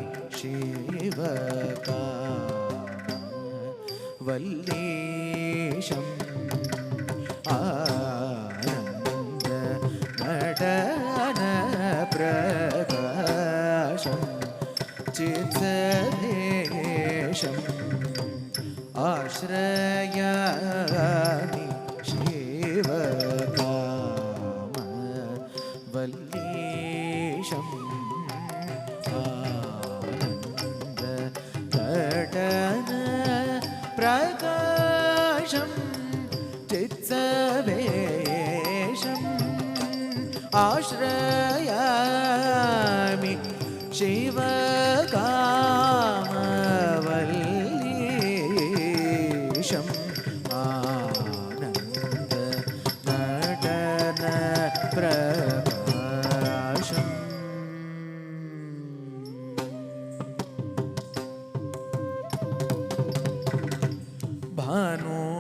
शिवकामवल्लीशम् आनन्द नटनप्रकाशं चित्सभेशम् आश्रयामि शिवकामवल्लीशम् आनन्द नटनप्रकाशं चित्सभेशम् आश्रयामि शिवकामवल्लीशम् आनन्द नटनप्रकाशम्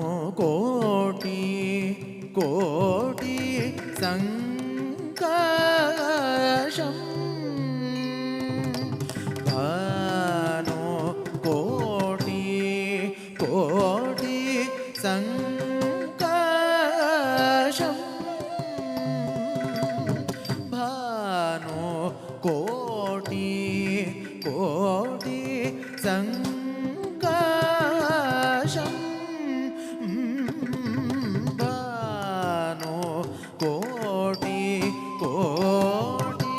भानुकोटि कोटि संकाशम् भानुकोटि कोटि संकाशम् भानुकोटि कोटि संकाशम् कोटि कोटि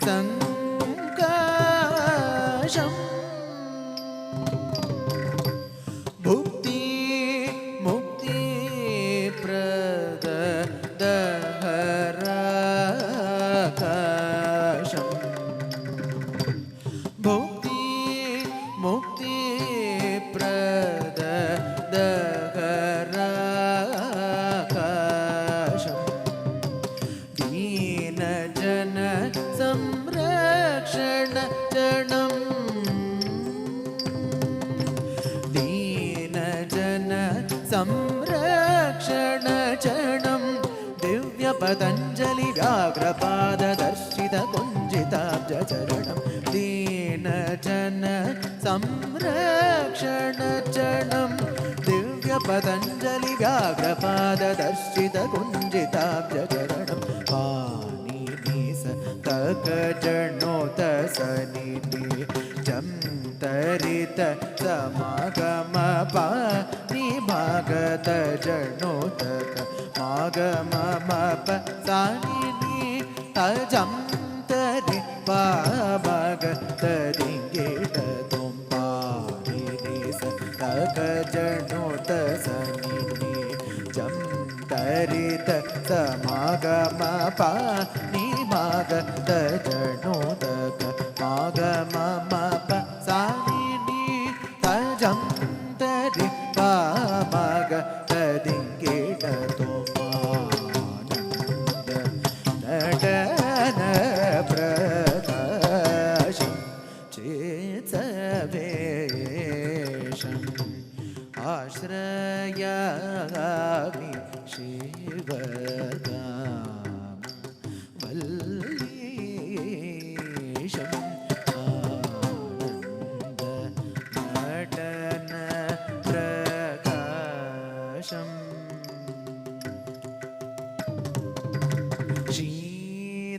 संकाशम् भुक्ति मुक्ति प्रदहराकाशम् भुक्ति मुक्ति प्रदहराकाशम् दीनजन संरक्षण चरणम् दीनजन संरक्षण चरणं दिव्य पतञ्जलि व्याघ्रपाददर्शित कुञ्जिताब्ज चरणं दीनजन संरक्षण चरणं दिव्य पतञ्जलि व्याघ्रपाददर्शित कुञ्जिताब्ज चरणं पाणिनिस तकजनोत सनिधि जं तरित समागम पानि भागत जनोतक मागम मप सानिधि तजं तरि पाभगत दिङ्गिट तुं पाणिनिस तकजनोत सनिधि जं तरित समागम पानि भागत जनोतक मागम मप सानिधि तजं तरि पाभगत दिङ्गिट तुं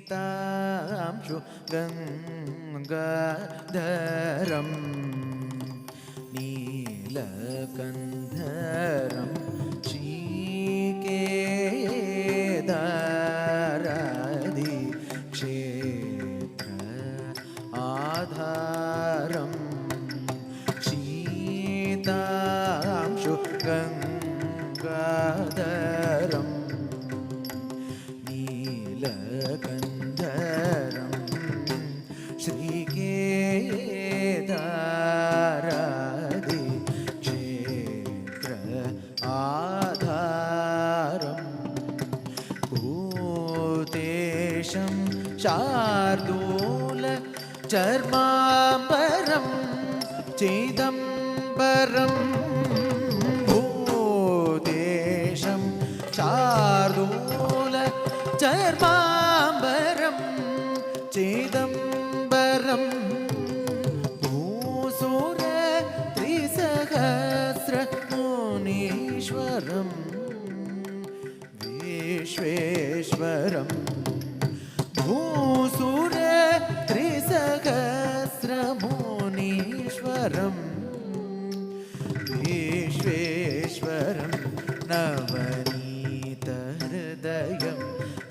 शीतांशु गङ्गाधरं नीलकन्धरं श्रीकेदारदीक्षेत्र आधारं शीतांशु गङ्गाधरं नीलकन्धरं श्रीकेदारदीक्षेत्र आधारं भूतेशं शार्दूल चर्माम्बरं चिदम्बरं भूतेशं शार्दूल चर्माम्बरं चिदम्बरं भूसुर त्रिसहस्रमुनीश्वरं विश्वेश्वरं भूसुर त्रिसहस्रमुनीश्वरं विश्वेश्वरं नवनीतहृदयं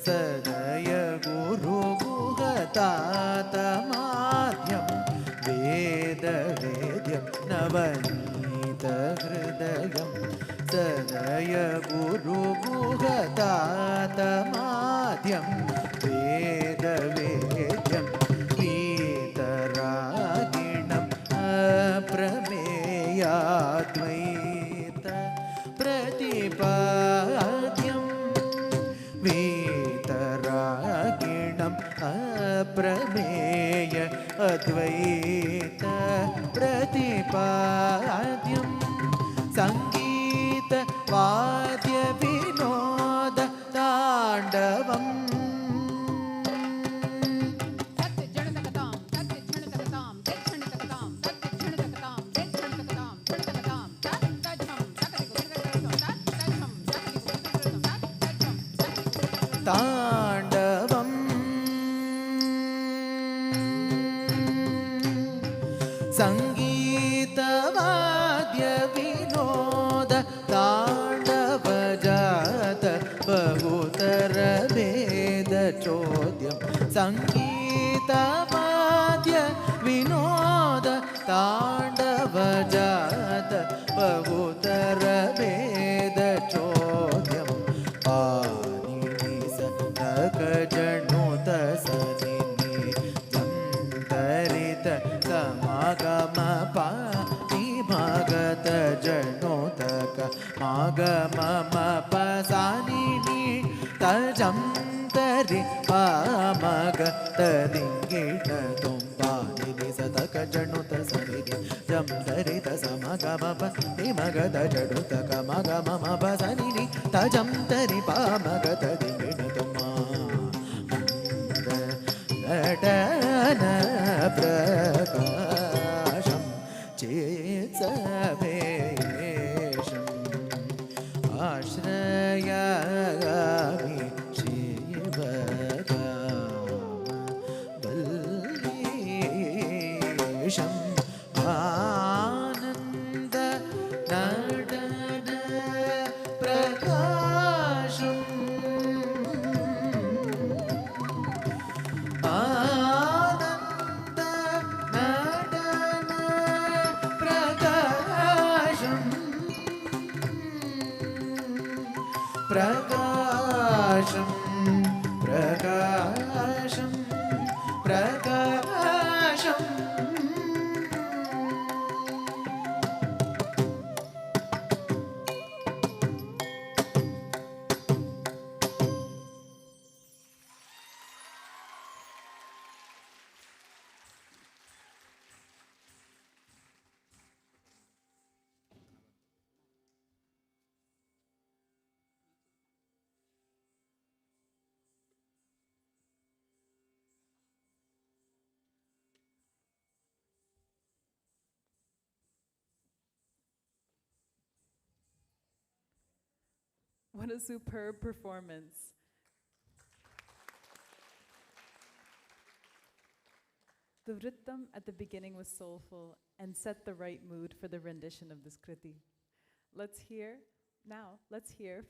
सदय गुरुगुहतातमाद्यं वेदवेद्यं नवनीतहृदयं सदय गुरुगुहतातमाद्यं वेदवेद्यं वीतरागिणम् अप्रमेयाद्वैत प्रतिपाद्यं वीतरागिणम् अप्रमेय अद्वैत प्रतिपाद्यं सङ्गीत वाद्य विनोद ताण्डवम् ताण्डवं सङ्गीतवाद्य विनोद ताण्डवजात बहुतरभेदचोद्यं सङ्गीतवाद्य विनोद ताण्डवजात बहुतरभेदचोद्यं जणुत सनिनि जन्तरित समागम पाति भगत जणुतक मागम पसानिनि तजन्तरि पामग तदिङ्गिण तुम्पानिनि सतक जणुत सनिनि जन्तरित समागम पाति भगत जणुतक मागम पसानिनि तजन्तरि पामग तदिङ्गिण घटन प्रकाशं चेत्सवेशम् आश्रयामि शिवकामवल्लीशम् आनन्द नटन प्रकाशम् आनन्द नटन प्रकाशं प्रकाशं प्रकाशं प्रकाशम् What a superb performance. The Vrittam at the beginning was soulful and set the right mood for the rendition of this kriti. Let's hear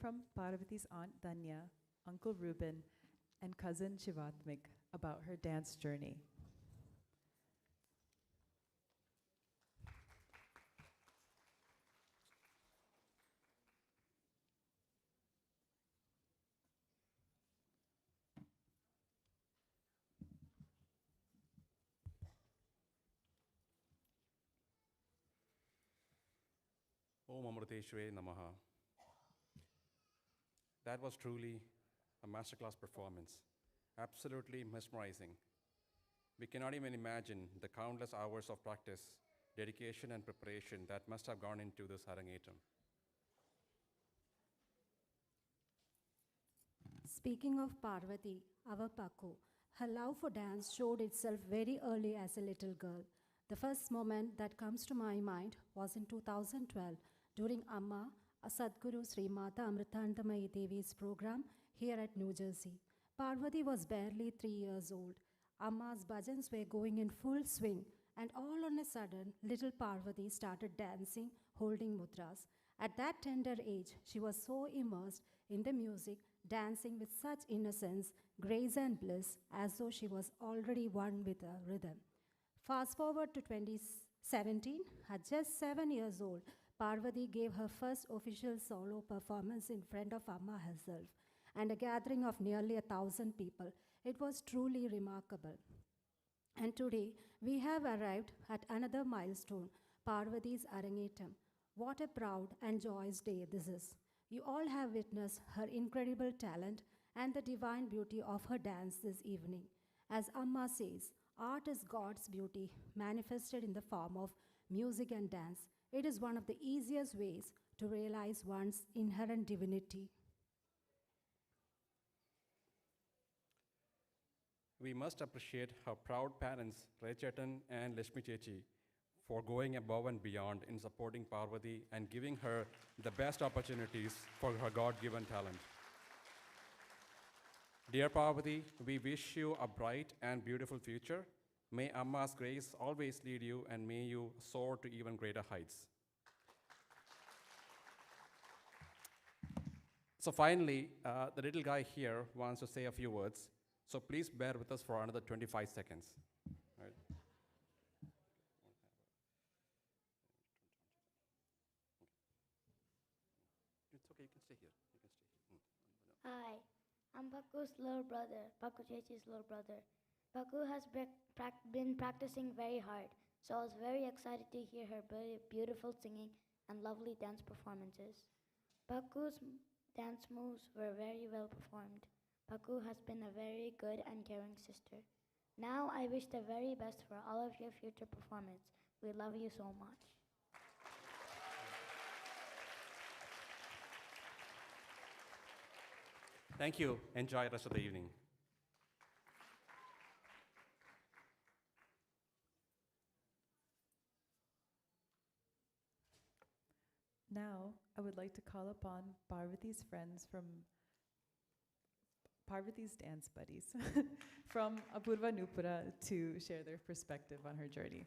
from Parvathy's aunt Danya, Uncle Reuben, and cousin Shivatmik about her dance journey. Om Amriteshwe Namaha. That was truly a masterclass performance, absolutely mesmerizing. We cannot even imagine the countless hours of practice, dedication, and preparation that must have gone into this Arangetram. Speaking of Parvathy, our Paku, her love for dance showed itself very early as a little girl. The first moment that comes to my mind was in 2012 during Amma, a Sadguru Sri Mata Amritandamayi Devi's program here at New Jersey. Parvathy was barely 3 years old. Amma's bhajans were going in full swing, and all on a sudden, little Parvathy started dancing, holding mudras. At that tender age, she was so immersed in the music, dancing with such innocence, grace, and bliss, as though she was already one with the rhythm. Fast forward to 2017, at just 7 years old, Parvathy gave her first official solo performance in front of Amma herself and a gathering of nearly 1,000 people. It was truly remarkable. And today, we have arrived at another milestone, Parvathy's Arangetram. What a proud and joyous day this is. You all have witnessed her incredible talent and the divine beauty of her dance this evening. As Amma says, art is God's beauty manifested in the form of music and dance. It is one of the easiest ways to realize one's inherent divinity. We must appreciate her proud parents, Rechatan and Lashmi Chechi, for going above and beyond in supporting Parvathy and giving her the best opportunities for her God-given talent. Dear Parvathy, we wish you a bright and beautiful future. May Amma's grace always lead you, and may you soar to even greater heights. So finally, the little guy here wants to say a few words. So please bear with us for another 25 seconds. Right. It's okay, you can stay here. You can stay here. Hi, I'm Paku's little brother, Paku Chechi's little brother. Paku has been practicing very hard, so I was very excited to hear her beautiful singing and lovely dance performances. Paku's dance moves were very well performed. Paku has been a very good and caring sister. Now I wish the very best for all of your future performance. We love you so much. Thank you. Enjoy the rest of the evening. Now, I would like to call upon Parvathy's friends from Parvathy's dance buddies from Apurva Nupura to share their perspective on her journey.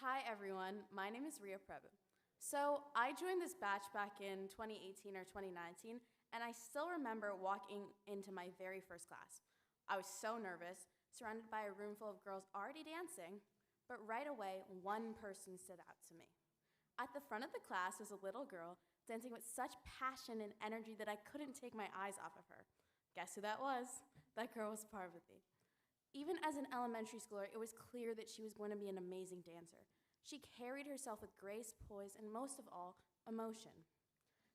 Hi everyone, my name is Ria Prabhu. So I joined this batch back in 2018 or 2019, and I still remember walking into my very first class. I was so nervous, surrounded by a room full of girls already dancing, but right away, one person stood out to me. At the front of the class was a little girl dancing with such passion and energy that I couldn't take my eyes off of her. Guess who that was? That girl was Parvathy. Even as an elementary schooler, it was clear that she was going to be an amazing dancer. She carried herself with grace, poise, and most of all, emotion.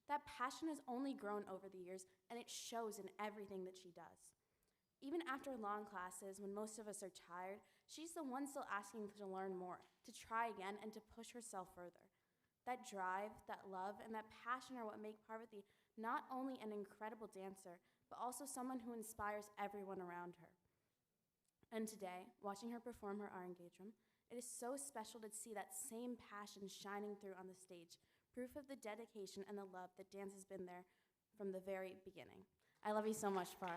That passion has only grown over the years, and it shows in everything that she does. Even after long classes, when most of us are tired, she's the one still asking to learn more, to try again, and to push herself further. That drive, that love, and that passion are what make Parvathy not only an incredible dancer, but also someone who inspires everyone around her. And today, watching her perform her Arangetram, it is so special to see that same passion shining through on the stage, proof of the dedication and the love that dance has been there from the very beginning. I love you so much, Par.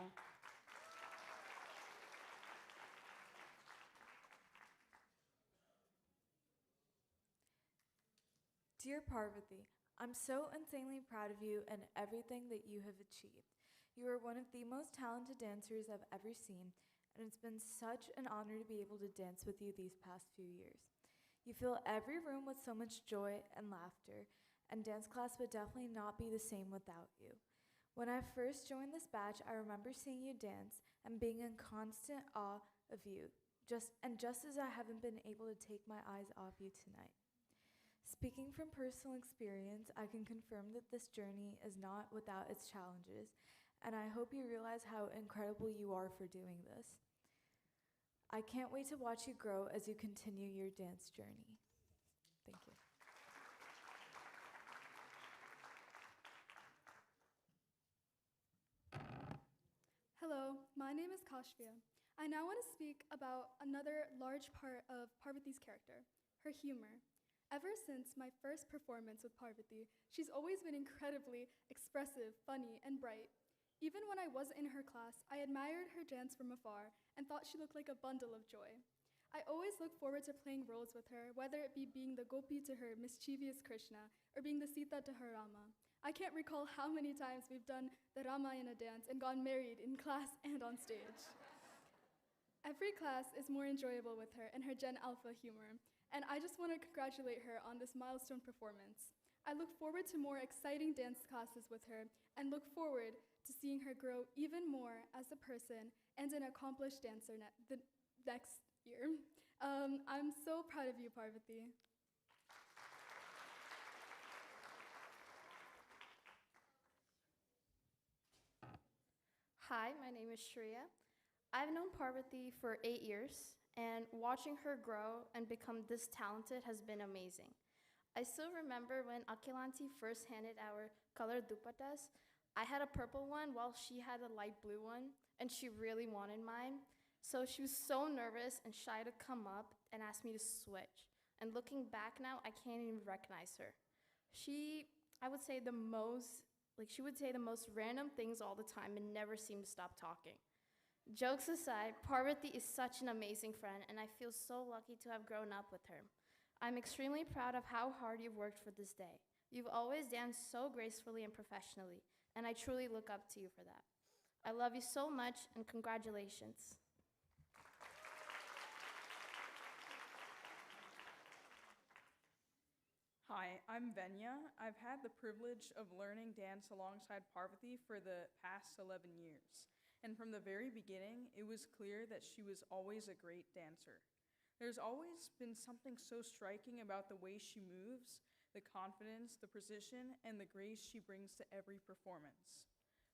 Dear Parvathy, I'm so insanely proud of you and everything that you have achieved. You are one of the most talented dancers I've ever seen, and it's been such an honor to be able to dance with you these past few years. You fill every room with so much joy and laughter, and dance class would definitely not be the same without you. When I first joined this batch, I remember seeing you dance and being in constant awe of you, just as I haven't been able to take my eyes off you tonight. Speaking from personal experience, I can confirm that this journey is not without its challenges, and I hope you realize how incredible you are for doing this. I can't wait to watch you grow as you continue your dance journey. Thank you. Hello, my name is Kashvia. I now want to speak about another large part of Parvathy's character, her humor. Ever since my first performance with Parvathy, she's always been incredibly expressive, funny, and bright. Even when I wasn't in her class, I admired her dance from afar and thought she looked like a bundle of joy. I always look forward to playing roles with her, whether it be being the Gopi to her mischievous Krishna or being the Sita to her Rama. I can't recall how many times we've done the Ramayana dance and gone married in class and on stage. Every class is more enjoyable with her and her Gen Alpha humor, and I just want to congratulate her on this milestone performance. I look forward to more exciting dance classes with her and look forward to seeing her grow even more as a person and an accomplished dancer the next year. I'm so proud of you, Parvathy. Hi, my name is Shreya. I've known Parvathy for 8 years, and watching her grow and become this talented has been amazing. I still remember when Akilanti first handed our colored dupattas. I had a purple one while she had a light blue one, and she really wanted mine. So she was so nervous and shy to come up and ask me to switch. And looking back now, I can't even recognize her. She would say the most random things all the time and never seemed to stop talking. Jokes aside, Parvathy is such an amazing friend, and I feel so lucky to have grown up with her. I'm extremely proud of how hard you've worked for this day. You've always danced so gracefully and professionally, and I truly look up to you for that. I love you so much, and congratulations. Hi, I'm Venya. I've had the privilege of learning dance alongside Parvathy for the past 11 years. And from the very beginning, it was clear that she was always a great dancer. There's always been something so striking about the way she moves, the confidence, the precision, and the grace she brings to every performance.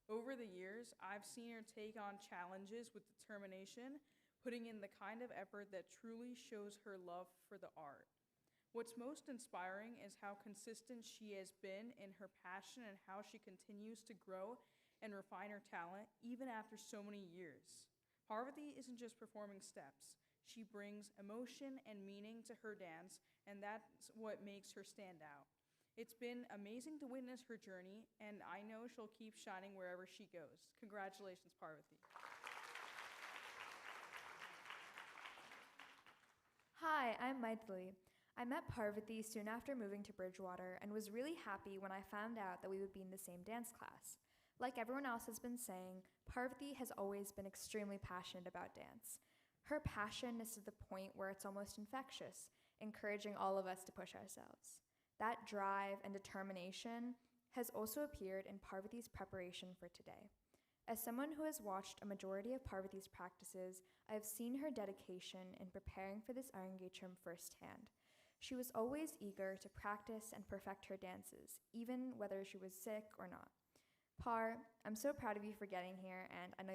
Over the years, I've seen her take on challenges with determination, putting in the kind of effort that truly shows her love for the art. What's most inspiring is how consistent she has been in her passion and how she continues to grow and refine her talent even after so many years. Parvathy isn't just performing steps. She brings emotion and meaning to her dance, and that's what makes her stand out. It's been amazing to witness her journey, and I know she'll keep shining wherever she goes. Congratulations, Parvathy. Hi, I'm Maithili. I met Parvathy soon after moving to Bridgewater and was really happy when I found out that we would be in the same dance class. Like everyone else has been saying, Parvathy has always been extremely passionate about dance. Her passion is to the point where it's almost infectious, encouraging all of us to push ourselves. That drive and determination has also appeared in Parvathy's preparation for today. As someone who has watched a majority of Parvathy's practices, I have seen her dedication in preparing for this Arangetram firsthand. She was always eager to practice and perfect her dances, even whether she was sick or not. Par, I'm so proud of you for getting here, and I know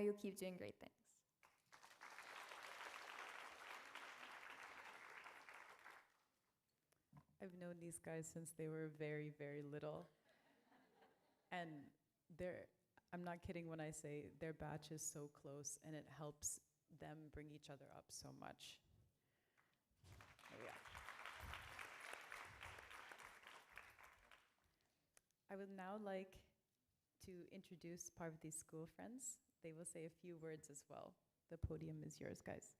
you'll keep doing great things. I've known these guys since they were very, very little. And I'm not kidding when I say their batch is so close, and it helps them bring each other up so much. Yeah. I would now like to introduce Parvathy's school friends. They will say a few words as well. The podium is yours, guys.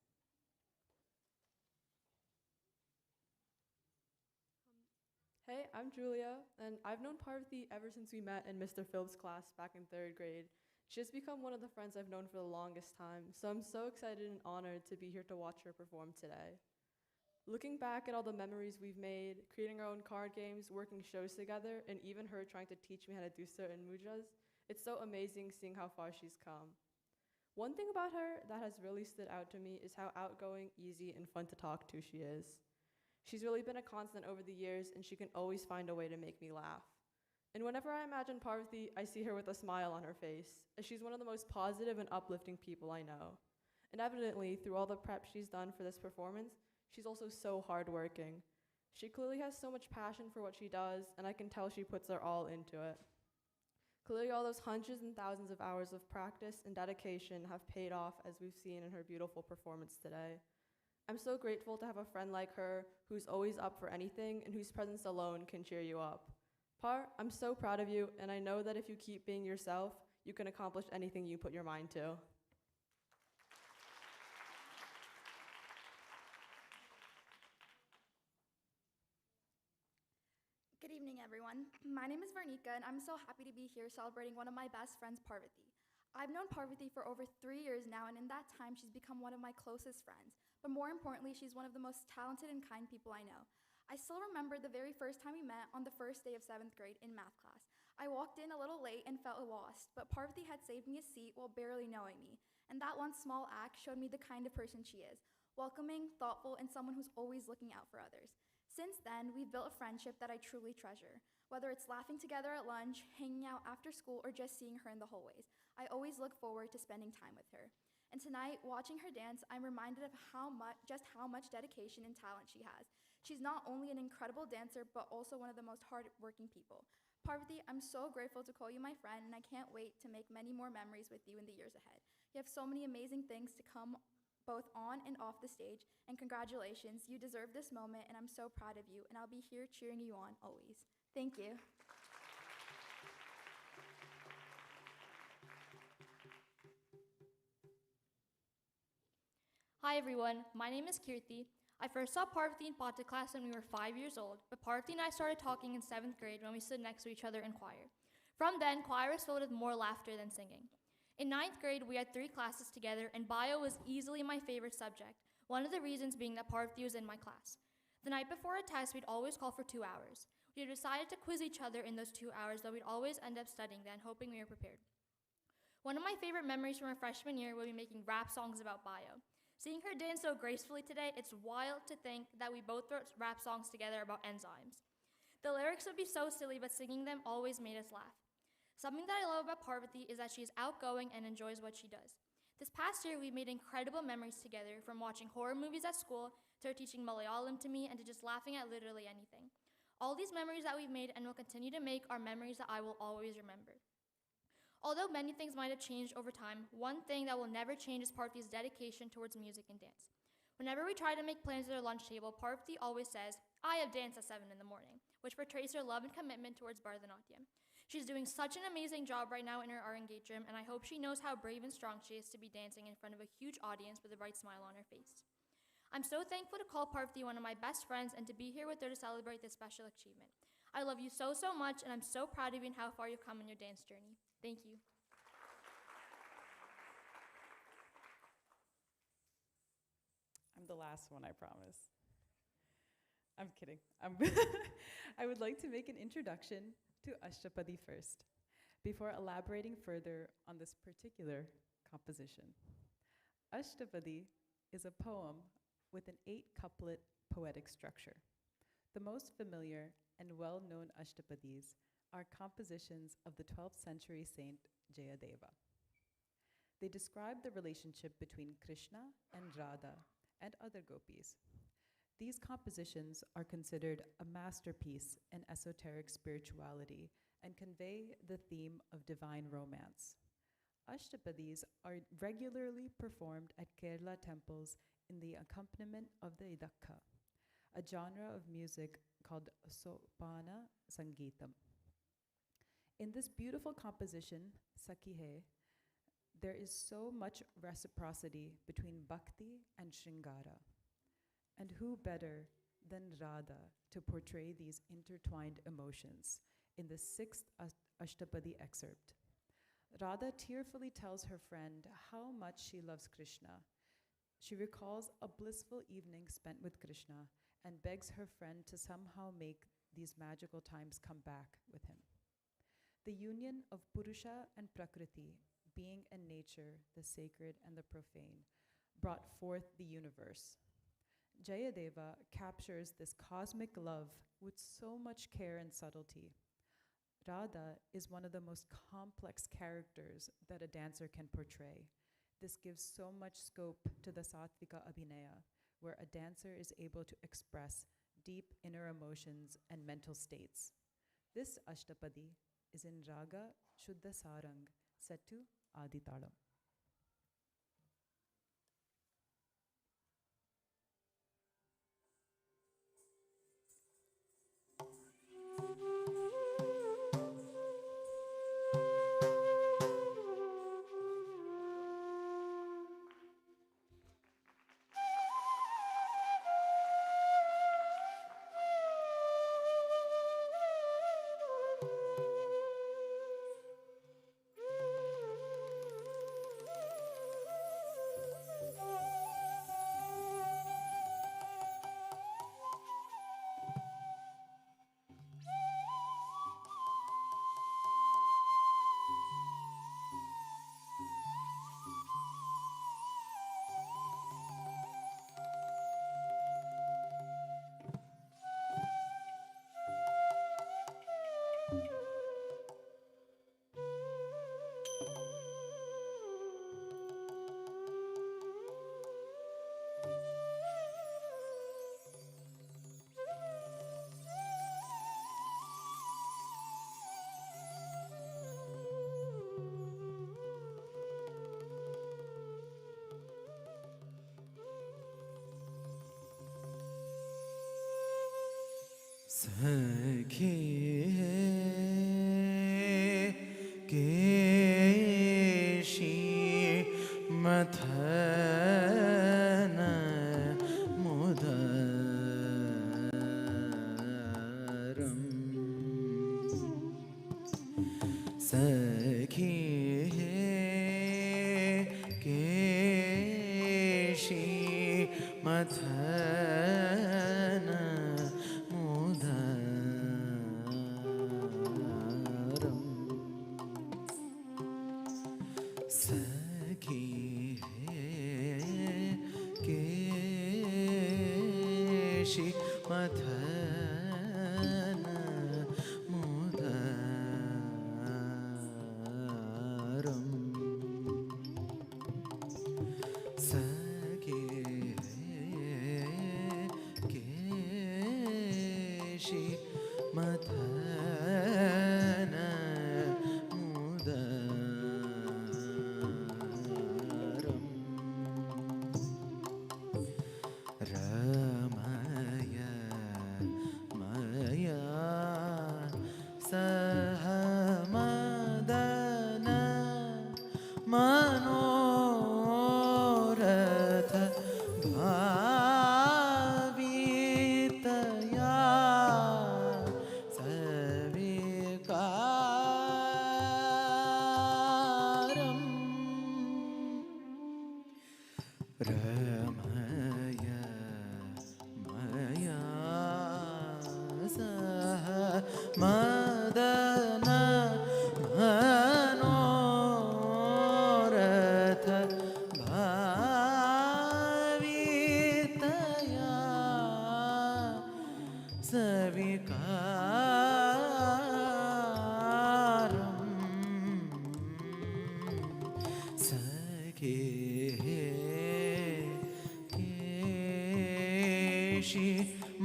Hey, I'm Julia, and I've known Parvathy ever since we met in Mr. Phillips' class back in 3rd grade. She's become one of the friends I've known for the longest time, so I'm so excited and honored to be here to watch her perform today. Looking back at all the memories we've made, creating our own card games, working shows together, and even her trying to teach me how to do certain mudras, it's so amazing seeing how far she's come. One thing about her that has really stood out to me is how outgoing, easy, and fun to talk to she is. She's really been a constant over the years, and she can always find a way to make me laugh. And whenever I imagine Parvathy, I see her with a smile on her face, as she's one of the most positive and uplifting people I know. And evidently, through all the prep she's done for this performance, she's also so hardworking. She clearly has so much passion for what she does, and I can tell she puts her all into it. Clearly, all those hundreds and thousands of hours of practice and dedication have paid off, as we've seen in her beautiful performance today. I'm so grateful to have a friend like her who's always up for anything and whose presence alone can cheer you up. Par, I'm so proud of you, and I know that if you keep being yourself, you can accomplish anything you put your mind to. Good evening, everyone. My name is Varnika, and I'm so happy to be here celebrating one of my best friends, Parvathy. I've known Parvathy for over 3 years now, and in that time, she's become one of my closest friends. But more importantly, she's one of the most talented and kind people I know. I still remember the very first time we met on the first day of 7th grade in math class. I walked in a little late and felt lost, but Parvathy had saved me a seat while barely knowing me. And that one small act showed me the kind of person she is, welcoming, thoughtful, and someone who's always looking out for others. Since then, we've built a friendship that I truly treasure. Whether it's laughing together at lunch, hanging out after school, or just seeing her in the hallways, I always look forward to spending time with her. And tonight, watching her dance, I'm reminded of how much dedication and talent she has. She's not only an incredible dancer, but also one of the most hardworking people. Parvathy, I'm so grateful to call you my friend, and I can't wait to make many more memories with you in the years ahead. You have so many amazing things to come, both on and off the stage, and congratulations, you deserve this moment, and I'm so proud of you, and I'll be here cheering you on always. Thank you. Hi everyone, my name is Kirti. I first saw Parvathy in Pata class when we were 5 years old, but Parvathy and I started talking in 7th grade when we stood next to each other in choir. From then, choir was filled with more laughter than singing. In 9th grade, we had 3 classes together, and bio was easily my favorite subject, one of the reasons being that Parvathy was in my class. The night before a test, we'd always call for 2 hours. We had decided to quiz each other in those 2 hours, though we'd always end up studying then, hoping we were prepared. One of my favorite memories from our freshman year will be making rap songs about bio. Seeing her dance so gracefully today, it's wild to think that we both wrote rap songs together about enzymes. The lyrics would be so silly, but singing them always made us laugh. Something that I love about Parvathy is that she is outgoing and enjoys what she does. This past year, we made incredible memories together, from watching horror movies at school, to her teaching Malayalam to me, and to just laughing at literally anything. All these memories that we've made and will continue to make are memories that I will always remember. Although many things might have changed over time, one thing that will never change is Parvathy's dedication towards music and dance. Whenever we try to make plans at our lunch table, Parvathy always says, "I have dance at 7 in the morning," which portrays her love and commitment towards Bharatanatyam. She's doing such an amazing job right now in her Arangetram, and I hope she knows how brave and strong she is to be dancing in front of a huge audience with a bright smile on her face. I'm so thankful to call Parvathy one of my best friends and to be here with her to celebrate this special achievement. I love you so, so much, and I'm so proud of you and how far you've come in your dance journey. Thank you. I'm the last one, I promise. I'm kidding. I would like to make an introduction to Ashtapadi first, before elaborating further on this particular composition. Ashtapadi is a poem with an 8-couplet poetic structure. The most familiar and well-known Ashtapadis are compositions of the 12th century saint Jayadeva. They describe the relationship between Krishna and Radha and other gopis. These compositions are considered a masterpiece in esoteric spirituality and convey the theme of divine romance. Ashtapadis are regularly performed at Kerala temples in the accompaniment of the idakka, a genre of music called Sopana Sangeetam. In this beautiful composition, Sakhihe, there is so much reciprocity between bhakti and shringara. And who better than Radha to portray these intertwined emotions in the 6th Ashtapadi excerpt? Radha tearfully tells her friend how much she loves Krishna. She recalls a blissful evening spent with Krishna and begs her friend to somehow make these magical times come back with him. The union of Purusha and Prakriti, being and nature, the sacred and the profane, brought forth the universe. Jayadeva captures this cosmic love with so much care and subtlety. Radha is one of the most complex characters that a dancer can portray. This gives so much scope to the Sattvika Abhinaya, where a dancer is able to express deep inner emotions and mental states. This Ashtapadi is in Raga Shuddha Sarang, set to Adi Talam. Sakhi keshi mathana mudaram Sakhi keshi mathana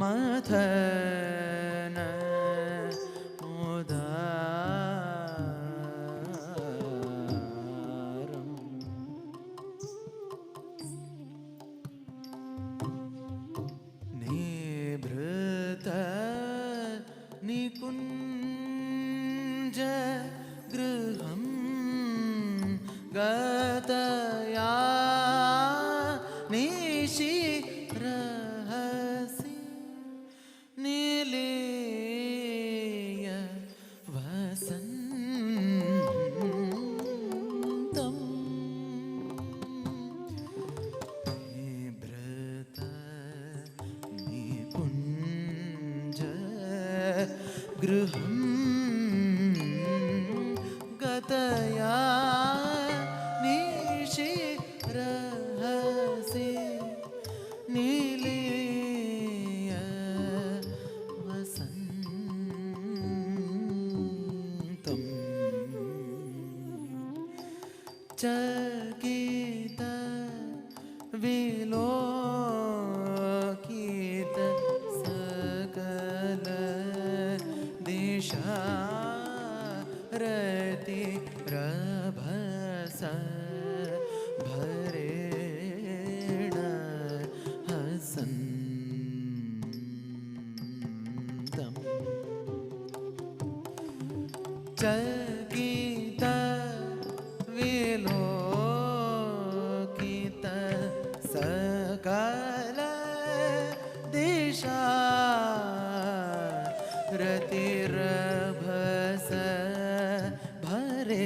mathana mudaram nibhrata nikunja गतया निशि रहसि निलीय वसन्तम् निभृत निकुञ्ज गृहं गतया निशि रहसि निलीय वसन्तम् चकित विलोकित सकल दिशा रति रभस भरेण हसन्तम् चकित विलोकित सकल दिशा रतिरभस भरेण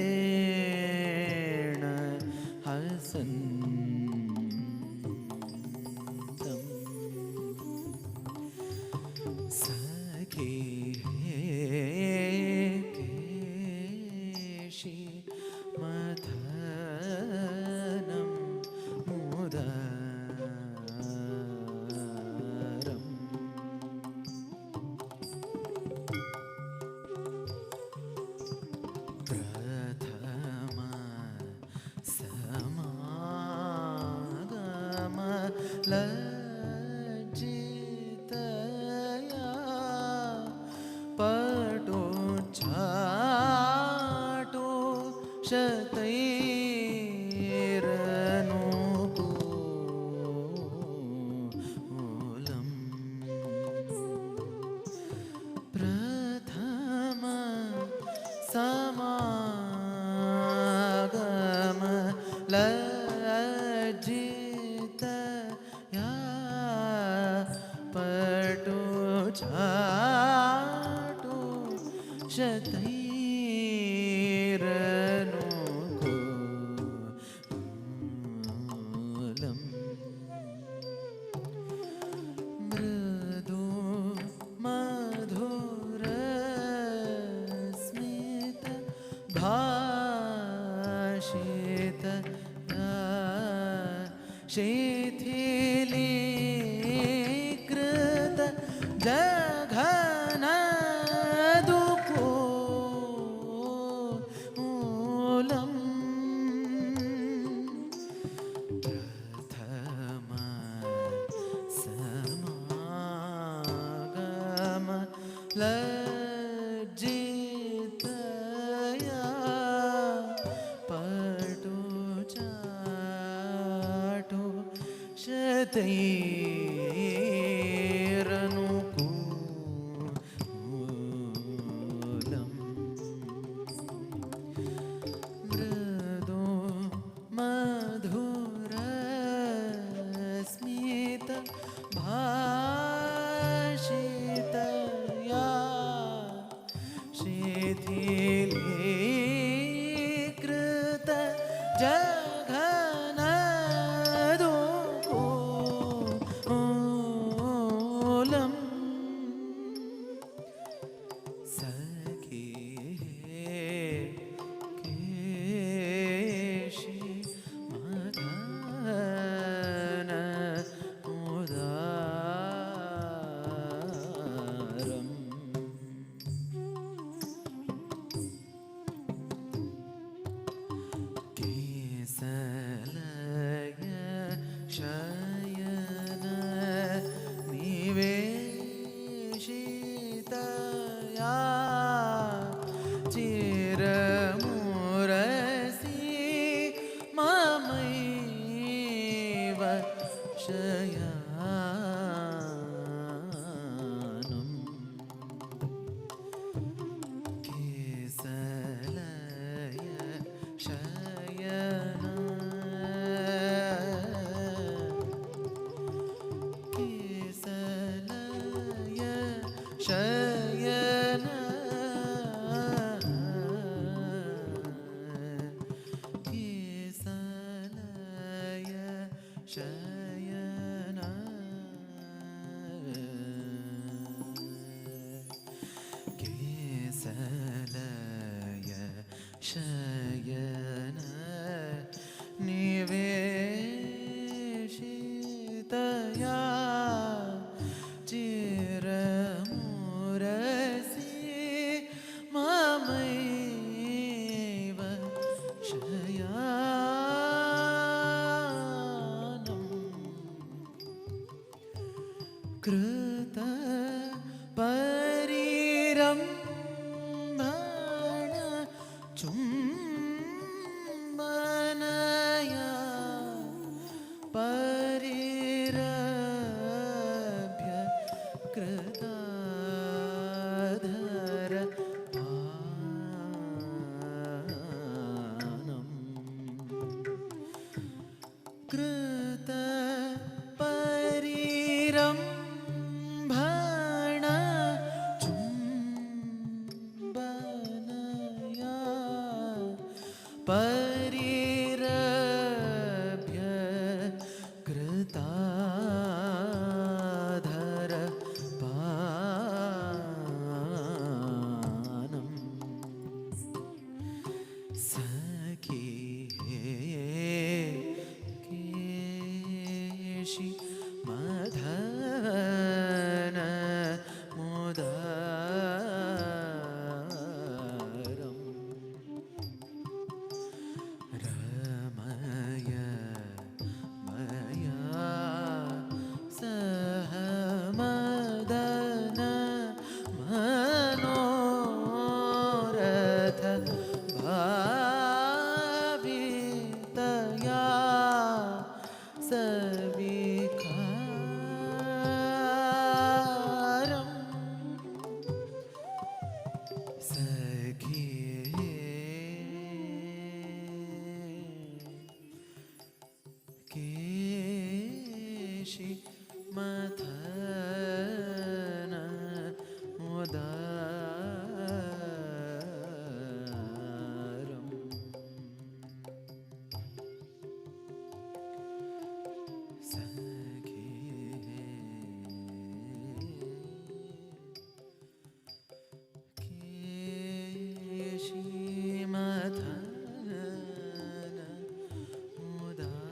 हसन्तम् सखे केशि मथनं मुदारम् प्रथम समागम लज्जितया पटु छाटु शतैरनुकूलम् प्रथम समागम लज्जितया पटु छाटु शतैरनुकूलम् मृदु मधुर स्मित भाषित शिथिलीकृत जघन दुःखूलम् प्रथम समागम लज्जितया पटु चाटु शतैरनुकूलम् मृदु मधुर स्मित भाषितया शिथिलीकृत जघन दुःखूलम् शयन निवेशितया चिरमुरसि ममैव शयानम् कृत परिरम्भण चुम्बनया परिरभ्य कृताधर पानम् कृत परिरम्भण चुम्बनया परिरभ्य कृताधर पानम् सखी केशि मधन मुदारम् रमय मया सह मदन मनोरथ भावितया सविकारम् सखी केशि मथन मुदारम् सखी केशि मथन मुदारम्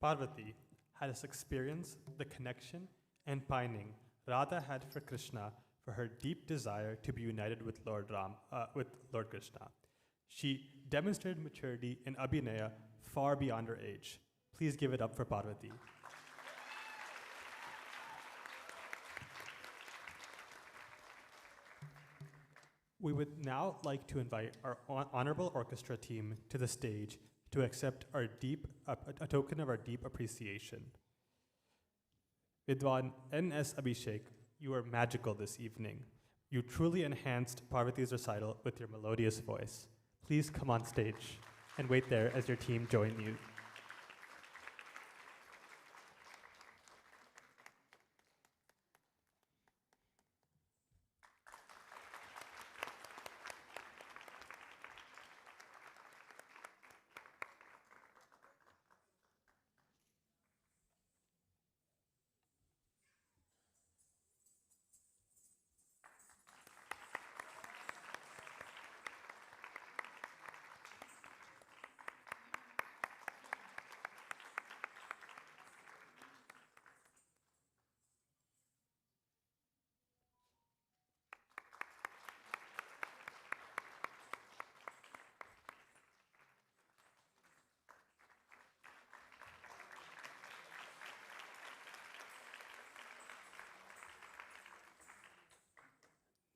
Parvathy had us experience the connection and pining Radha had for Krishna for her deep desire to be united with Lord Krishna. She demonstrated maturity in Abhinaya far beyond her age. Please give it up for Parvathy. We would now like to invite our honorable orchestra team to the stage to accept a token of our deep appreciation. Vidwan N.S. Abhishek, you are magical this evening. You truly enhanced Parvathy's recital with your melodious voice. Please come on stage and wait there as your team join you.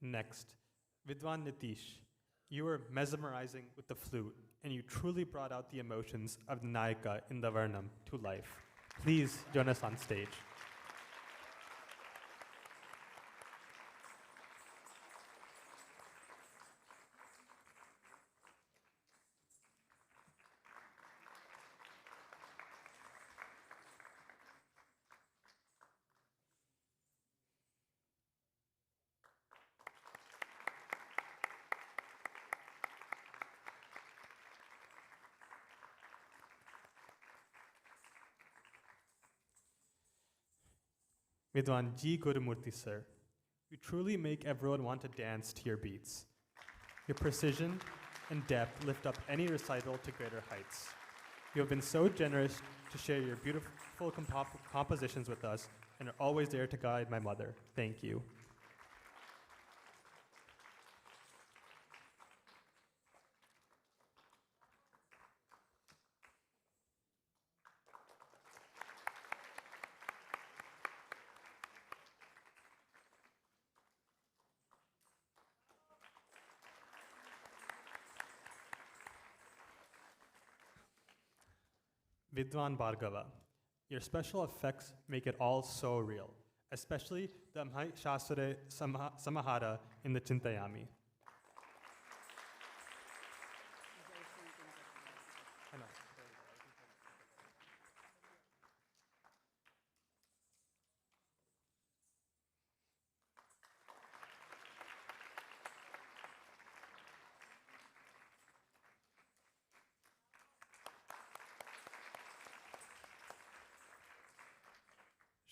Next, Vidwan Nitish. You were mesmerizing with the flute, and you truly brought out the emotions of the Nayika in the Varnum to life. Please join us on stage. Vidwan G. Gurumurthy, sir. You truly make everyone want to dance to your beats. Your precision and depth lift up any recital to greater heights. You have been so generous to share your beautiful compositions with us and are always there to guide my mother. Thank you. Vidwan Bhargava, your special effects make it all so real, especially the Mahishasura Samahara in the Chintayami. I know.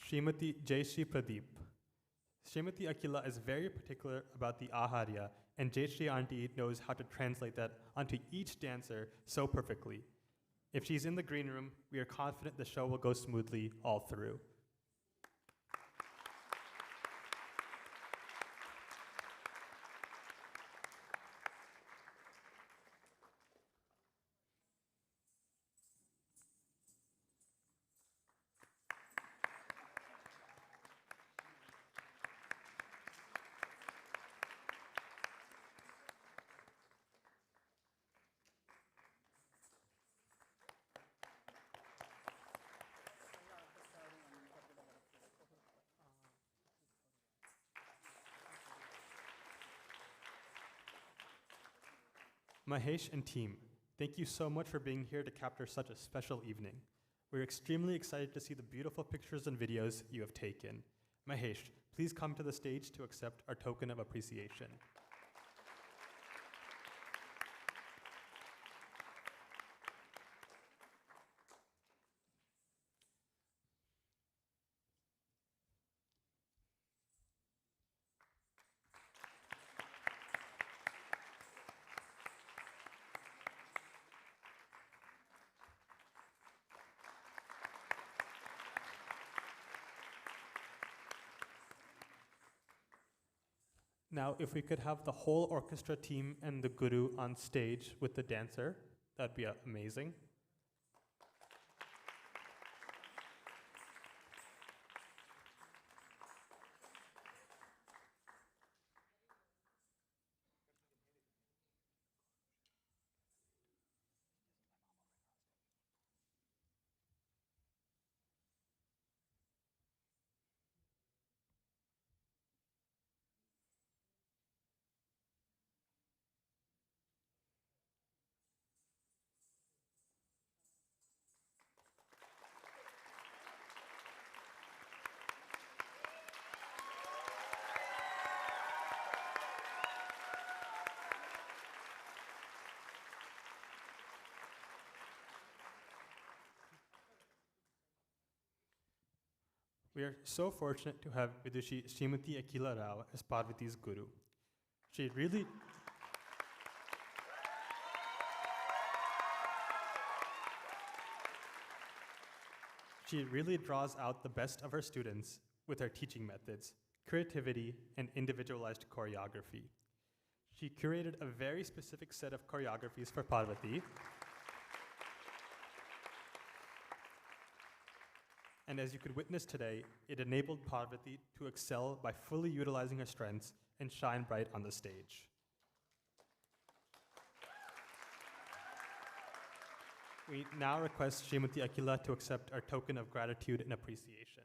Srimati Jayshree Pradeep. Srimati Akila is very particular about the Aharya, and Jayshree Auntie knows how to translate that onto each dancer so perfectly. If she's in the green room, we are confident the show will go smoothly all through. Mahesh and team, thank you so much for being here to capture such a special evening. We're extremely excited to see the beautiful pictures and videos you have taken. Mahesh, please come to the stage to accept our token of appreciation. Now, if we could have the whole orchestra team and the guru on stage with the dancer, that'd be amazing. We are so fortunate to have Vidushi Srimati Akila Rao as Parvathy's guru. She really draws out the best of her students with her teaching methods, creativity, and individualized choreography. She curated a very specific set of choreographies for Parvathy. And as you could witness today, it enabled Parvathy to excel by fully utilizing her strengths and shine bright on the stage. We now request Srimati Akila to accept our token of gratitude and appreciation.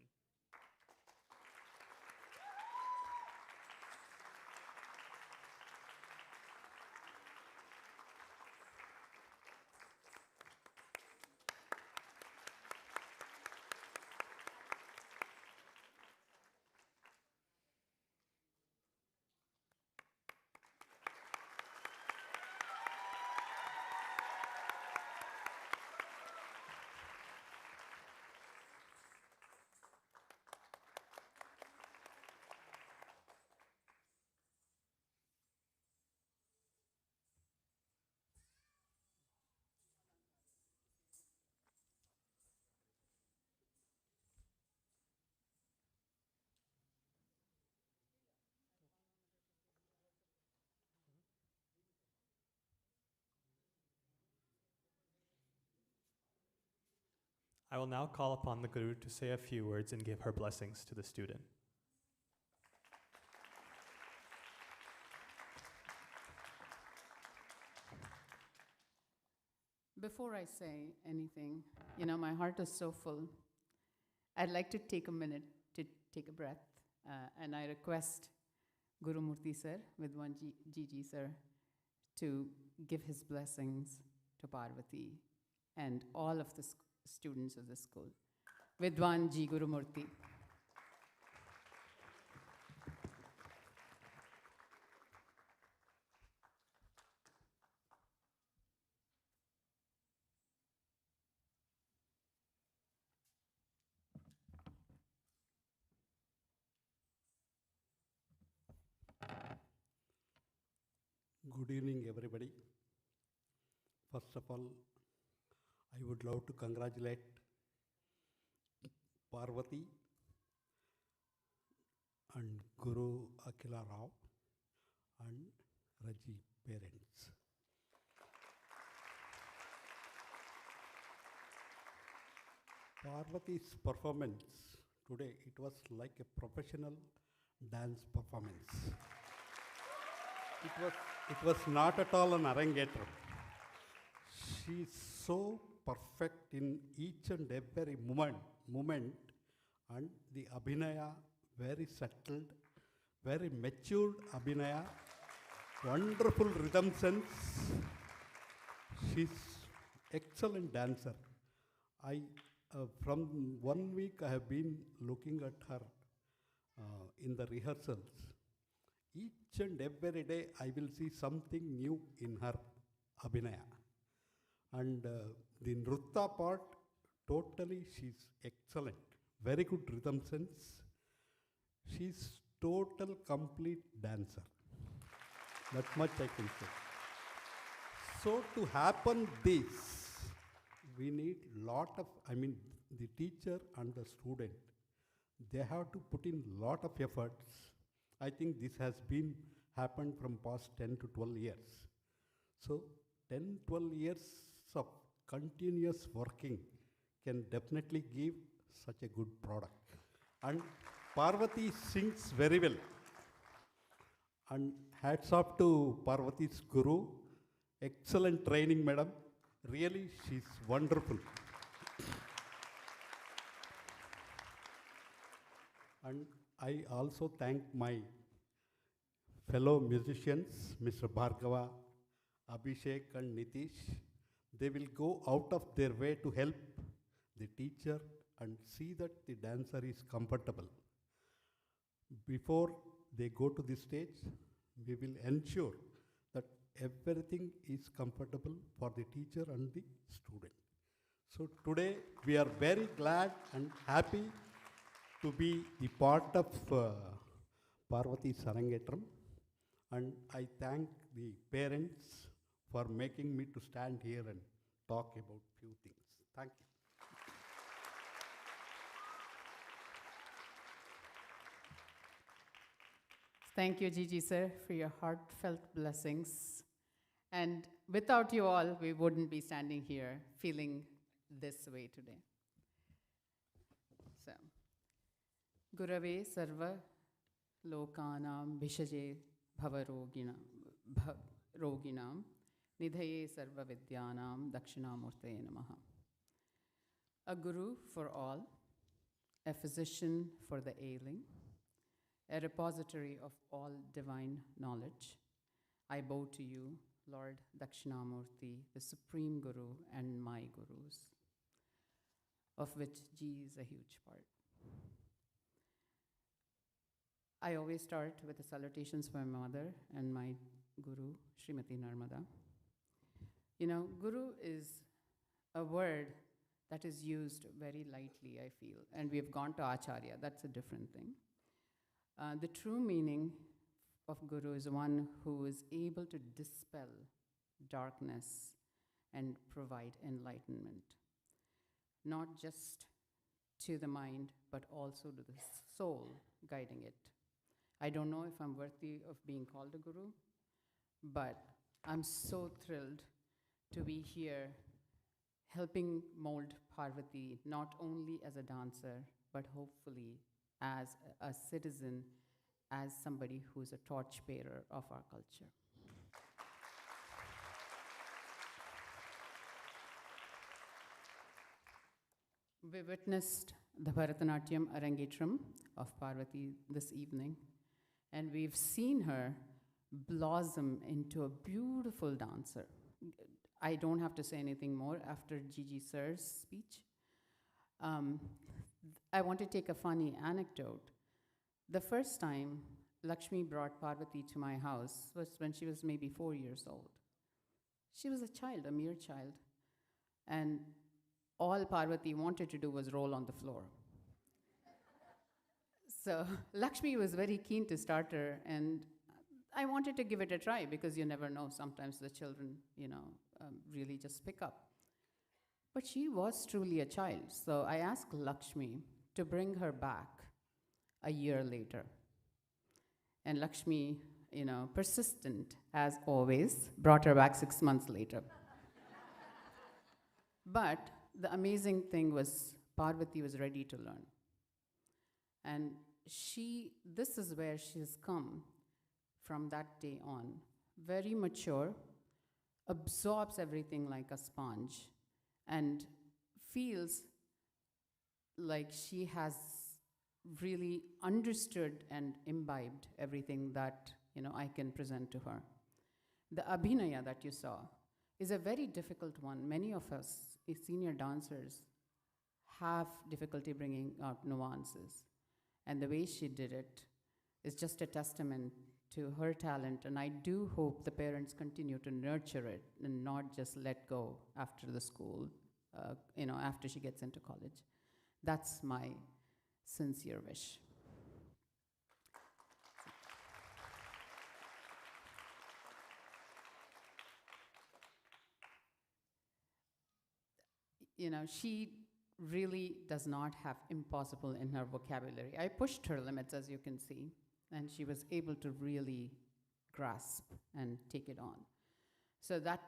I will now call upon the Guru to say a few words and give her blessings to the student. Before I say anything, my heart is so full. I'd like to take a minute to take a breath, and I request Guru Murthy sir, Vidwan Gigi sir, to give his blessings to Parvathy and all of the students of the school. Vidwan Ji Guru Murthy. Good evening, everybody. First of all, I would love to congratulate Parvathy and Guru Akila Rao and Regi parents. Parvathy's performance today, it was like a professional dance performance. It was not at all an Arangetram. She is so perfect in each and every moment, and the Abhinaya, very settled, very matured Abhinaya, wonderful rhythm sense. She's excellent dancer. From 1 week I have been looking at her in the rehearsals. Each and every day I will see something new in her Abhinaya. And the Nrutta part, totally she's excellent. Very good rhythm sense. She's total complete dancer. That much I can say. So to happen this, we need the teacher and the student, they have to put in lot of efforts. I think this has been happened from past 10 to 12 years. So 10, 12 years of continuous working can definitely give such a good product. And Parvathy sings very well. And hats off to Parvathy's Guru. Excellent training, madam. Really, she's wonderful. And I also thank my fellow musicians, Mr. Bhargava, Abhishek and Nitish. They will go out of their way to help the teacher and see that the dancer is comfortable. Before they go to the stage, we will ensure that everything is comfortable for the teacher and the student. So today we are very glad and happy to be the part of Parvathy's Arangetram, and I thank the parents for making me to stand here and talk about few things. Thank you. Thank you, Gigi sir, for your heartfelt blessings. And without you all, we wouldn't be standing here feeling this way today. So, Gurave Sarva Lokanam Vishaje Roginam Nidhaye Sarva Vidyanam Dakshinamurtaye Namaha. A guru for all, a physician for the ailing, a repository of all divine knowledge, I bow to you, Lord Dakshinamurti, the Supreme Guru and my gurus, of which G is a huge part. I always start with the salutations for my mother and my guru, Srimati Narmada. You know, guru is a word that is used very lightly, I feel, and we have gone to Acharya, that's a different thing. The true meaning of guru is one who is able to dispel darkness and provide enlightenment, not just to the mind, but also to the soul guiding it. I don't know if I'm worthy of being called a guru, but I'm so thrilled to be here helping mold Parvathy, not only as a dancer, but hopefully as a citizen, as somebody who's a torchbearer of our culture. We witnessed the Bharatanatyam Arangetram of Parvathy this evening, and we've seen her blossom into a beautiful dancer. I don't have to say anything more after Gigi Sir's speech. I want to take a funny anecdote. The first time Lakshmi brought Parvathy to my house was when she was maybe 4 years old. She was a child, a mere child, and all Parvathy wanted to do was roll on the floor. So Lakshmi was very keen to start her, and I wanted to give it a try because you never know, sometimes the children, really just pick up. But she was truly a child, so I asked Lakshmi to bring her back a year later. And Lakshmi, persistent as always, brought her back 6 months later. But the amazing thing was Parvathy was ready to learn. And this is where she has come from that day on. Very mature, absorbs everything like a sponge, and feels like she has really understood and imbibed everything that I can present to her. The abhinaya that you saw is a very difficult one. Many of us, senior dancers, have difficulty bringing out nuances. And the way she did it is just a testament to her talent, and I do hope the parents continue to nurture it and not just let go after the school, after she gets into college. That's my sincere wish. She really does not have impossible in her vocabulary. I pushed her limits, as you can see, and she was able to really grasp and take it on. So that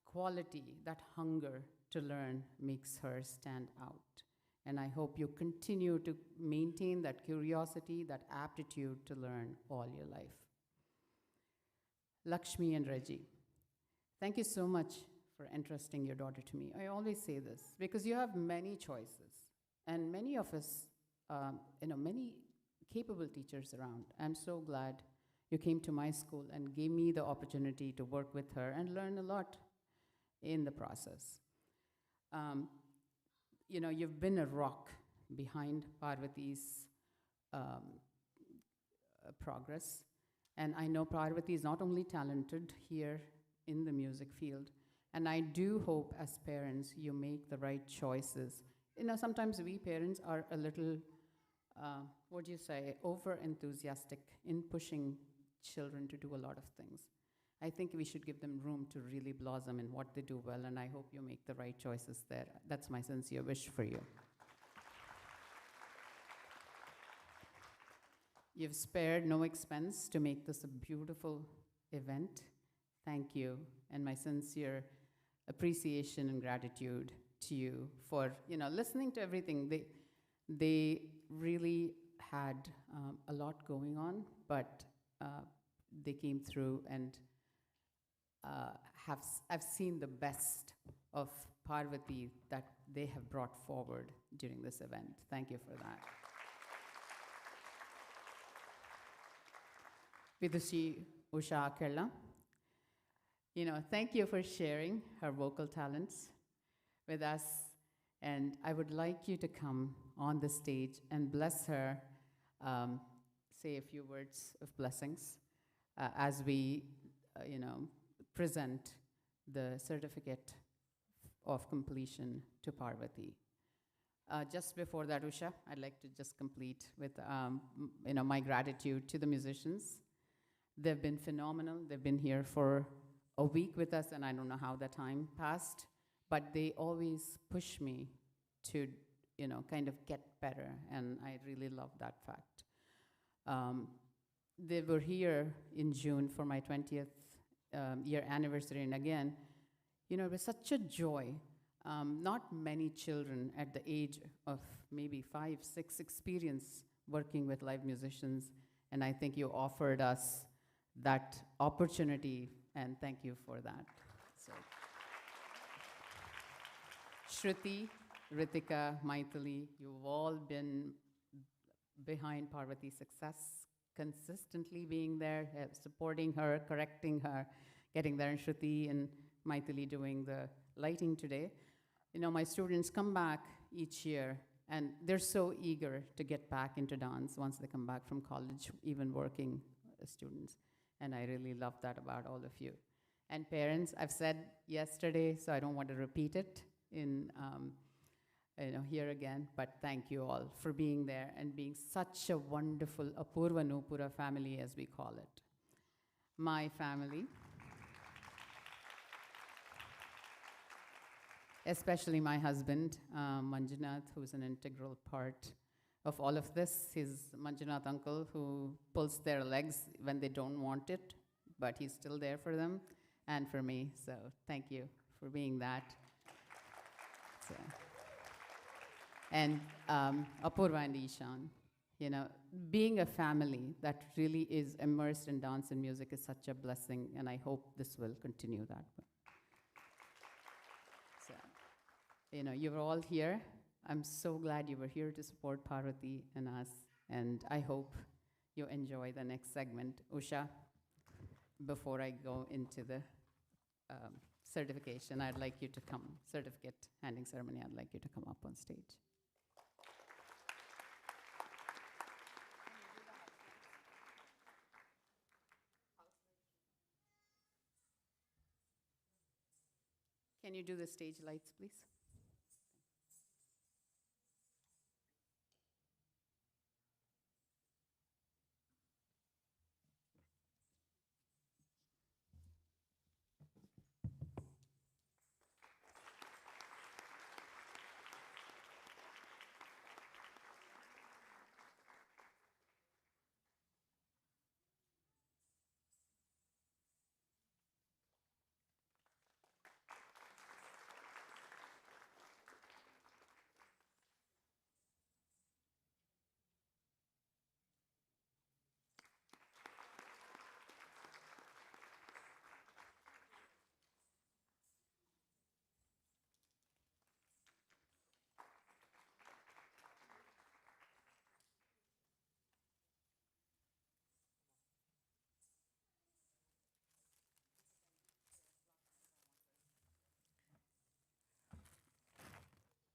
quality, that hunger to learn makes her stand out. And I hope you continue to maintain that curiosity, that aptitude to learn all your life. Lakshmi and Regi, thank you so much for entrusting your daughter to me. I always say this because you have many choices, and many of us, many capable teachers around. I'm so glad you came to my school and gave me the opportunity to work with her and learn a lot in the process. You've been a rock behind Parvathy's progress. And I know Parvathy is not only talented here in the music field, and I do hope as parents you make the right choices. Sometimes we parents are a little, over-enthusiastic in pushing children to do a lot of things. I think we should give them room to really blossom in what they do well, and I hope you make the right choices there. That's my sincere wish for you. You've spared no expense to make this a beautiful event. Thank you, and my sincere appreciation and gratitude to you for listening to everything. They really had a lot going on, but they came through and I've seen the best of Parvathy that they have brought forward during this event. Thank you for that. Vidushi Usha Kerala, thank you for sharing her vocal talents with us. And I would like you to come on the stage and bless her, say a few words of blessings as we, present the certificate of completion to Parvathy. Just before that, Usha, I'd like to just complete with, my gratitude to the musicians. They've been phenomenal. They've been here for a week with us, and I don't know how the time passed, but they always push me to, kind of get better, and I really love that fact. They were here in June for my 20th year anniversary, and again, it was such a joy. Not many children at the age of maybe 5, 6 experience working with live musicians, and I think you offered us that opportunity, and thank you for that. So, Shruti, Ritika, Maithili, you've all been behind Parvathy's success, consistently being there, supporting her, correcting her, getting there, and Shruti and Maithili doing the lighting today. My students come back each year, and they're so eager to get back into dance once they come back from college, even working students. And I really love that about all of you. And parents, I've said yesterday, so I don't want to repeat it here again, but thank you all for being there and being such a wonderful Apurva Nupura family, as we call it. My family, especially my husband, Manjunath, who's an integral part of all of this. He's Manjunath uncle who pulls their legs when they don't want it, but he's still there for them and for me. So thank you for being that. So, and Apurva and Ishan, being a family that really is immersed in dance and music is such a blessing, and I hope this will continue that way. So, you were all here. I'm so glad you were here to support Parvathy and us, and I hope you enjoy the next segment. Usha, before I go into the certification, I'd like you to come, certificate handing ceremony, I'd like you to come up on stage. Can you do the stage lights, please?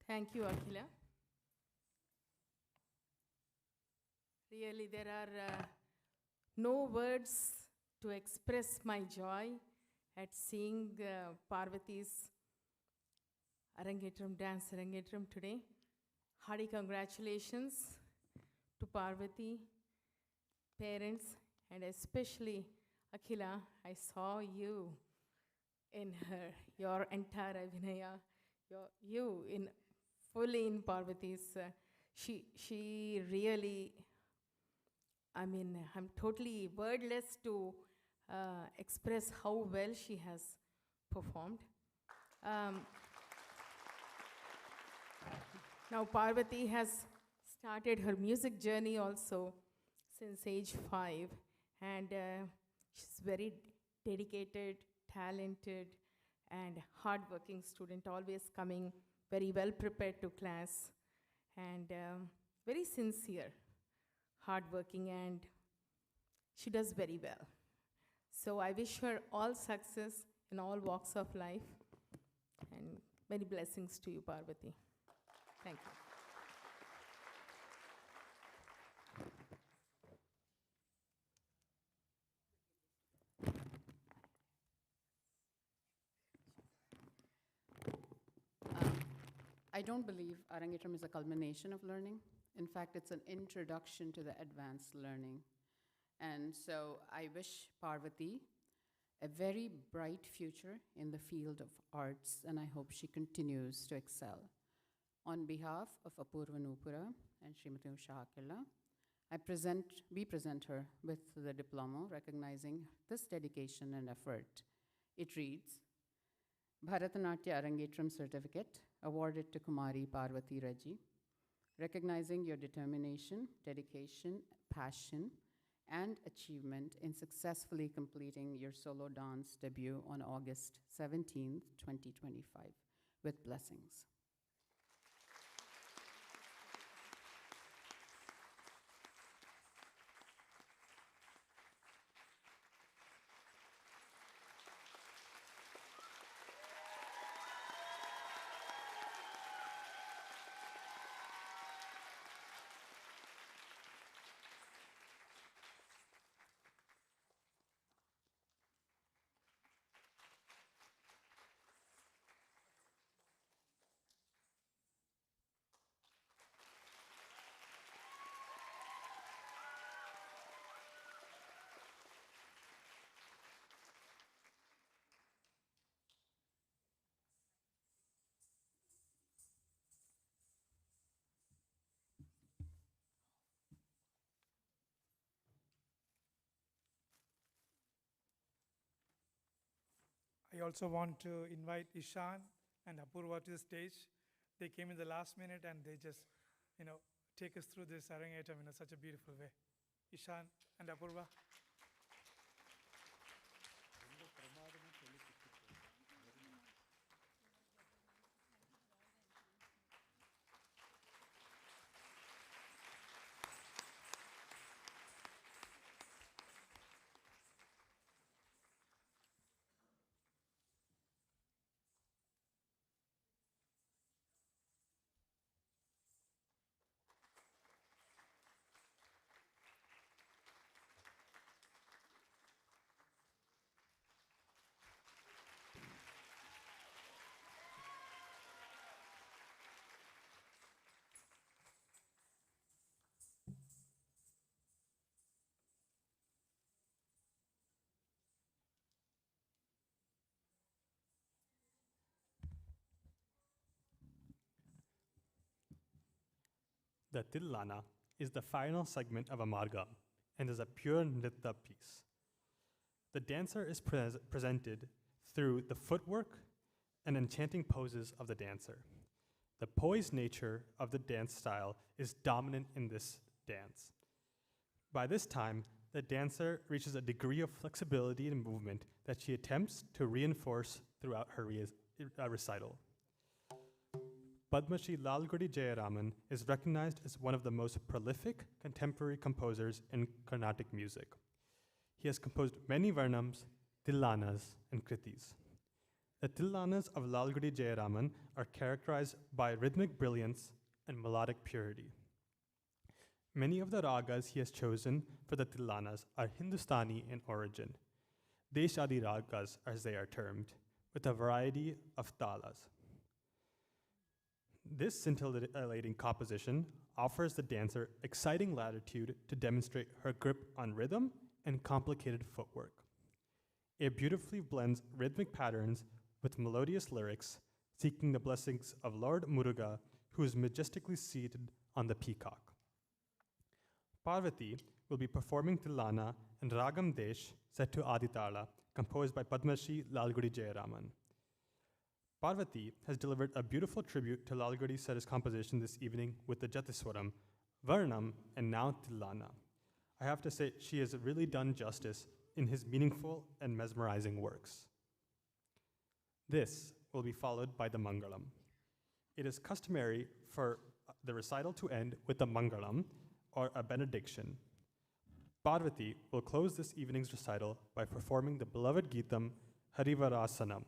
Thank you, Akhila. Really, there are no words to express my joy at seeing Parvathy's Arangetram dance Arangetram today. Hearty congratulations to Parvathy, parents, and especially Akhila. I saw you in your entire Abhinaya, you in fully in Parvathy's. She really, I'm totally wordless to express how well she has performed. Now Parvathy has started her music journey also since age 5, and she's very dedicated, talented, and hardworking student, always coming very well prepared to class, and very sincere, hardworking, and she does very well. So I wish her all success in all walks of life, and many blessings to you, Parvathy. Thank you. I don't believe Arangetram is a culmination of learning. In fact, it's an introduction to the advanced learning. And so I wish Parvathy a very bright future in the field of arts, and I hope she continues to excel. On behalf of Apurva Nupura and Srimati Usha Akilla, we present her with the diploma recognizing this dedication and effort. It reads, Bharatanatyam Arangetram Certificate awarded to Kumari Parvathy Regi, recognizing your determination, dedication, passion, and achievement in successfully completing your solo dance debut on August 17th, 2025, with blessings. I also want to invite Ishan and Apurva to the stage. They came in the last minute and they just, take us through this Arangetram in such a beautiful way. Ishan and Apurva. The Tilana is the final segment of a margam and is a pure nritta piece. The dancer is presented through the footwork and enchanting poses of the dancer. The poised nature of the dance style is dominant in this dance. By this time, the dancer reaches a degree of flexibility and movement that she attempts to reinforce throughout her recital. Padma Shri Lalgudi Jayaraman is recognized as one of the most prolific contemporary composers in Carnatic music. He has composed many Varnums, Tilanas, and Kritis. The Tilanas of Lalgudi Jayaraman are characterized by rhythmic brilliance and melodic purity. Many of the ragas he has chosen for the Tilanas are Hindustani in origin, Deshadi ragas as they are termed, with a variety of talas. This scintillating composition offers the dancer exciting latitude to demonstrate her grip on rhythm and complicated footwork. It beautifully blends rhythmic patterns with melodious lyrics, seeking the blessings of Lord Muruga, who is majestically seated on the peacock. Parvathy will be performing Tilana and Ragam Desh set to Aditala, composed by Padma Shri Lalgudi Jayaraman. Parvathy has delivered a beautiful tribute to Lalgudi Sara's composition this evening with the Jathiswaram, Varnum, and now Tilana. I have to say, she has really done justice in his meaningful and mesmerizing works. This will be followed by the Mangalam. It is customary for the recital to end with the Mangalam, or a benediction. Parvathy will close this evening's recital by performing the beloved Geetam Harivarasanam,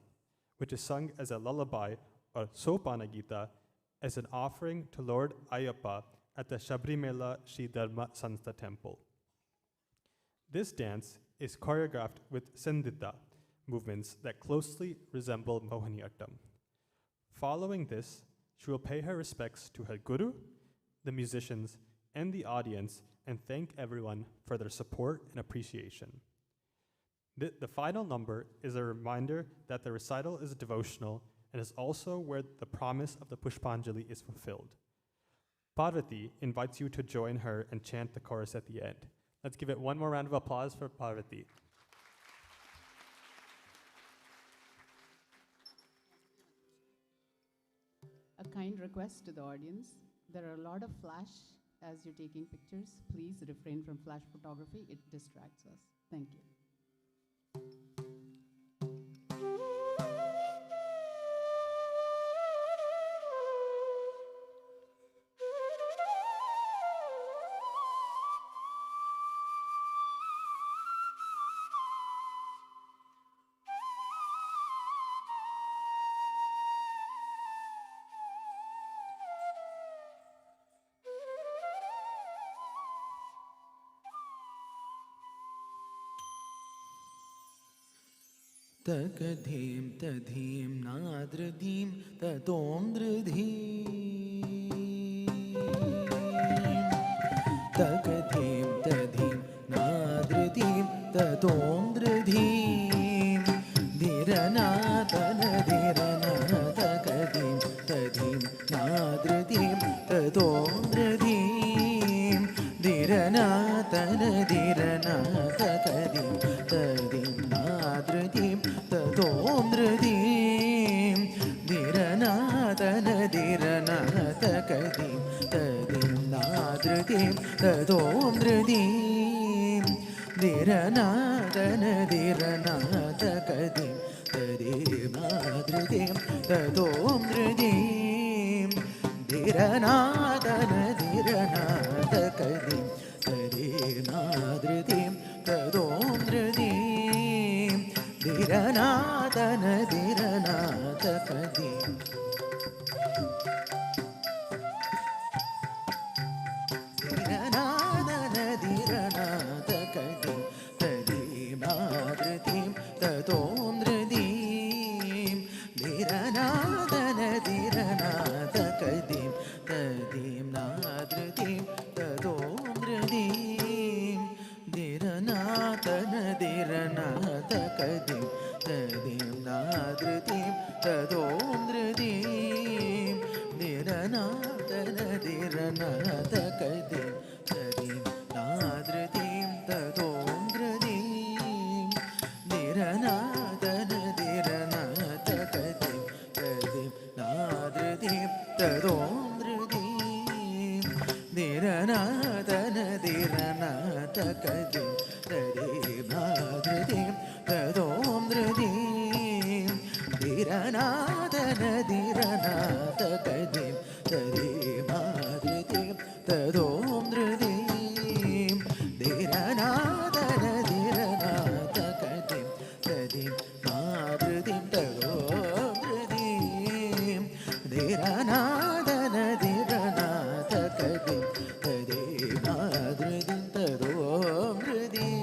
which is sung as a lullaby or Sopana Gita as an offering to Lord Ayyappa at the Shabrimala Sri Dharma Sanstha temple. This dance is choreographed with Sandhita movements that closely resemble Mohiniyattam. Following this, she will pay her respects to her guru, the musicians, and the audience, and thank everyone for their support and appreciation. The final number is a reminder that the recital is devotional and is also where the promise of the Pushpanjali is fulfilled. Parvathy invites you to join her and chant the chorus at the end. Let's give it one more round of applause for Parvathy. A kind request to the audience. There are a lot of flash as you're taking pictures. Please refrain from flash photography. It distracts us. Thank you. तकधीं तधीं नाद्रधीं ततों दृधीं तकधीं तधीं नाद्रधीं ततों दृधीं धीरनातन धीरना तकधीं तधीं नाद्रधीं ततों दृधीं धीरनातन धीरना तकधीं तधीं नाद्रधीं ततों दृधीं धीरनातन धीरना तकधीं तधीं नाद्रधीं ततों दृधीं धीरनातन धीरना तकधीं तधीं नाद्रधीं ततों दृधीं धीरनातन धीरना तकधीं तधीं नाद्रधीं ततों दृधीं धीरनातन धीरना तकधीं धीरनातन धीरना तकधीं तधीं नाद्रधीं ततों दृधीं धीरनातन धीरना तकधीं तधीं नाद्रधीं ततों दृधीं धीरनातन धीरना तकधीं तधीं नाद्रधीं ततों दृधीं धीरनातन धीरना तकधीं तधीं नाद्रधीं ततों दृधीं धीरनातन धीरना तकधीं तधीं नाद्रधीं ततों दृधीं धीरनातन धीरना तकधीं तधीं नाद्रधीं ततों दृधीं धीरनातन धीरना तकधीं तधीं नाद्रधीं ततों दृधीं धीरनातन धीरना तकधीं तधीं नाद्रधीं ततों दृधीं धीरनातन धीरना तकधीं तधीं नाद्रधीं ततों दृधीं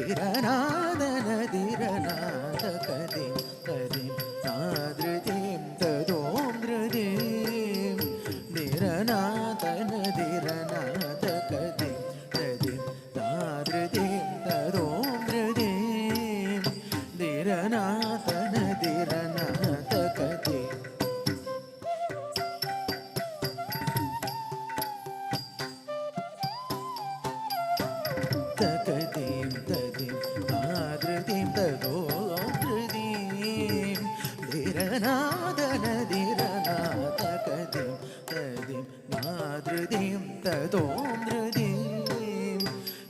धीरनातन धीरना तकधीं तधीं नाद्रधीं ततों दृधीं धीरनातन धीरना तकधीं तधीं नाद्रधीं ततों दृधीं धीरनातन धीरना तकधीं तकधीं तधीं नाद्रधीं ततों दृधीं धीरनातन धीरना तकधीं तधीं नाद्रधीं ததோம் த்ருதீம்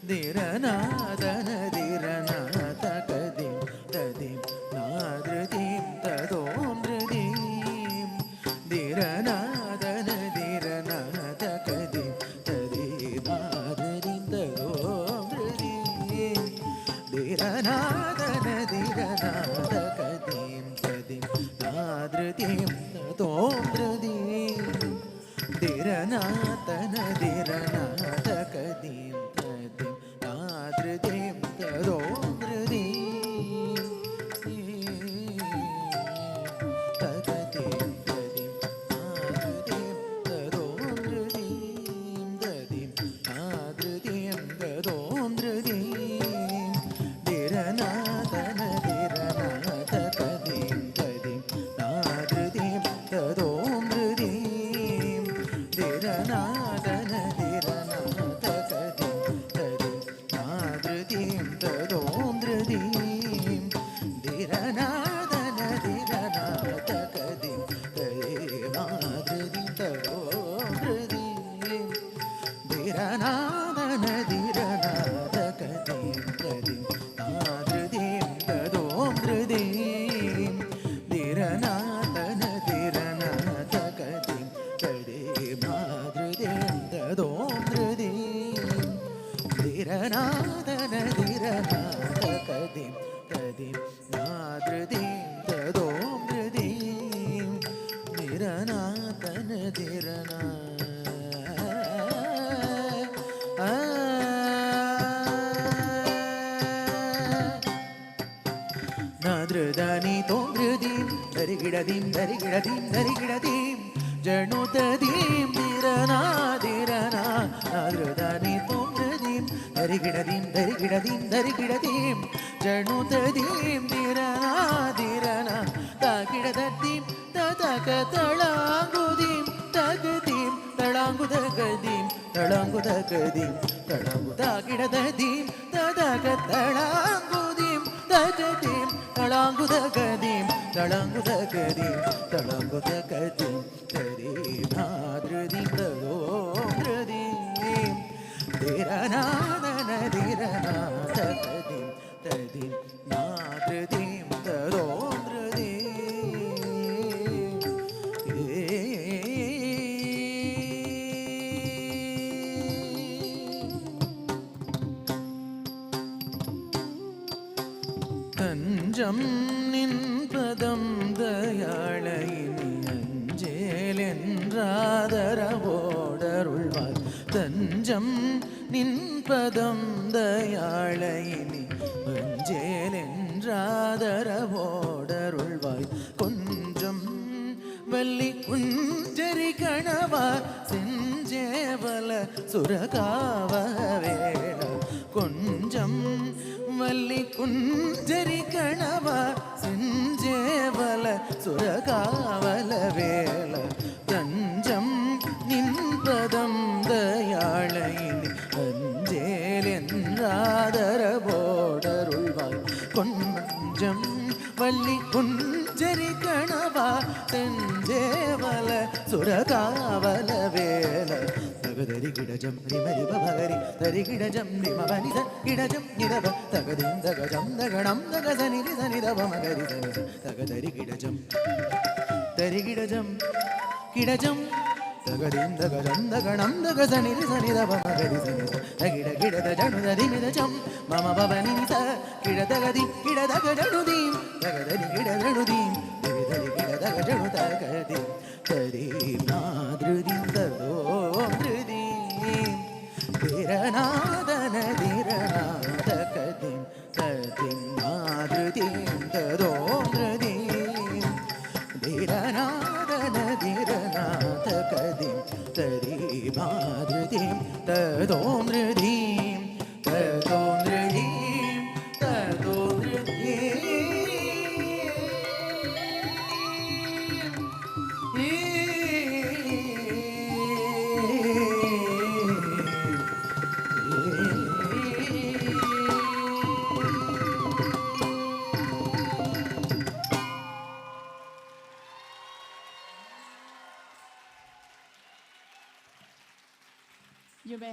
திரநாதன திரநாதகதீம் ததீம் நாத்ருதீம் ததோம் த்ருதீம் திரநாதன திரநாதகதீம் ததீம் நாத்ருதீம் ததோம் த்ருதீம் திரநாதன திரநாதகதீம் ததீம் நாத்ருதீம் ததோம் த்ருதீம் திரநாதன திரநாதகதீம் ததீம் நாத்ருதீம் ததோம் த்ருதீம் தகதீம் ததீம் நாத்ருதீம் ததோம் த்ருதீம் ததீம் நாத்ருதீம் ததோம் த்ருதீம் திரநாதன திரநாதகதீம் ததீம் நாத்ருதீம் ததோம் த்ருதீம் திரநாதன திரநாதகதீம் ததீம் நாத்ருதீம் ததோம் த்ருதீம் திரநாதன திரநாதகதீம் ததீம் நாத்ருதீம் ததோம் த்ருதீம் திரநாதன திரநாதகதீம் ததீம் நாத்ருதீம் ததோம் த்ருதீம் திரநாதன திரநாதகதீம் ததீம் நாத்ருதீம் ததோம் த்ருதீம் திரநாதன திரநாதகதீம் ததீம் நாத்ருதீம் ததோம் த்ருதீம் திரநாதன திரநா நாத்ருதானி தோம்ருதீம் தரிகிடதீம் தரிகிடதீம் தரிகிடதீம் ஜணுததீம் திரநாதிரனா நாத்ருதானி தோம்ருதீம் தரிகிடதீம் தரிகிடதீம் தரிகிடதீம் ஜணுததீம் திரநாதிரனா தாகிடதீம் ததக தளாங்குதீம் தகதீம் தளாங்குதகதீம் தளாங்குதகதீம் தளாங்குதாகிடதீம் ததக தளாங்குதீம் தகதீம் தளாங்குதகதீம் தளாங்குதகதீம் தளாங்குதகதீம் தரீம் நாத்ருதீம் ததோம் த்ருதீம் திரநாதன திரநாதகதீம் ததீம் நாத்ருதீம் ததோம் தஞ்சம் நின்பதம் தயாளையினி அஞ்சேல் என்றாதரவோடருள்வாய் தஞ்சம் நின்பதம் தயாளையினி அஞ்சேல் என்றாதரவோடருள்வாய் கொஞ்சம் வள்ளி குஞ்சரி கணவா செஞ்சேவல சுரகாவ வேள கொஞ்சம் வள்ளி குஞ்சரி கணவா செஞ்சேவல சுரகாவல வேள தஞ்சம் நின்பதம் தயாளையினி அஞ்சேல் என்றாதரவோடருள்வாய் கொஞ்சம் வள்ளி குஞ்சரி கணவா செஞ்சேவல சுரகாவல வேள தகதரி கிடஜம் ரிமரி பவரி தரி கிடஜம் ரிமவனித கிடஜம் நிதவ தகதிம் தகஜம் தகணம் தகசனிரி சனிதவ மகரி சனித தகதரி கிடஜம் தரி கிடஜம் கிடஜம் தகதிம் தகஜம் தகணம் தகசனிரி சனிதவ மகரி சனித தகிட கிடத ஜணுதரிமிதஜம் மம பவனித கிடதகதி கிடதகஜணுதீம் தகதரி கிடதணுதீம் திரிதரி கிடதக ஜணுதகதீம் தரீம் நாத்ருதீம் ததோம் த்ருதீம் திரநாதன திரநாதகதீம் ததீம் நாத்ருதீம் ததோம் த்ருதீம் திரநாதன திரநாதகதீம் தரீம் நாத்ருதீம் ததோம் த்ருதீம் ததோம் த்ருதீம் ததோம் த்ருதீம்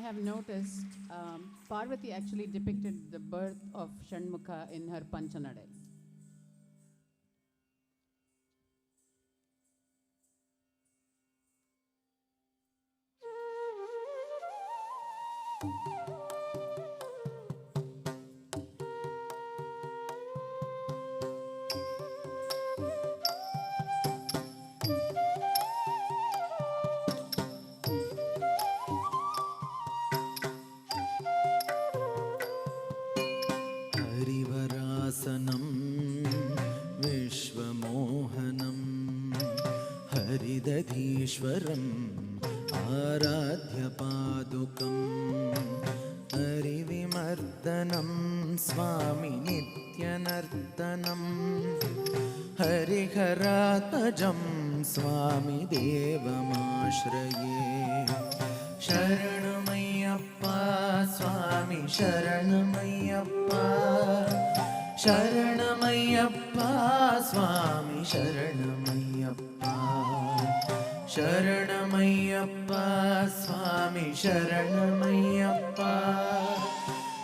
have noticed, Parvathy actually depicted the birth of Shanmukha in her Panchanadai. Harivarasanam विश्वमोहनं हरिदधीश्वरम् आराध्यपादुकं हरिविमर्दनं स्वामि नित्यनर्तनं हरिहरात्मजं स्वामि देवमाश्रये शरणमय्यप्पा स्वामि शरणमय्यप्पा शरणमय्यप्पा स्वामि शरणमय्यप्पा शरणमय्यप्पा स्वामि शरणमय्यप्पा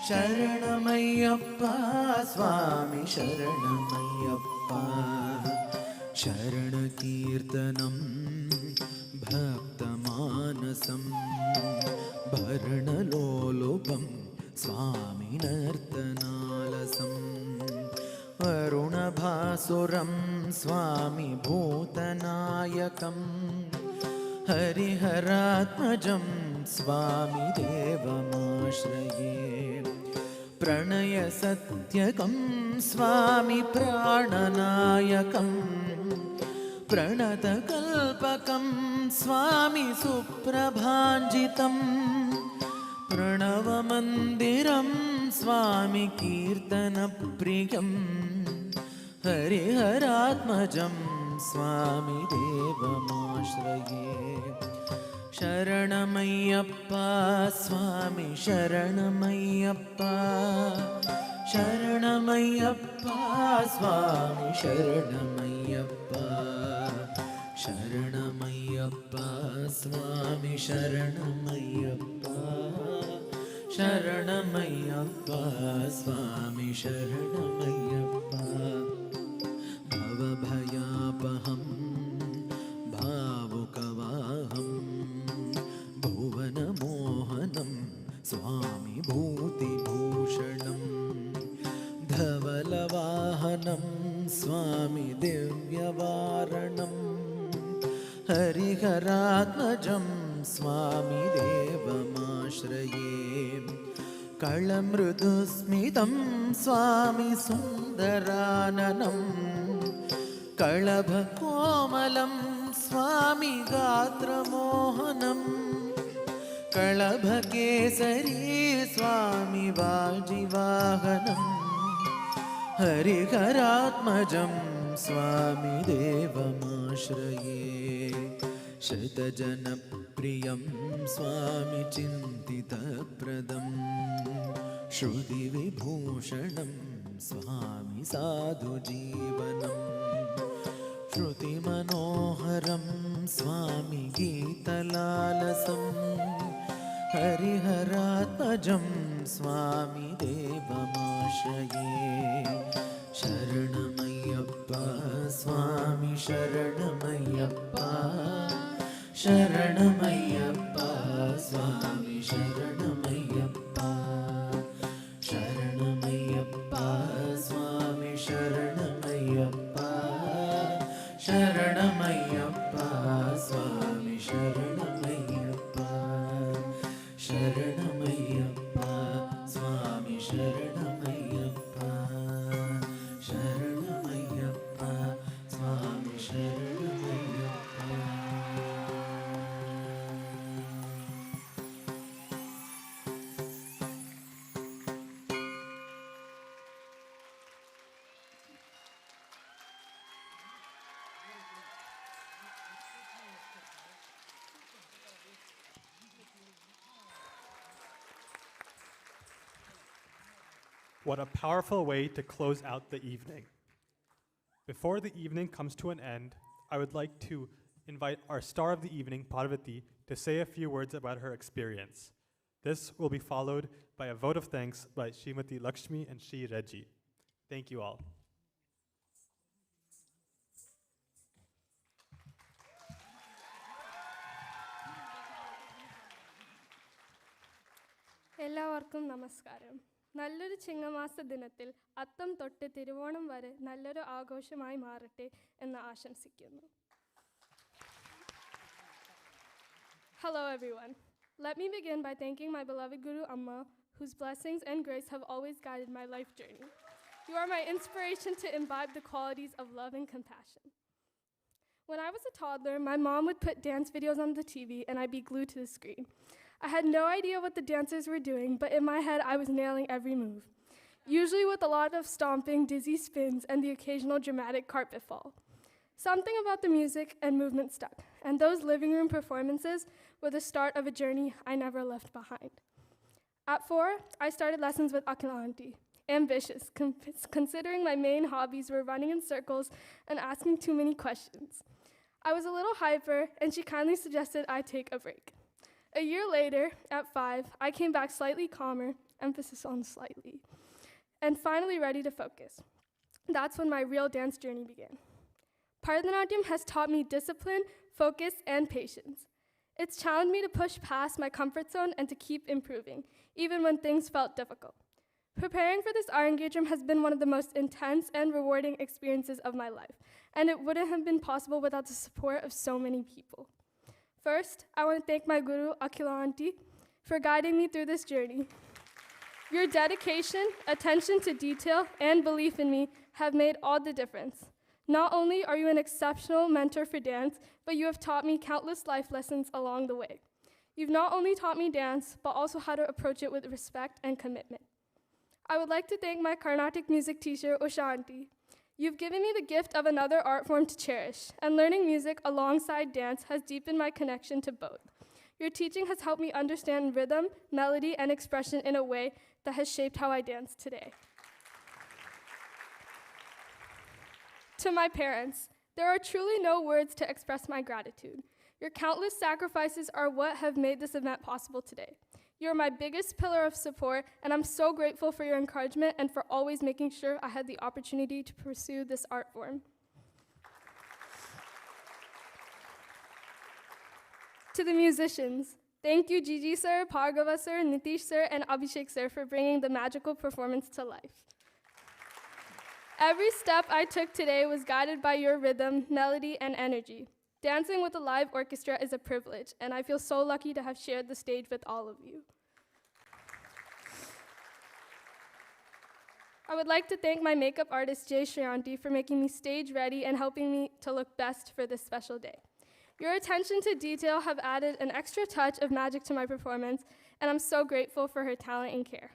शरणमय्यप्पा स्वामि शरणमय्यप्पा शरणकीर्तनं भक्तमानसं भरणलोलुपं स्वामि नर्तनालसं वरुणभासुरं स्वामि भूतनायकं हरिहरात्मजं स्वामि देवमाश्रये प्रणयसत्यकं स्वामि प्राणनायकं प्रणतकल्पकं स्वामि सुप्रभाञ्जितं प्रणवमन्दिरं स्वामि कीर्तनप्रियं हरिहरात्मजं स्वामि देवमाश्रये शरणमय्यप्पा स्वामि शरणमय्यप्पा शरणमय्यप्पा स्वामि शरणमय्यप्पा शरणमय्यप्पा स्वामि शरणमय्यप्पा शरणमय्यप्पा स्वामि शरणमय्यप्पा भवभयापहं भावुकवाहं भुवनमोहनं स्वामि भूतिभूषणं धवलवाहनं स्वामि दिव्यवारणं हरिहरात्मजं स्वामि देवमाश्रये कळमृदुस्मितं स्वामि सुन्दराननं कळभकोमलं स्वामि गात्रमोहनं कळभकेसरी स्वामि वाजिवाहनं हरिहरात्मजं स्वामि देवमाश्रये श्रितजनप्रियं स्वामि चिन्तितप्रदं श्रुतिविभूषणं स्वामि साधुजीवनं श्रुतिमनोहरं स्वामि गीतलालसं हरिहरात्मजं स्वामि देवमाश्रये शरणमय्यप्पा स्वामि शरणमय्यप्पा शरणमय्यप्पा स्वामि शरणमय्यप्पा शरणमय्यप्पा स्वामि शरणमय्यप्पा शरणमय्यप्पा स्वामि शरणमय्यप्पा शरणमय्यप्पा स्वामि शरणमय्यप्पा शरणमय्यप्पा स्वामि शरणमय्यप्पा What a powerful way to close out the evening. Before the evening comes to an end, I would like to invite our star of the evening, Parvathy, to say a few words about her experience. This will be followed by a vote of thanks by Srimati Lakshmi and Shri Regi. Thank you all. എല്ലാവർക്കും നമസ്കാരം. നല്ലൊരു ചിങ്ങമാസ ദിനത്തിൽ അത്തം തൊട്ട് തിരുവോണം വരെ നല്ലൊരു ആഘോഷമായി മാറട്ടെ എന്ന് ആശംസിക്കുന്നു. Hello everyone. Let me begin by thanking my beloved Guru Amma, whose blessings and grace have always guided my life journey. You are my inspiration to imbibe the qualities of love and compassion. When I was a toddler, my mom would put dance videos on the TV and I'd be glued to the screen. I had no idea what the dancers were doing, but in my head, I was nailing every move, usually with a lot of stomping, dizzy spins, and the occasional dramatic carpet fall. Something about the music and movement stuck, and those living room performances were the start of a journey I never left behind. At 4, I started lessons with Akilanti, ambitious, considering my main hobbies were running in circles and asking too many questions. I was a little hyper, and she kindly suggested I take a break. A year later, at 5, I came back slightly calmer, emphasis on slightly, and finally ready to focus. That's when my real dance journey began. Bharatanatyam has taught me discipline, focus, and patience. It's challenged me to push past my comfort zone and to keep improving, even when things felt difficult. Preparing for this Arangetram has been one of the most intense and rewarding experiences of my life, and it wouldn't have been possible without the support of so many people. First, I want to thank my guru, Akila Auntie, for guiding me through this journey. Your dedication, attention to detail, and belief in me have made all the difference. Not only are you an exceptional mentor for dance, but you have taught me countless life lessons along the way. You've not only taught me dance, but also how to approach it with respect and commitment. I would like to thank my Carnatic music teacher, Ushanti. You've given me the gift of another art form to cherish, and learning music alongside dance has deepened my connection to both. Your teaching has helped me understand rhythm, melody, and expression in a way that has shaped how I dance today. To my parents, there are truly no words to express my gratitude. Your countless sacrifices are what have made this event possible today. You're my biggest pillar of support, and I'm so grateful for your encouragement and for always making sure I had the opportunity to pursue this art form. To the musicians, thank you Gigi sir, Bhargava sir, Nitish sir, and Abhishek sir for bringing the magical performance to life. Every step I took today was guided by your rhythm, melody, and energy. Dancing with a live orchestra is a privilege, and I feel so lucky to have shared the stage with all of you. I would like to thank my makeup artist, Jay Shriyanti, for making me stage ready and helping me to look best for this special day. Your attention to detail have added an extra touch of magic to my performance, and I'm so grateful for her talent and care.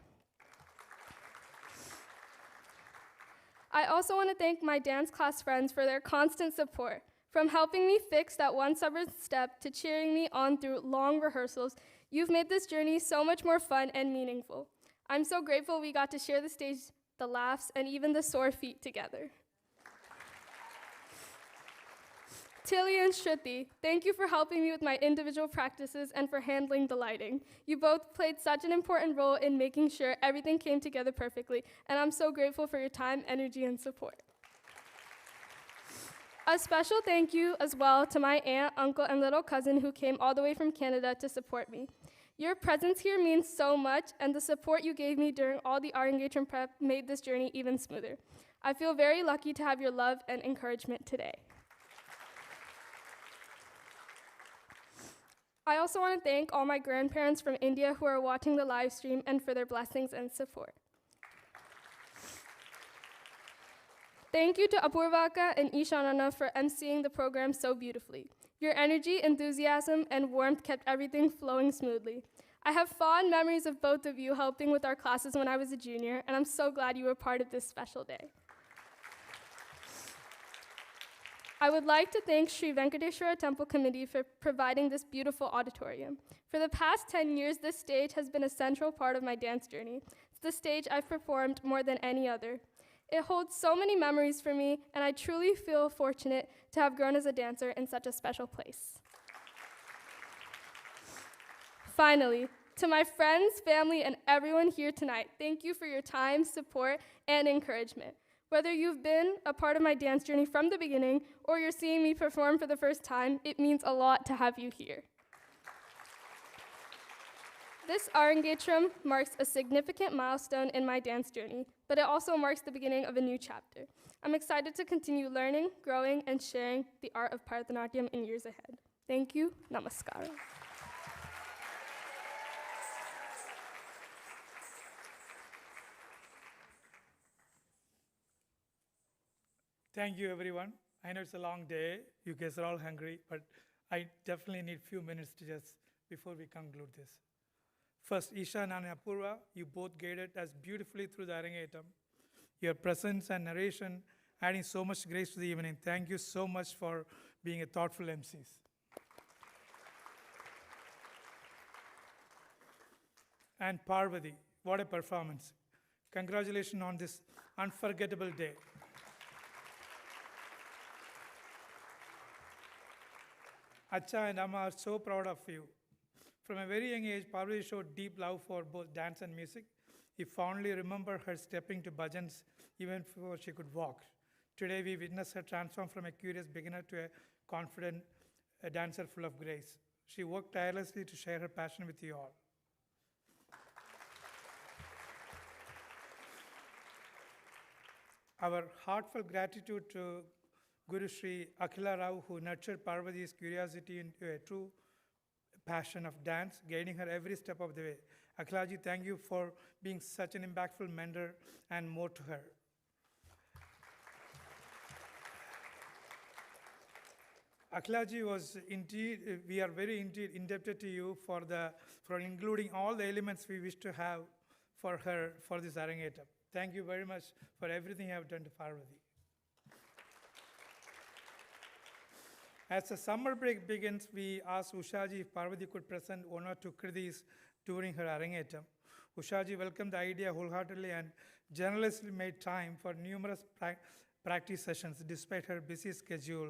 I also want to thank my dance class friends for their constant support. From helping me fix that one stubborn step to cheering me on through long rehearsals, you've made this journey so much more fun and meaningful. I'm so grateful we got to share the stage, the laughs, and even the sore feet together. Tilly and Shruti, thank you for helping me with my individual practices and for handling the lighting. You both played such an important role in making sure everything came together perfectly, and I'm so grateful for your time, energy, and support. A special thank you as well to my aunt, uncle, and little cousin who came all the way from Canada to support me. Your presence here means so much, and the support you gave me during all the Arangetram prep made this journey even smoother. I feel very lucky to have your love and encouragement today. I also want to thank all my grandparents from India who are watching the live stream and for their blessings and support. Thank you to Apurvaka and Ishanana for emceeing the program so beautifully. Your energy, enthusiasm, and warmth kept everything flowing smoothly. I have fond memories of both of you helping with our classes when I was a junior, and I'm so glad you were part of this special day. I would like to thank Sri Venkateshwara Temple Committee for providing this beautiful auditorium. For the past 10 years, this stage has been a central part of my dance journey. It's the stage I've performed more than any other. It holds so many memories for me, and I truly feel fortunate to have grown as a dancer in such a special place. Finally, To my friends, family, and everyone here tonight, thank you for your time, support, and encouragement. Whether you've been a part of my dance journey from the beginning or you're seeing me perform for the first time, it means a lot to have you here. This Arangetram marks a significant milestone in my dance journey, but it also marks the beginning of a new chapter. I'm excited to continue learning, growing, and sharing the art of Bharatanatyam in years ahead. Thank you. Namaskar. Thank you, everyone. I know it's a long day. You guys are all hungry, but I definitely need a few minutes to just before we conclude this. First, Ishan and Apurva, you both guided us beautifully through the Arangetram. Your presence and narration adding so much grace to the evening. Thank you so much for being a thoughtful MCs. And Parvathy, what a performance. Congratulations on this unforgettable day. Acha and Amma are so proud of you. From a very young age, Parvathy showed deep love for both dance and music. We fondly remember her stepping to bhajans even before she could walk. Today, we witness her transform from a curious beginner to a confident dancer full of grace. She worked tirelessly to share her passion with you all. Our heartfelt gratitude to Guru Sri Akhila Rao, who nurtured Parvathy's curiosity into a true passion of dance, guiding her every step of the way. Akhilaji, thank you for being such an impactful mentor and more to her. Akhilaji was indeed, we are very indeed indebted to you for including all the elements we wish to have for her for this Arangetram. Thank you very much for everything you have done to Parvathy. As the summer break begins, we asked Ushaji if Parvathy could present one or two kritis during her Arangetram. Ushaji welcomed the idea wholeheartedly and generously made time for numerous practice sessions despite her busy schedule.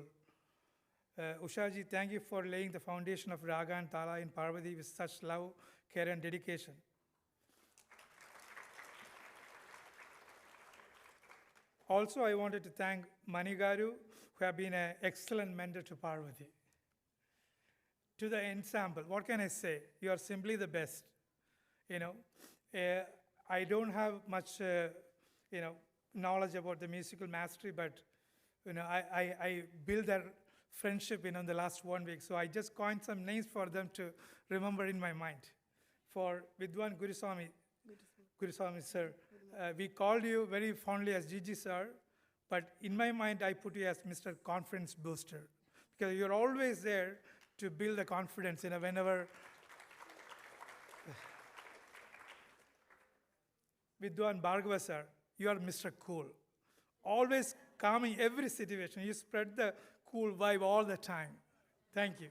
Ushaji, thank you for laying the foundation of Raga and Tala in Parvathy with such love, care, and dedication. Also, I wanted to thank Manigaru, who have been an excellent mentor to Parvathy. To the ensemble, what can I say? You are simply the best. I don't have much, knowledge about the musical mastery, but I built that friendship in the last 1 week. So I just coined some names for them to remember in my mind. For Vidwan Guruswami sir, we called you very fondly as Gigi sir, but in my mind I put you as Mr. Confidence Booster, because you're always there to build the confidence whenever. Vidwan Bhargava sir, you are Mr. Cool. Always calming every situation. You spread the cool vibe all the time. Thank you.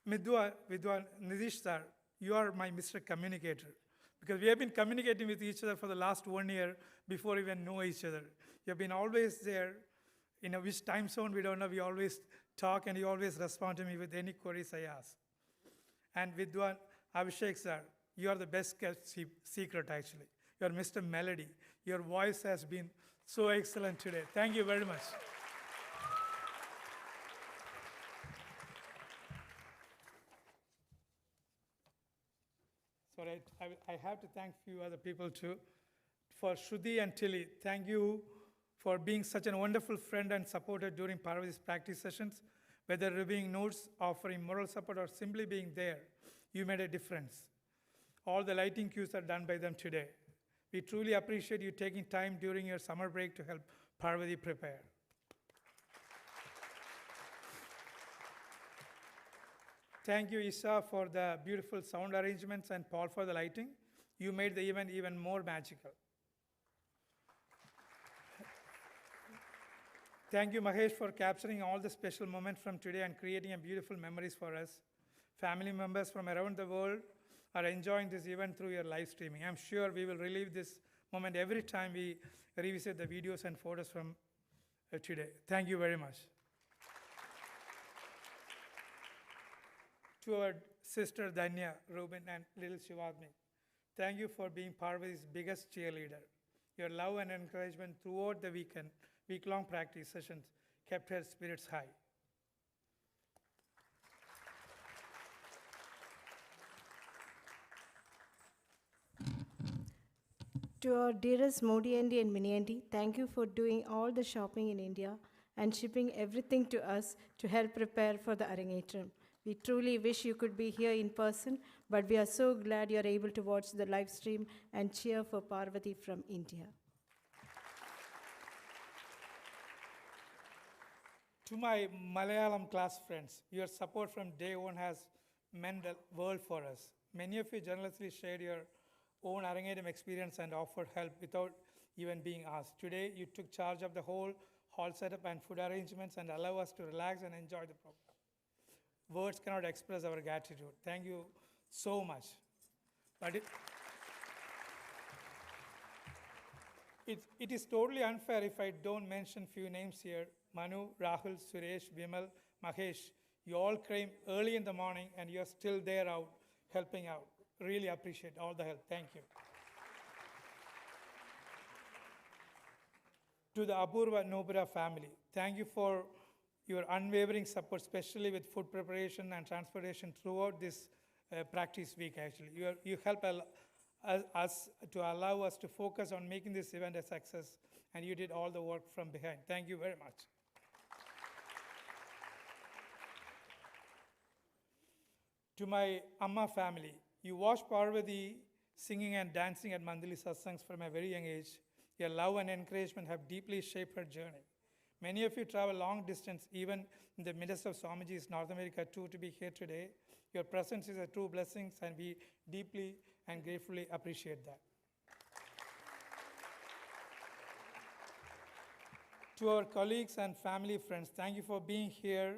Vidwan Nidish sir, you are my Mr. Communicator, because we have been communicating with each other for the last 1 year before we even know each other. You have been always there. Which time zone we don't know. We always talk and you always respond to me with any queries I ask. And Vidwan Abhishek sir, you are the best kept secret actually. You are Mr. Melody. Your voice has been so excellent today. Thank you very much. Sorry, I have to thank a few other people too. For Shruti and Tilly, thank you for being such a wonderful friend and supporter during Parvathy's practice sessions. Whether reviewing notes, offering moral support, or simply being there, you made a difference. All the lighting cues are done by them today. We truly appreciate you taking time during your summer break to help Parvathy prepare. Thank you, Isha, for the beautiful sound arrangements and Paul for the lighting. You made the event even more magical. Thank you, Mahesh, for capturing all the special moments from today and creating beautiful memories for us. Family members from around the world are enjoying this event through your live streaming. I'm sure we will relive this moment every time we revisit the videos and photos from today. Thank you very much. To our sister Danya, Ruben, and little Shivadmi, thank you for being Parvathi's biggest cheerleader. Your love and encouragement throughout the week-long practice sessions kept her spirits high. To our dearest Modi Aunty and Mini Aunty, thank you for doing all the shopping in India and shipping everything to us to help prepare for the Arangetram. We truly wish you could be here in person, but we are so glad you are able to watch the live stream and cheer for Parvathy from India. To my Malayalam class friends, your support from day one has meant the world for us. Many of you generously shared your own Arangetram experience and offered help without even being asked. Today, you took charge of the whole hall setup and food arrangements and allow us to relax and enjoy the program. Words cannot express our gratitude. Thank you so much. But it is totally unfair if I don't mention few names here. Manu, Rahul, Suresh, Vimal, Mahesh, you all came early in the morning and you're still there out helping out. Really appreciate all the help. Thank you. To the Apurva Nobura family, thank you for your unwavering support, especially with food preparation and transportation throughout this practice week, actually. You help us to allow us to focus on making this event a success, and you did all the work from behind. Thank you very much. To my Amma family, you watched Parvathy singing and dancing at Mandali Satsangs from a very young age. Your love and encouragement have deeply shaped her journey. Many of you travel long distance, even in the midst of Swamiji's North America tour, to be here today. Your presence is a true blessing, and we deeply and gratefully appreciate that. To our colleagues and family friends, thank you for being here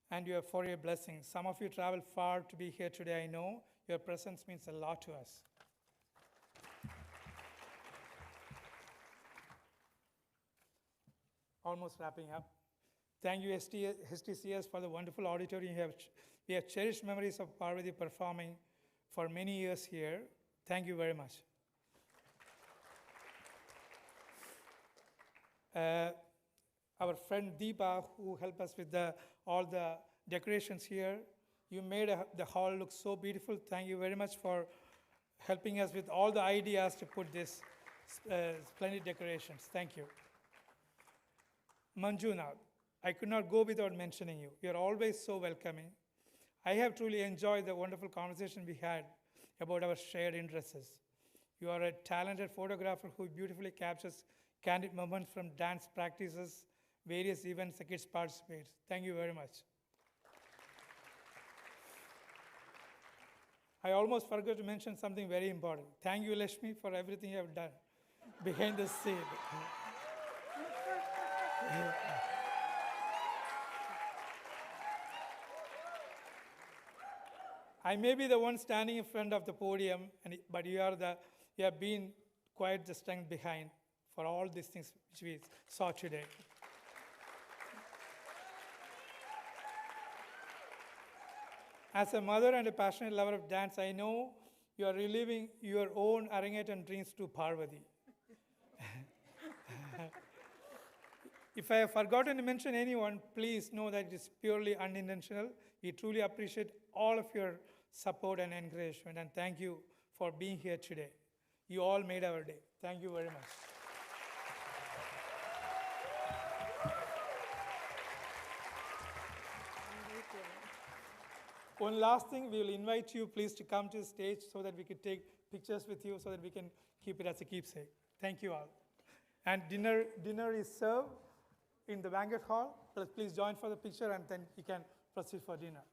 and for your blessings. Some of you traveled far to be here today, I know. Your presence means a lot to us. Almost wrapping up. Thank you, HTCS, for the wonderful auditorium. We have cherished memories of Parvathy performing for many years here. Thank you very much. Our friend Deepa, who helped us with all the decorations here, you made the hall look so beautiful. Thank you very much for helping us with all the ideas to put this splendid decorations. Thank you. Manjunath, I could not go without mentioning you. You're always so welcoming. I have truly enjoyed the wonderful conversation we had about our shared interests. You are a talented photographer who beautifully captures candid moments from dance practices, various events the kids participate. Thank you very much. I almost forgot to mention something very important. Thank you, Lakshmi, for everything you have done behind the scene. I may be the one standing in front of the podium, but you have been quite the strength behind for all these things which we saw today. As a mother and a passionate lover of dance, I know you are reliving your own Arangetram dreams to Parvathy. If I have forgotten to mention anyone, please know that it is purely unintentional. We truly appreciate all of your support and encouragement, and thank you for being here today. You all made our day. Thank you very much. One last thing, we will invite you please to come to the stage so that we can take pictures with you, so that we can keep it as a keepsake. Thank you all. And dinner is served in the banquet hall. Please join for the picture, and then you can proceed for dinner.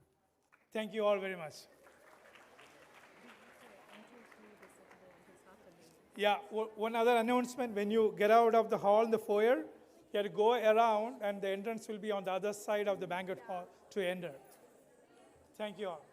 Thank you all very much. Yeah, one other announcement. When you get out of the hall in the foyer, you have to go around, and the entrance will be on the other side of the banquet hall to enter. Thank you all.